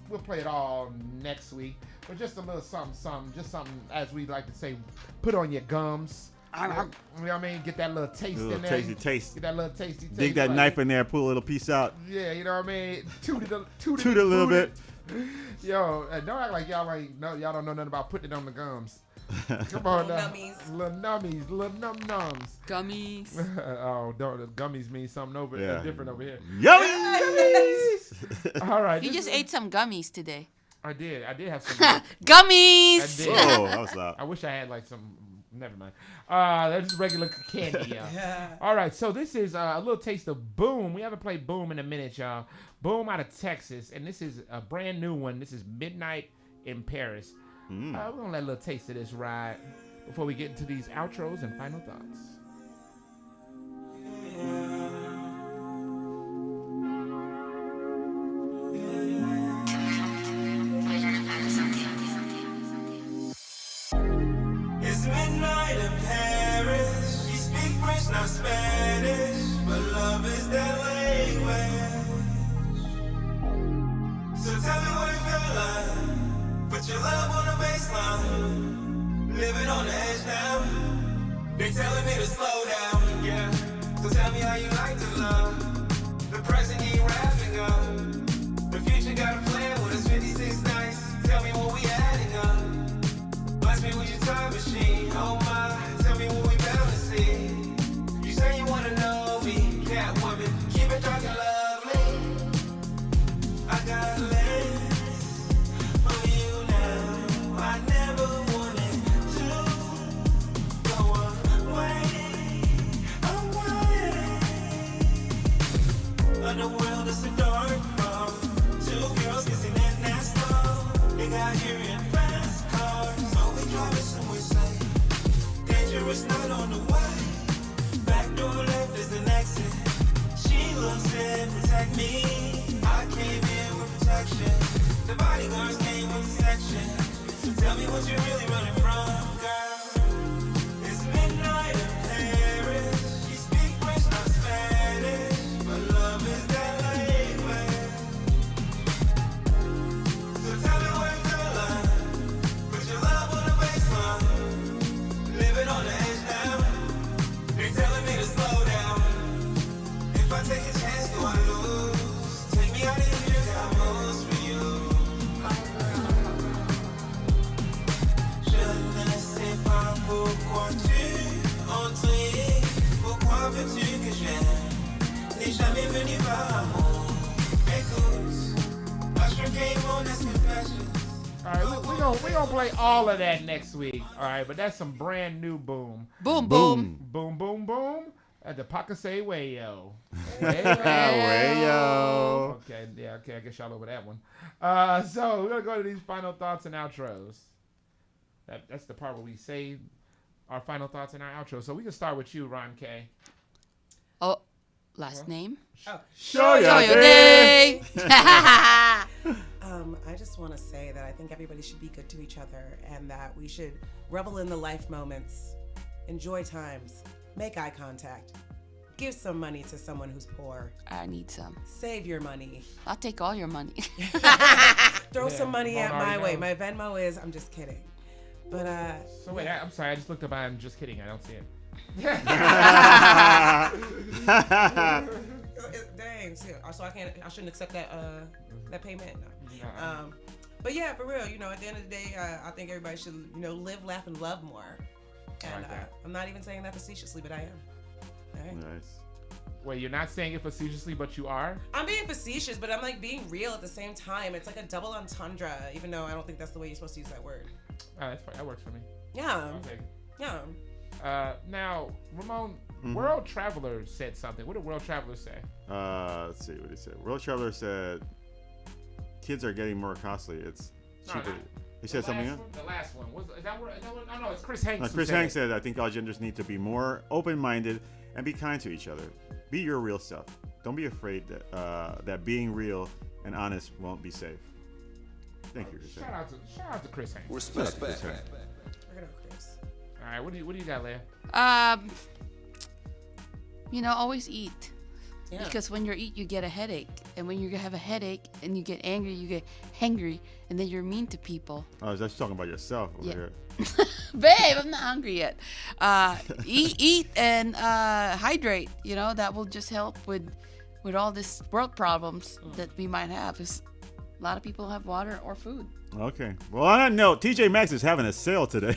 we'll play it all next week. But just a little something, just something, as we like to say, put on your gums. You know what I mean? Get that little taste in there. Tasty taste. Get that little tasty taste. Dig that knife in there, pull a little piece out. Yeah, you know what I mean? Toot it a little bit. Yo, don't act like y'all y'all don't know nothing about putting it on the gums. Come on now. Little nums. Gummies. Oh, don't. Gummies mean something different over here. Yummies! All right. You just ate some gummies today. I did have some. Gummies! I did. Oh, that was loud. I wish I had like some. Never mind. That's just regular candy, y'all. All right, so this is a little taste of Boom. We haven't played Boom in a minute, y'all. Boom out of Texas, and this is a brand new one. This is Midnight in Paris. We're gonna let a little taste of this ride before we get into these outros and final thoughts. It's midnight in Paris. She speaks French, not Spanish, but love is their language. So tell me what it feel like. Put your love on the baseline. Living on the edge now. They telling me to slow down, yeah. So tell me how you like to love. The present ain't wrapping up. The future got a plan with us 56 nights. Tell me what we adding up. Bless me with your time machine, oh my. Tell me what we bound to see. You say you wanna know me, Catwoman. Keep it dark and lovely. I got legs for you now. I never wanted to go away. Underworld is a dark room. Two girls kissing in that slow. They got here in fast cars. So we driving somewhere safe. Dangerous night on the way. Back door left is an exit. She looks in, protect me. I came in with protection. The bodyguards came with protection. So tell me what you're really running from, girl. It's midnight in Paris. She speaks French, not Spanish, but love is that language. So tell me what it feel like. Put your love on the baseline. Living on the edge now. They telling me to slow down. If I take a chance, do I lose? Take me out of here, got moves for you. Je ne sais pas pourquoi tu entres. Pourquoi veux-tu que j'aime? N'ai jamais venu par amour. Écoute, I sure came on this confession. All right, we gonna play all of that next week. All right, but that's some brand new Boom. Boom, boom. Boom, boom, boom. At the Pacasay Way, yo. Way, yo. Okay, yeah, okay, I guess y'all over that one. So we're gonna go to these final thoughts and outros. That's the part where we say our final thoughts and our outro. So we can start with you, Ron K. Oh, last name? Show your day. I just want to say that I think everybody should be good to each other and that we should revel in the life moments, enjoy times, make eye contact, give some money to someone who's poor. I need some. Save your money. I'll take all your money. Throw some money at my way. know. My Venmo is, I'm just kidding. But, So wait, I'm sorry, I just looked up. I'm just kidding. I don't see it. Dang, so I shouldn't accept that payment? No. But yeah, for real, at the end of the day, I think everybody should, live, laugh, and love more. And I'm not even saying that facetiously, but I am. Okay. Nice. Wait, you're not saying it facetiously, but you are? I'm being facetious, but I'm like being real at the same time. It's like a double entendre, even though I don't think that's the way you're supposed to use that word. That's fine. That works for me. Yeah. Okay. Yeah. Now, Ramon, Mhm. World Traveler said something. What did World Traveler say? Let's see what he said. World Traveler said, kids are getting more costly. It's cheaper. He said something else? The last one. Is that what? Oh, no, it's Chris Hanks. No, Chris Hanks said, I think all genders need to be more open-minded and be kind to each other. Be your real self. Don't be afraid that being real and honest won't be safe. Thank you, Chris. Shout out to Chris Hanks. Respect. Chris. All right, what do you got, Leia? Always eat. Yeah. Because when you eat, you get a headache. And when you have a headache and you get angry, you get hangry. And then you're mean to people. Oh, that's talking about yourself over here. Babe, I'm not hungry yet. Eat and hydrate. That will just help with all this world problems that we might have. 'Cause a lot of people don't have water or food. Okay. Well, on that note, TJ Maxx is having a sale today.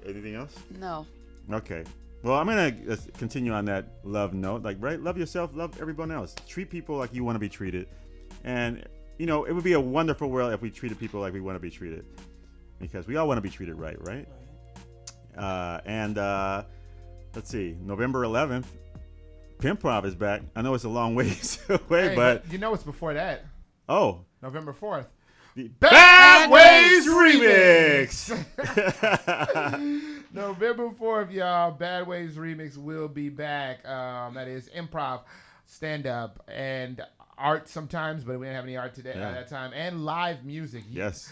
Anything else? No. Okay. Well, I'm gonna continue on that love note. Like, right? Love yourself, love everyone else. Treat people like you want to be treated, and it would be a wonderful world if we treated people like we want to be treated, because we all want to be treated right? And let's see, November 11th, Pimprov is back. I know it's a long ways away, but it's before that. Oh, November 4th. The Bad Ways Remix. November 4th, y'all. Bad Ways Remix will be back. That is improv, stand-up, and art sometimes, but we didn't have any art today at that time, and live music. Yes.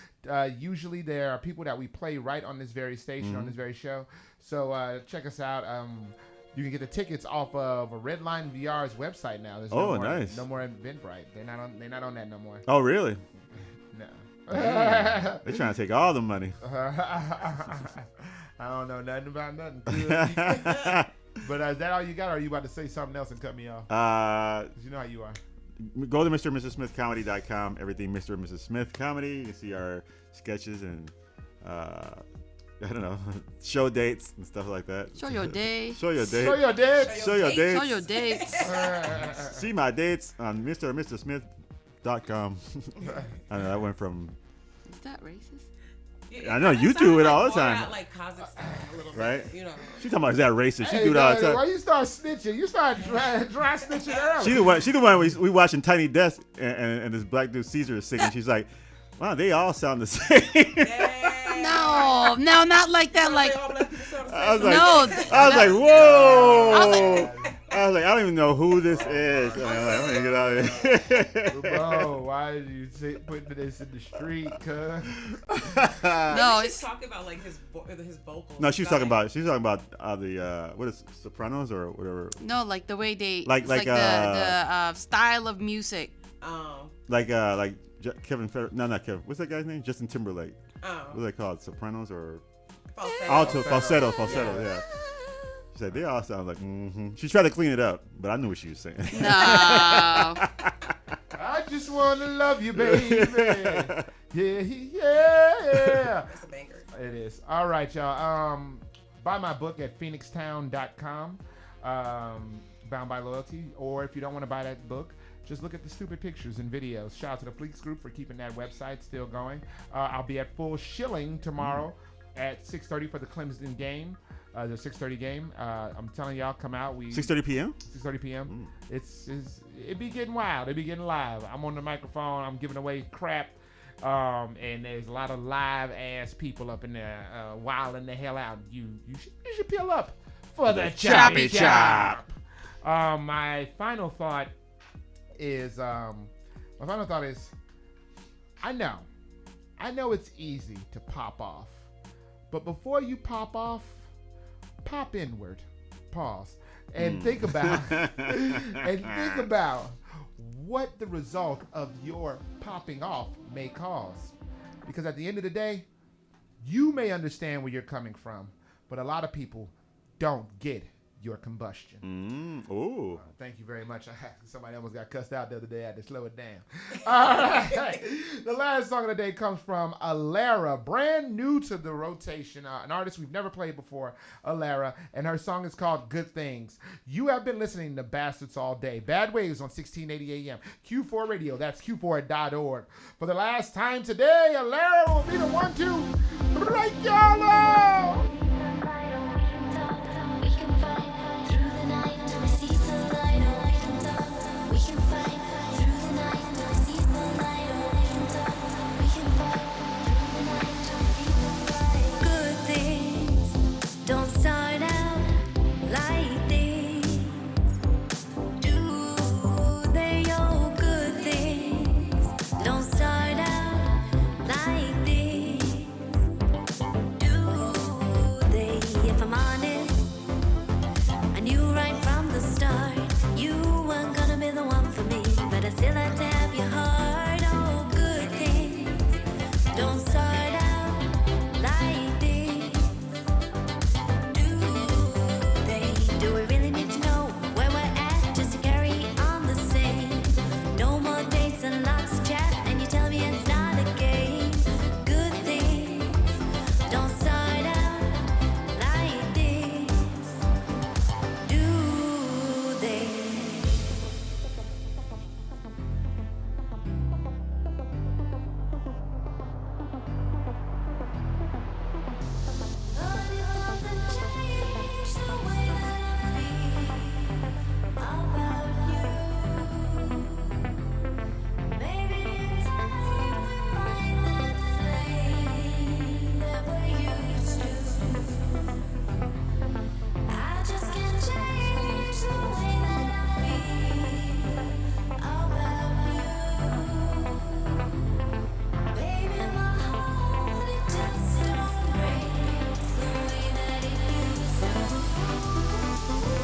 Usually there are people that we play right on this very station, on this very show. So check us out. You can get the tickets off of Redline VR's website now. There's nice. No more Eventbrite. They're not on that no more. Oh, really? No. They're trying to take all the money. I don't know nothing about nothing. But is that all you got, or are you about to say something else and cut me off? 'Cause you know how you are. Go to Mr. and Mrs. Smith Comedy.com. Everything Mr. and Mrs. Smith Comedy. You can see our sketches and I don't know, show dates and stuff like that. Show your dates. Show your dates. Show your dates. Show your dates. Show your dates. See my dates on Mr. and Mrs. Smith.com. I know that went from. Is that racist? I know you do it all the time. Out like Kazakhstan a little bit, right? You know. She talking about is that racist? She Hey, do it all the time. Why you start snitching? You start dry snitching early. She the one we watching Tiny Desk and this black dude Caesar is singing. She's like, wow, they all sound the same. No, not like that. Like I was like, whoa. I was like, I don't even know who this is. I'm gonna get out of here. Bro, why did you put this in the street, cuz? No, she's talking about like his vocals. No, she's talking about the what is Sopranos or whatever. No, like the way they like the style of music. Oh. Like Kevin no, not Kevin. What's that guy's name? Justin Timberlake. Oh. What are they called? Sopranos or Falsetto. Falsetto. Yeah. She said they all sound like. She tried to clean it up, but I knew what she was saying. No. I just wanna love you, baby. Yeah. That's a banger. It is. All right, y'all. Buy my book at phoenixtown.com. Bound by Loyalty. Or if you don't want to buy that book, just look at the stupid pictures and videos. Shout out to the Fleeks Group for keeping that website still going. I'll be at Full Shilling tomorrow at 6:30 for the Clemson game. The 6:30 game. I'm telling y'all, come out. 6:30 p.m. 6:30 p.m. It be getting wild. It be getting live. I'm on the microphone. I'm giving away crap. And there's a lot of live ass people up in there wilding the hell out. You should peel up for the choppy chop. My final thought is I know it's easy to pop off, but before you pop off, pop inward, pause, and think about what the result of your popping off may cause. Because at the end of the day, you may understand where you're coming from, but a lot of people don't get your combustion. Ooh. Thank you very much. Somebody almost got cussed out the other day. I had to slow it down. All right. The last song of the day comes from Alara, brand new to the rotation, an artist we've never played before, Alara, and her song is called Good Things. You have been listening to Bastards all day. Bad Waves on 1680 AM. Q4 Radio, that's Q4.org. For the last time today, Alara will be the one to break your law. Good things don't start out like this, do they? Oh, good things don't start out like this, do they? If I'm honest, I knew right from the start you weren't gonna be the one for me, but I still had to have your heart. Oh, good things don't start out like this, do they? Do we really need to know where we're at just to carry on the same? No more dates and lots of chat, and you tell me it's not a game. Good things don't start out like this, do they?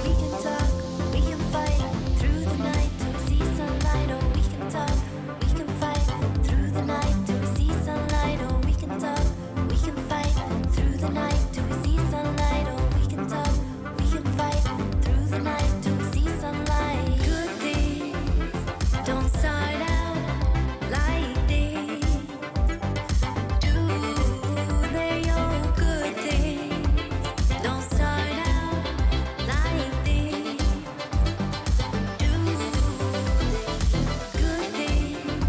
We can talk, we can fight through the night till we see sunlight. Oh, we can talk, we can fight through the night till we see sunlight. Oh, we can talk, we can fight through the night till we see sunlight. Oh, we can talk, we can fight through the night till we see sunlight. Good things don't start out like this, do they? Oh, good things don't start out like this, do they? Good things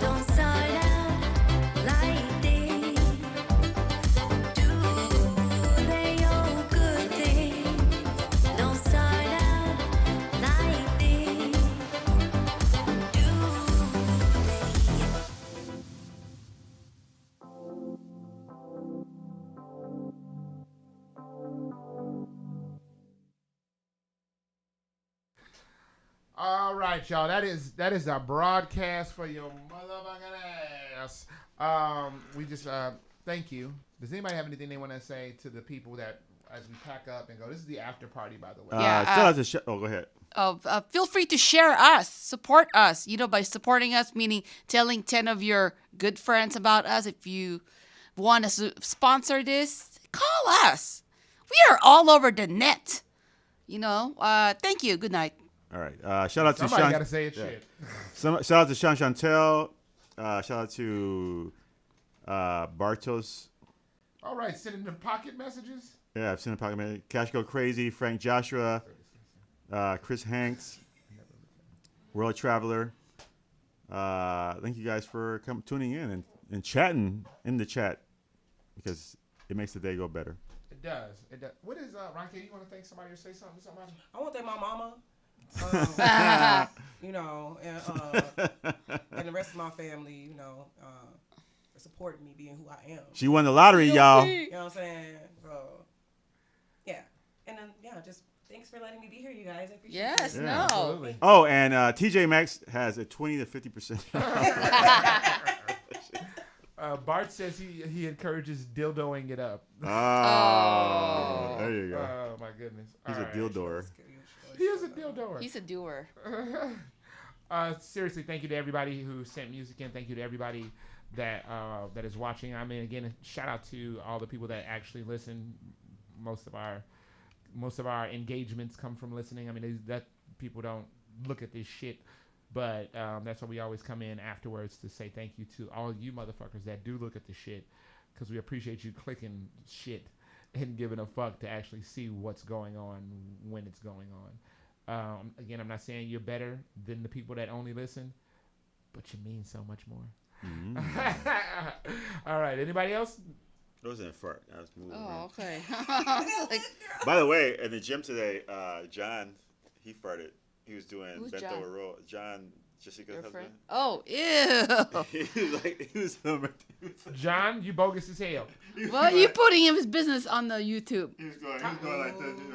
don't start out like this, do they? Oh, good things don't start out like this, do they? All right, y'all. That is our broadcast for your motherfucking ass. We just thank you. Does anybody have anything they want to say to the people that as we pack up and go? This is the after party, by the way. Still has to go ahead. Feel free to share us, support us. By supporting us, meaning telling 10 of your good friends about us. If you want to sponsor this, call us. We are all over the net. Thank you. Good night. All right. Shout out to Somebody Sean. gotta say it. Shit. Shout out to Sean Chantel. Shout out to Bartos. All right, sending the pocket messages. Yeah, I've seen the pocket message. Cash Go Crazy. Frank Joshua. Chris Hanks. World Traveler. Thank you guys for tuning in and chatting in the chat because it makes the day go better. It does. It does. What is Ronke? You want to thank somebody or say something to somebody? I want to thank my mama. And the rest of my family, for supporting me being who I am. She won the lottery, y'all. You know what I'm saying? So, yeah. And then, just thanks for letting me be here, you guys. I appreciate it. Yes, no. Absolutely. Oh, and TJ Maxx has a 20 to 50%. Bart says he encourages dildoing it up. Oh, there you go. Oh, my goodness. He's All a dildoer. He is a dildoer. He's a doer. Seriously, thank you to everybody who sent music in. Thank you to everybody that is watching. I mean, again, shout out to all the people that actually listen. Most of our most of our engagements come from listening. I mean, that people don't look at this shit, but that's why we always come in afterwards to say thank you to all you motherfuckers that do look at the shit, because we appreciate you clicking shit and giving a fuck to actually see what's going on when it's going on. Again, I'm not saying you're better than the people that only listen, but you mean so much more. All right, anybody else? It wasn't a fart. I was moving. Oh, okay. I was like, by the way, in the gym today, John, he farted. He was doing Who's bent John? over roll. John, Jessica's Your husband. friend? Oh, ew. he was John, you bogus as hell. Well, you putting his business on the YouTube. He was going like this. He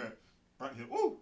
went, ooh.